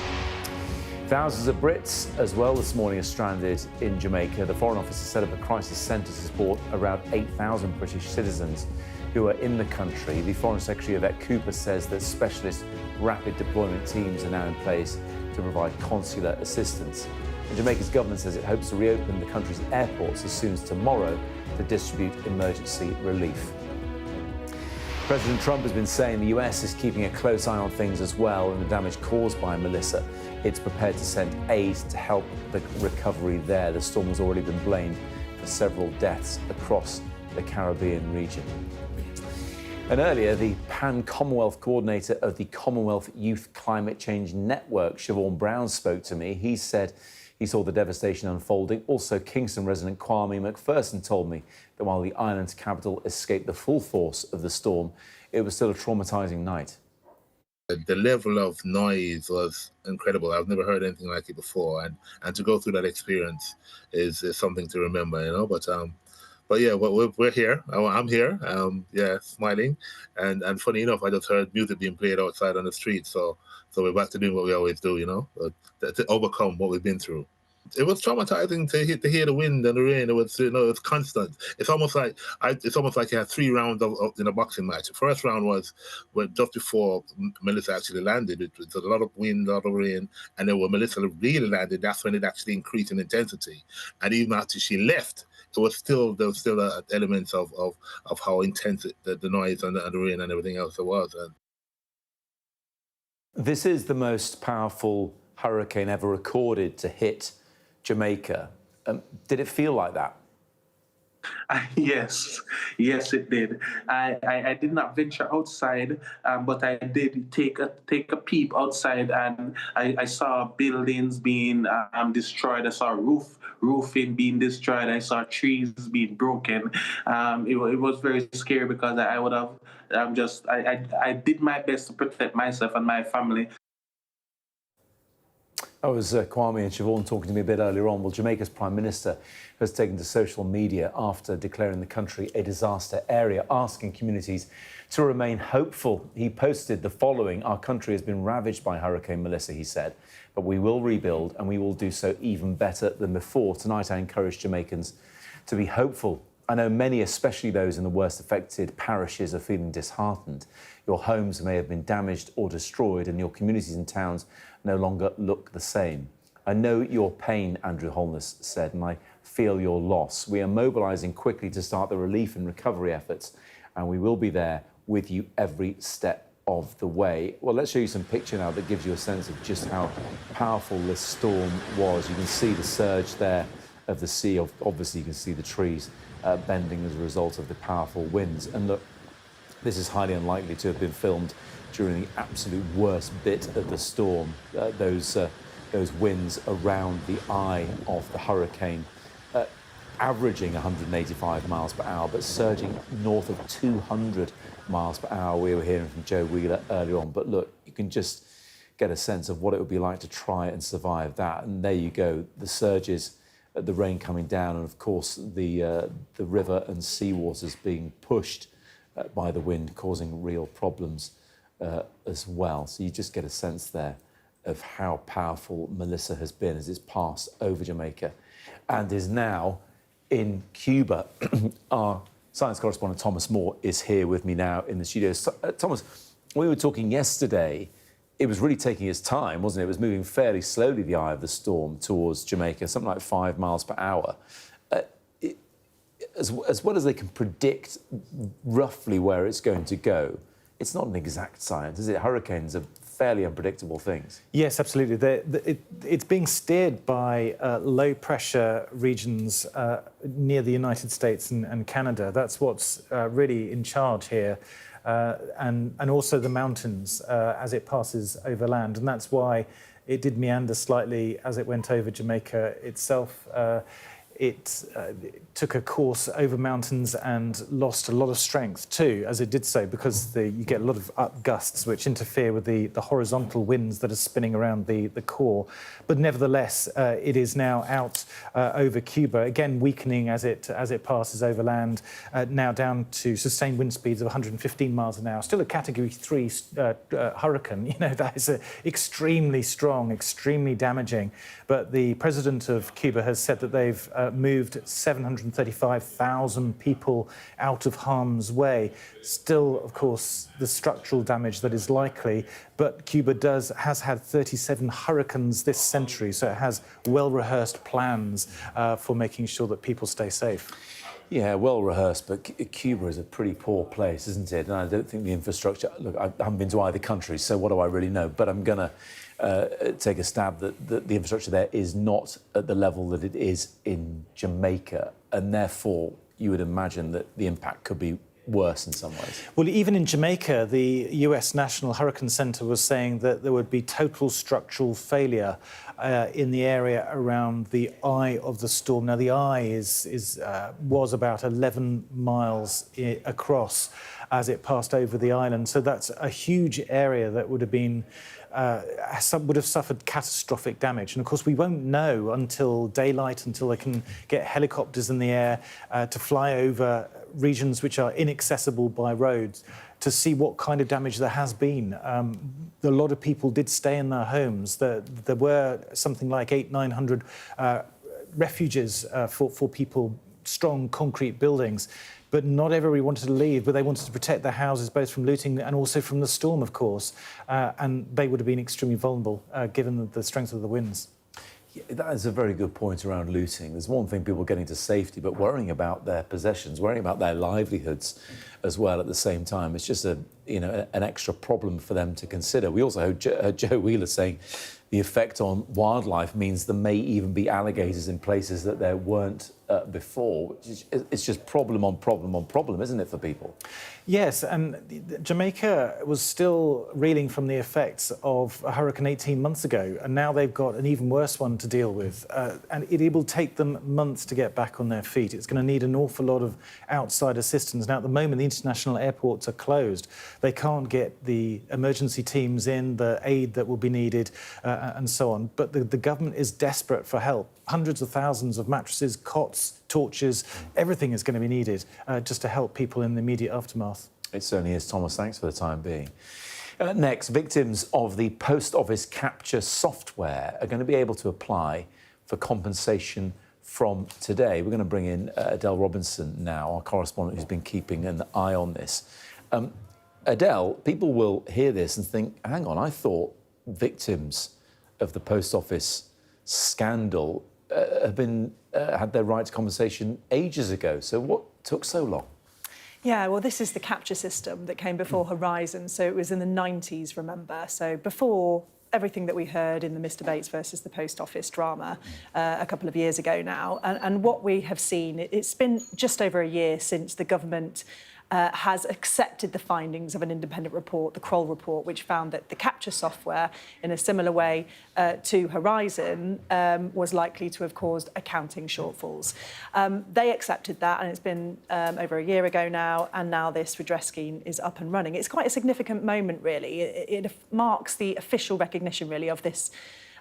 Thousands of Brits as well this morning are stranded in Jamaica. The Foreign Office has set up a crisis centre to support around 8,000 British citizens who are in the country. The Foreign Secretary Yvette Cooper says that specialist rapid deployment teams are now in place to provide consular assistance. And Jamaica's government says it hopes to reopen the country's airports as soon as tomorrow to distribute emergency relief. President Trump has been saying the US is keeping a close eye on things as well and the damage caused by Melissa. It's prepared to send aid to help the recovery there. The storm has already been blamed for several deaths across the Caribbean region. And earlier, the Pan-Commonwealth coordinator of the Commonwealth Youth Climate Change Network, Siobhan Brown, spoke to me. He said he saw the devastation unfolding. Also, Kingston resident Kwame McPherson told me that while the island's capital escaped the full force of the storm, it was still a traumatising night. The level of noise was incredible. I've never heard anything like it before, and to go through that experience is something to remember, you know. But yeah, we're here. I'm here. Yeah, smiling, and funny enough, I just heard music being played outside on the street. So we're back to doing what we always do, you know, to overcome what we've been through. It was traumatizing to hear the wind and the rain. It was, you know, it's constant. It's almost like you had 3 rounds in a boxing match. The first round was just before Melissa actually landed. It was a lot of wind, a lot of rain, and then when Melissa really landed, that's when it actually increased in intensity. And even after she left, there was still elements of how intense the noise and the rain and everything else it was. This is the most powerful hurricane ever recorded to hit Jamaica. Did it feel like that? Yes, it did. I did not venture outside, but I did take a peep outside, and I saw buildings being destroyed. I saw roofing being destroyed. I saw trees being broken. It was very scary because I would have I did my best to protect myself and my family. That was Kwame and Siobhan talking to me a bit earlier on. Well, Jamaica's Prime Minister has taken to social media after declaring the country a disaster area, asking communities to remain hopeful. He posted the following: "Our country has been ravaged by Hurricane Melissa," he said, "but we will rebuild and we will do so even better than before. Tonight, I encourage Jamaicans to be hopeful. I know many, especially those in the worst affected parishes, are feeling disheartened. Your homes may have been damaged or destroyed and your communities and towns no longer look the same. I know your pain," Andrew Holness said, "and I feel your loss. We are mobilising quickly to start the relief and recovery efforts, and we will be there with you every step of the way." Well, let's show you some picture now that gives you a sense of just how powerful this storm was. You can see the surge there of the sea. Obviously, you can see the trees bending as a result of the powerful winds. And look, this is highly unlikely to have been filmed during the absolute worst bit of the storm. Those winds around the eye of the hurricane, averaging 185 miles per hour, but surging north of 200 miles per hour. We were hearing from Joe Wheeler earlier on. But look, you can just get a sense of what it would be like to try and survive that. And there you go, the surges, the rain coming down, and of course the river and seawaters being pushed by the wind, causing real problems as well. So you just get a sense there of how powerful Melissa has been as it's passed over Jamaica and is now in Cuba. Our science correspondent Thomas Moore is here with me now in the studio. Thomas, we were talking yesterday it was really taking its time, wasn't it? It was moving fairly slowly, the eye of the storm, towards Jamaica, something like 5 miles per hour. As well as they can predict roughly where it's going to go, it's not an exact science, is it? Hurricanes are fairly unpredictable things. Yes, absolutely. It's being steered by low-pressure regions near the United States and Canada. That's what's really in charge here. And also the mountains as it passes over land. And that's why it did meander slightly as it went over Jamaica itself. It took a course over mountains and lost a lot of strength too, as it did so, because you get a lot of up gusts which interfere with the horizontal winds that are spinning around the core. But nevertheless, it is now out over Cuba, again weakening as it passes over land, now down to sustained wind speeds of 115 miles an hour. Still a Category 3 hurricane. You know, that is extremely strong, extremely damaging. But the president of Cuba has said that they've moved 735,000 people out of harm's way. Still, of course, the structural damage that is likely, but Cuba has had 37 hurricanes this century, so it has well-rehearsed plans for making sure that people stay safe. Yeah, well-rehearsed, but Cuba is a pretty poor place, isn't it? And I don't think the infrastructure... Look, I haven't been to either country, so what do I really know? But I'm going to take a stab that the infrastructure there is not at the level that it is in Jamaica, and therefore you would imagine that the impact could be worse in some ways. Well, even in Jamaica, the US National Hurricane Center was saying that there would be total structural failure in the area around the eye of the storm. Now, the eye was about 11 miles across as it passed over the island, so that's a huge area that would have been would have suffered catastrophic damage. And of course, we won't know until daylight, until they can get helicopters in the air to fly over regions which are inaccessible by roads, to see what kind of damage there has been. A lot of people did stay in their homes. There were something like 800-900 refuges for people, strong concrete buildings. But not everybody wanted to leave, but they wanted to protect their houses both from looting and also from the storm, of course. And they would have been extremely vulnerable, given the strength of the winds. Yeah, that is a very good point around looting. There's one thing, people getting to safety, but worrying about their possessions, worrying about their livelihoods as well at the same time. It's just an extra problem for them to consider. We also heard Joe Wheeler saying the effect on wildlife means there may even be alligators in places that there weren't before. It's just problem on problem on problem, isn't it, for people? Yes, and Jamaica was still reeling from the effects of a hurricane 18 months ago, and now they've got an even worse one to deal with. And it will take them months to get back on their feet. It's going to need an awful lot of outside assistance. Now, at the moment, the international airports are closed. They can't get the emergency teams in, the aid that will be needed, and so on. But the government is desperate for help. Hundreds of thousands of mattresses, cots, torches, everything is going to be needed just to help people in the immediate aftermath. It certainly is, Thomas. Thanks for the time being. Next, victims of the post office capture software are going to be able to apply for compensation from today. We're going to bring in Adele Robinson now, our correspondent who's been keeping an eye on this. Adele, people will hear this and think, hang on, I thought victims of the post office scandal have been had their right to compensation ages ago. So what took so long? Yeah, well, this is the capture system that came before Horizon. So it was in the 90s, remember? So before everything that we heard in the Mr. Bates versus the Post Office drama a couple of years ago now. And what we have seen, it's been just over a year since the government has accepted the findings of an independent report, the Kroll report, which found that the capture software, in a similar way to Horizon, was likely to have caused accounting shortfalls. They accepted that, and it's been over a year ago now, and now this redress scheme is up and running. It's quite a significant moment, really. It marks the official recognition, really, of this.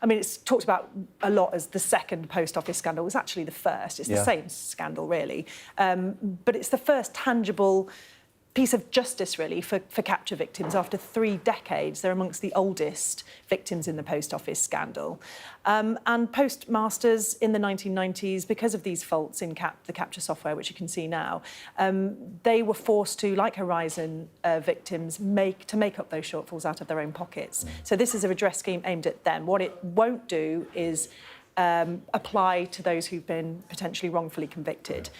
I mean, it's talked about a lot as the second post office scandal. It was actually the first. It's the same scandal, really. But it's the first tangible piece of justice, really, for capture victims. After 3 decades, they're amongst the oldest victims in the post office scandal. And postmasters in the 1990s, because of these faults in the capture software, which you can see now, they were forced to, like Horizon victims, to make up those shortfalls out of their own pockets. So this is a redress scheme aimed at them. What it won't do is apply to those who've been potentially wrongfully convicted.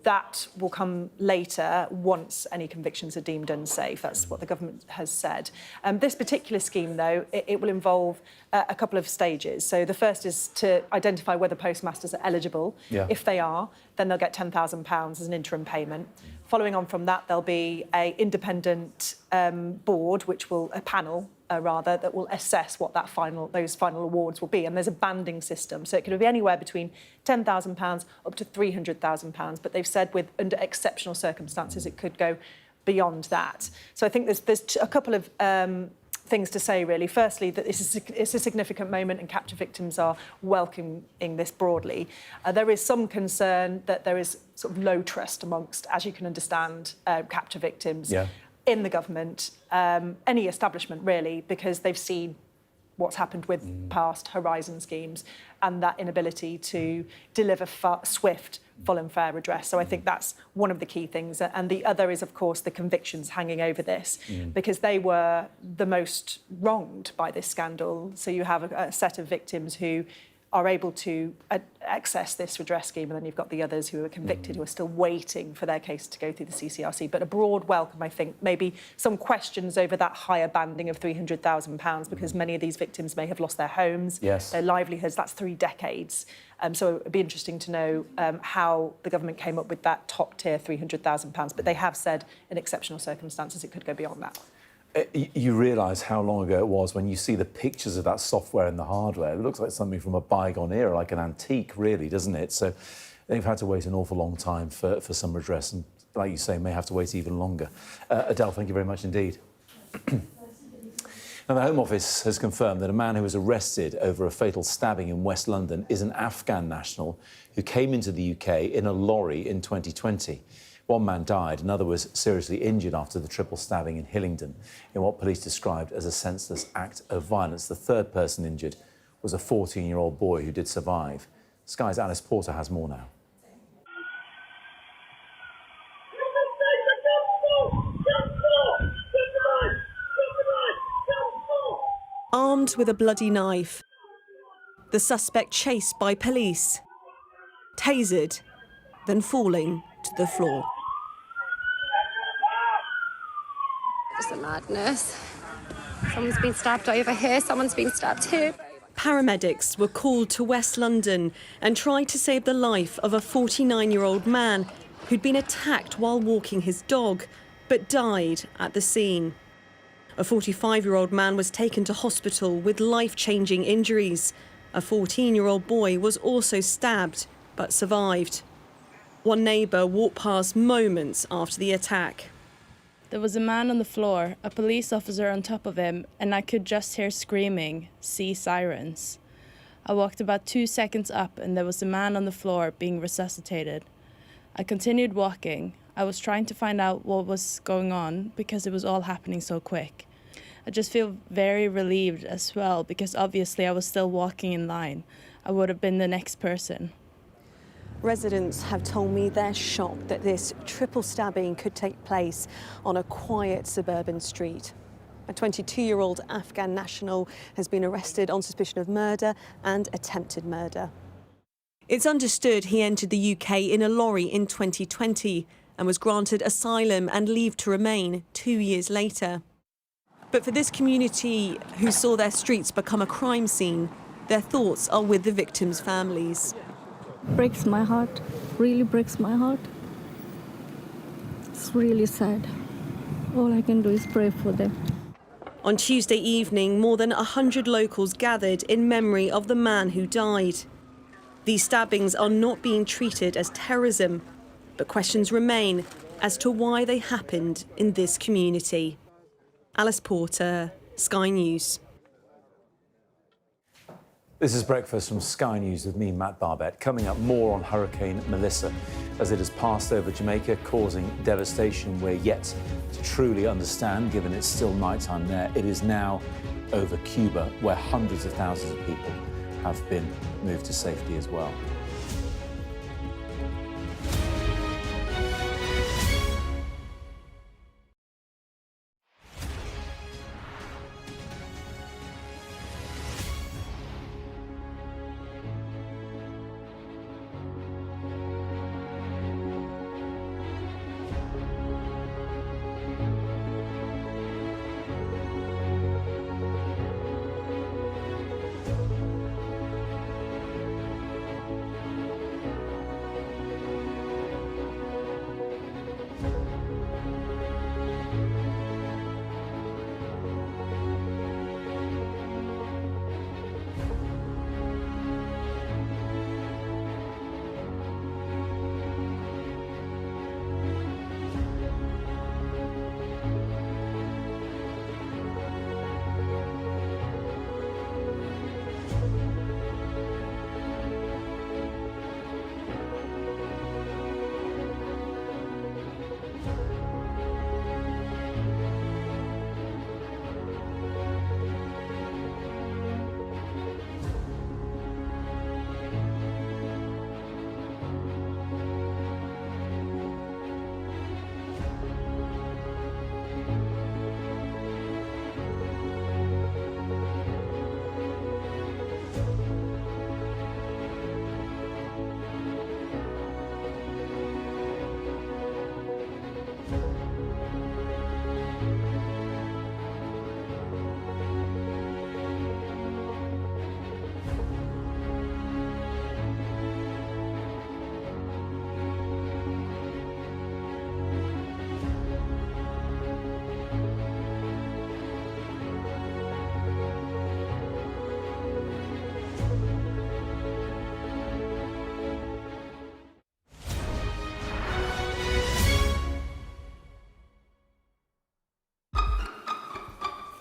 That will come later once any convictions are deemed unsafe. That's what the government has said. This particular scheme, though, it will involve a couple of stages. So the first is to identify whether postmasters are eligible. Yeah. If they are, then they'll get £10,000 as an interim payment. Following on from that, there'll be an independent board, a panel, that will assess what those final awards will be. And there's a banding system, so it could be anywhere between £10,000 up to £300,000. But they've said under exceptional circumstances, it could go beyond that. So I think there's a couple of things to say, really. Firstly, that it's a significant moment, and capture victims are welcoming this broadly. There is some concern that there is sort of low trust amongst, as you can understand, capture victims. Yeah. In the government, any establishment really, because they've seen what's happened with past Horizon schemes and that inability to deliver swift, full and fair redress. So I think that's one of the key things. And the other is, of course, the convictions hanging over this, because they were the most wronged by this scandal. So you have a set of victims who are able to access this redress scheme, and then you've got the others who are convicted who are still waiting for their case to go through the CCRC. But a broad welcome, I think. Maybe some questions over that higher banding of £300,000, because many of these victims may have lost their homes, their livelihoods. That's 3 decades. So it'd be interesting to know how the government came up with that top tier £300,000. But they have said in exceptional circumstances it could go beyond that. You realise how long ago it was when you see the pictures of that software and the hardware. It looks like something from a bygone era, like an antique, really, doesn't it? So they've had to wait an awful long time for some redress, and, like you say, may have to wait even longer. Adele, thank you very much indeed. Now, the Home Office has confirmed that a man who was arrested over a fatal stabbing in West London is an Afghan national who came into the UK in a lorry in 2020. One man died, another was seriously injured after the triple stabbing in Hillingdon in what police described as a senseless act of violence. The third person injured was a 14-year-old boy who did survive. Sky's Alice Porter has more now. Armed with a bloody knife, the suspect chased by police, tasered, then falling to the floor. Just a madness. Someone's been stabbed over here, someone's been stabbed here. Paramedics were called to West London and tried to save the life of a 49-year-old man who'd been attacked while walking his dog, but died at the scene. A 45-year-old man was taken to hospital with life-changing injuries. A 14-year-old boy was also stabbed, but survived. One neighbour walked past moments after the attack. There was a man on the floor, a police officer on top of him, and I could just hear screaming, see sirens. I walked about 2 seconds up and there was a man on the floor being resuscitated. I continued walking. I was trying to find out what was going on because it was all happening so quick. I just feel very relieved as well because obviously I was still walking in line. I would have been the next person. Residents have told me they're shocked that this triple stabbing could take place on a quiet suburban street. A 22-year-old Afghan national has been arrested on suspicion of murder and attempted murder. It's understood he entered the UK in a lorry in 2020 and was granted asylum and leave to remain 2 years later. But for this community who saw their streets become a crime scene, their thoughts are with the victims' families. Breaks my heart, really breaks my heart. It's really sad. All I can do is pray for them. On Tuesday evening, more than 100 locals gathered in memory of the man who died. These stabbings are not being treated as terrorism, but questions remain as to why they happened in this community. Alice Porter, Sky News. This is Breakfast from Sky News with me, Matt Barbett. Coming up, more on Hurricane Melissa. as it has passed over Jamaica, causing devastation we're yet to truly understand, given it's still nighttime there. It is now over Cuba, where hundreds of thousands of people have been moved to safety as well.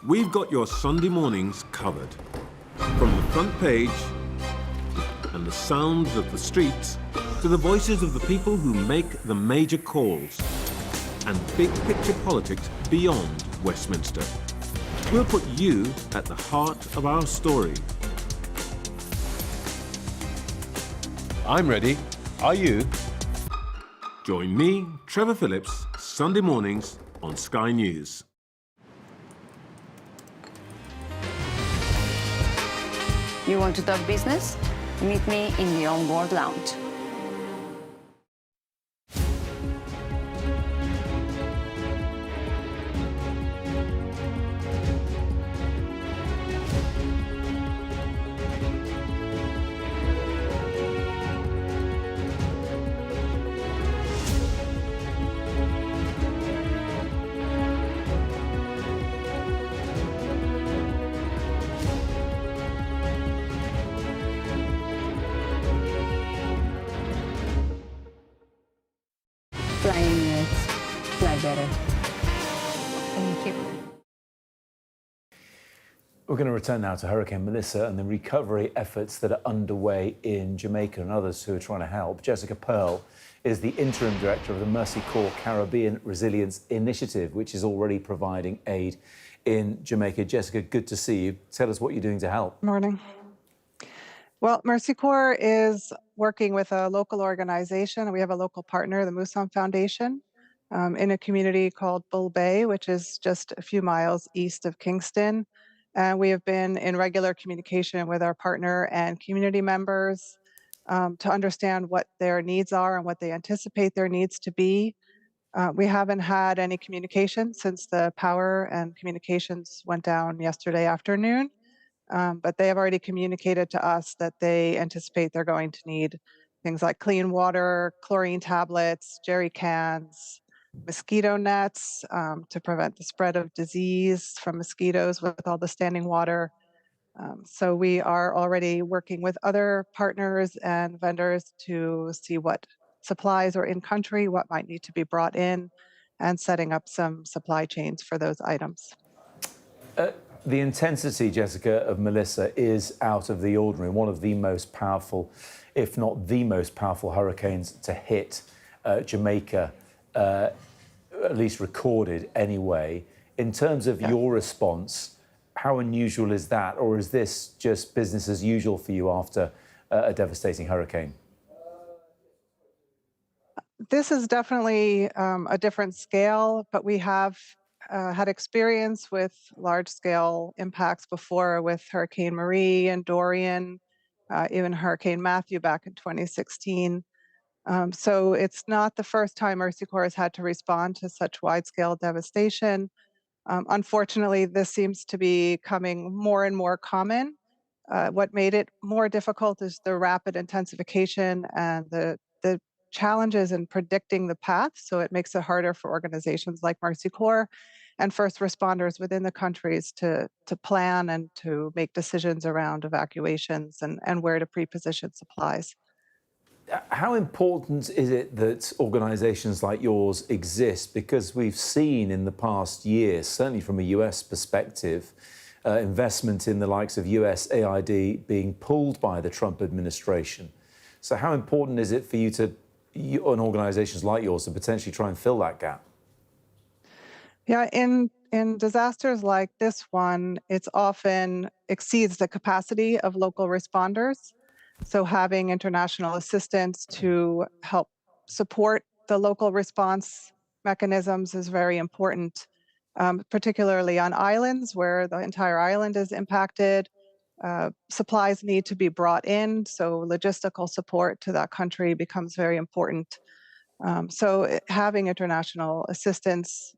We've got your Sunday mornings covered. From the front page and the sounds of the streets to the voices of the people who make the major calls and big picture politics beyond Westminster. We'll put you at the heart of our story. I'm ready. Are you? Join me, Trevor Phillips, Sunday mornings on Sky News. You want to talk business? Meet me in the On-Board Lounge. Flying minutes, fly better. Thank you. We're going to return now to Hurricane Melissa and the recovery efforts that are underway in Jamaica and others who are trying to help. Jessica Pearl is the interim director of the Mercy Corps Caribbean Resilience Initiative, which is already providing aid in Jamaica. Jessica, good to see you. Tell us what you're doing to help. Morning. Well, Mercy Corps is working with a local organization. We have a local partner, the Musam Foundation, in a community called Bull Bay, which is just a few miles east of Kingston. And we have been in regular communication with our partner and community members to understand what their needs are and what they anticipate their needs to be. We haven't had any communication since the power and communications went down yesterday afternoon. But they have already communicated to us that they anticipate they're going to need things like clean water, chlorine tablets, jerry cans, mosquito nets to prevent the spread of disease from mosquitoes with all the standing water. So we are already working with other partners and vendors to see what supplies are in country, what might need to be brought in, and setting up some supply chains for those items. The intensity, Jessica, of Melissa is out of the ordinary, one of the most powerful, if not the most powerful hurricanes to hit Jamaica, at least recorded anyway. In terms of your response, how unusual is that? Or is this just business as usual for you after a devastating hurricane? This is definitely a different scale, but we have had experience with large-scale impacts before with Hurricane Marie and Dorian, even Hurricane Matthew back in 2016. So it's not the first time Mercy Corps has had to respond to such wide-scale devastation. Unfortunately, this seems to be becoming more and more common. What made it more difficult is the rapid intensification and the challenges in predicting the path. So it makes it harder for organizations like Mercy Corps and first responders within the countries to plan and to make decisions around evacuations and where to pre-position supplies. How important is it that organisations like yours exist? Because we've seen in the past year, certainly from a US perspective, investment in the likes of USAID being pulled by the Trump administration. So how important is it for you and organisations like yours to potentially try and fill that gap? Yeah, in disasters like this one, it's often exceeds the capacity of local responders. So having international assistance to help support the local response mechanisms is very important, particularly on islands where the entire island is impacted. Supplies need to be brought in, so logistical support to that country becomes very important. Having international assistance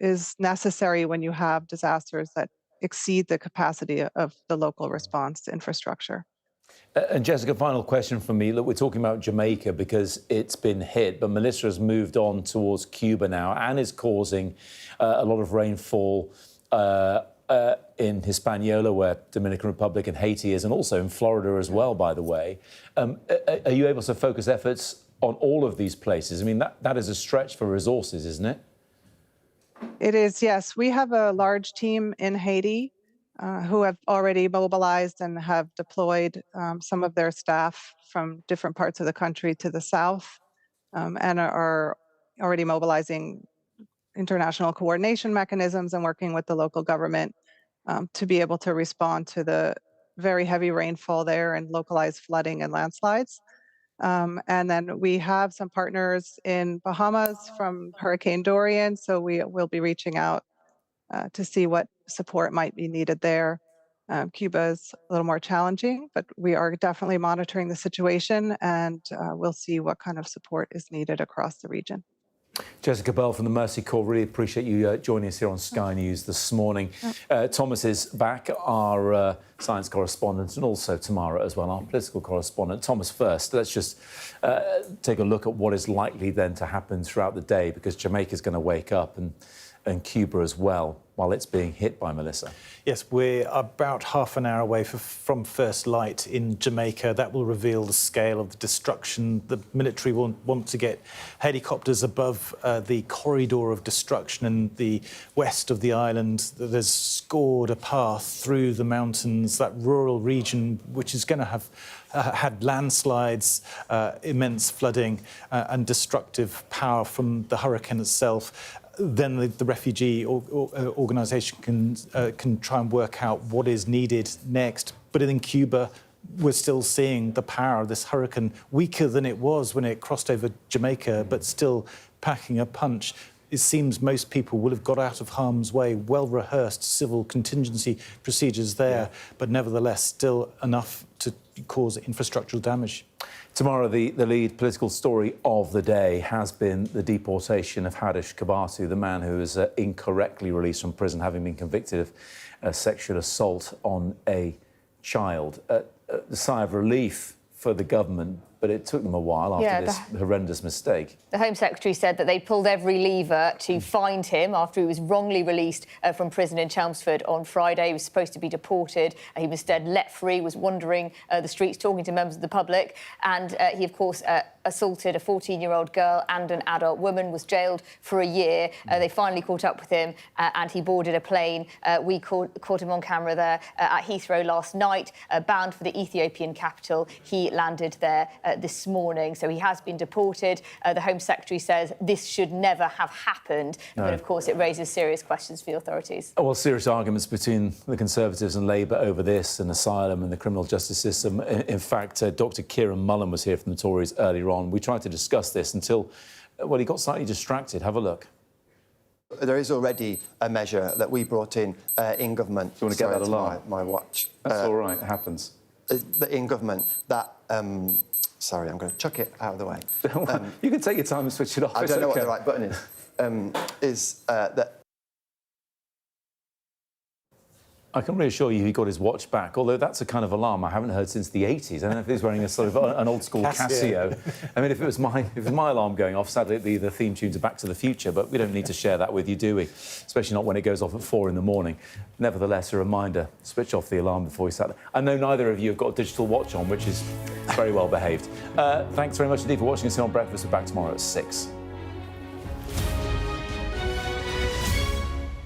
is necessary when you have disasters that exceed the capacity of the local response infrastructure. And Jessica, final question from me. Look, we're talking about Jamaica because it's been hit, but Melissa has moved on towards Cuba now and is causing a lot of rainfall in Hispaniola, where Dominican Republic and Haiti is, and also in Florida as well, by the way. Are you able to focus efforts on all of these places? I mean, that is a stretch for resources, isn't it? It is, yes. We have a large team in Haiti who have already mobilized and have deployed some of their staff from different parts of the country to the south and are already mobilizing international coordination mechanisms and working with the local government to be able to respond to the very heavy rainfall there and localized flooding and landslides. And then we have some partners in Bahamas from Hurricane Dorian, so we will be reaching out to see what support might be needed there. Cuba is a little more challenging, but we are definitely monitoring the situation and we'll see what kind of support is needed across the region. Jessica Bell from the Mercy Corps, really appreciate you joining us here on Sky News this morning. Thomas is back, our science correspondent, and also Tamara as well, our political correspondent. Thomas first, let's just take a look at what is likely then to happen throughout the day, because Jamaica's going to wake up and Cuba as well, while it's being hit by Melissa. Yes, we're about half an hour away from first light in Jamaica. That will reveal the scale of the destruction. The military will want to get helicopters above the corridor of destruction in the west of the island that has scored a path through the mountains, that rural region, which is going to have had landslides, immense flooding and destructive power from the hurricane itself. Then the refugee organisation can try and work out what is needed next. But in Cuba, we're still seeing the power of this hurricane, weaker than it was when it crossed over Jamaica, but still packing a punch. It seems most people will have got out of harm's way, well-rehearsed civil contingency procedures there, but nevertheless still enough to cause infrastructural damage. Tomorrow, the lead political story of the day has been the deportation of Kabatu, the man who was incorrectly released from prison, having been convicted of sexual assault on a child. A sigh of relief for the government, but it took them a while after this horrendous mistake. The Home Secretary said that they pulled every lever to find him after he was wrongly released from prison in Chelmsford on Friday. He was supposed to be deported. He was instead let free, was wandering the streets, talking to members of the public. And he, of course, assaulted a 14-year-old girl and an adult woman, was jailed for a year. They finally caught up with him and he boarded a plane. We caught him on camera there at Heathrow last night, bound for the Ethiopian capital. He landed there this morning. So he has been deported. The Home Secretary says this should never have happened. No. But, of course, it raises serious questions for the authorities. Well, serious arguments between the Conservatives and Labour over this and asylum and the criminal justice system. In fact, Dr Kieran Mullen was here from the Tories earlier on. We tried to discuss this until, well, he got slightly distracted. Have a look. There is already a measure that we brought in government. Do you want to get that alarm? My watch. That's all right, it happens. In government, that... sorry, I'm going to chuck it out of the way. You can take your time and switch it off. I don't know what the right button is that... I can reassure you he got his watch back, although that's a kind of alarm I haven't heard since the 80s. I don't know if he's wearing a sort of an old-school Casio. I mean, if it was my alarm going off, sadly it'd be the theme tune to Back to the Future, but we don't need to share that with you, do we? Especially not when it goes off at 4 in the morning. Nevertheless, a reminder, switch off the alarm before you sat there. I know neither of you have got a digital watch on, which is very well behaved. Thanks very much indeed for watching us here on Breakfast. We're back tomorrow at 6.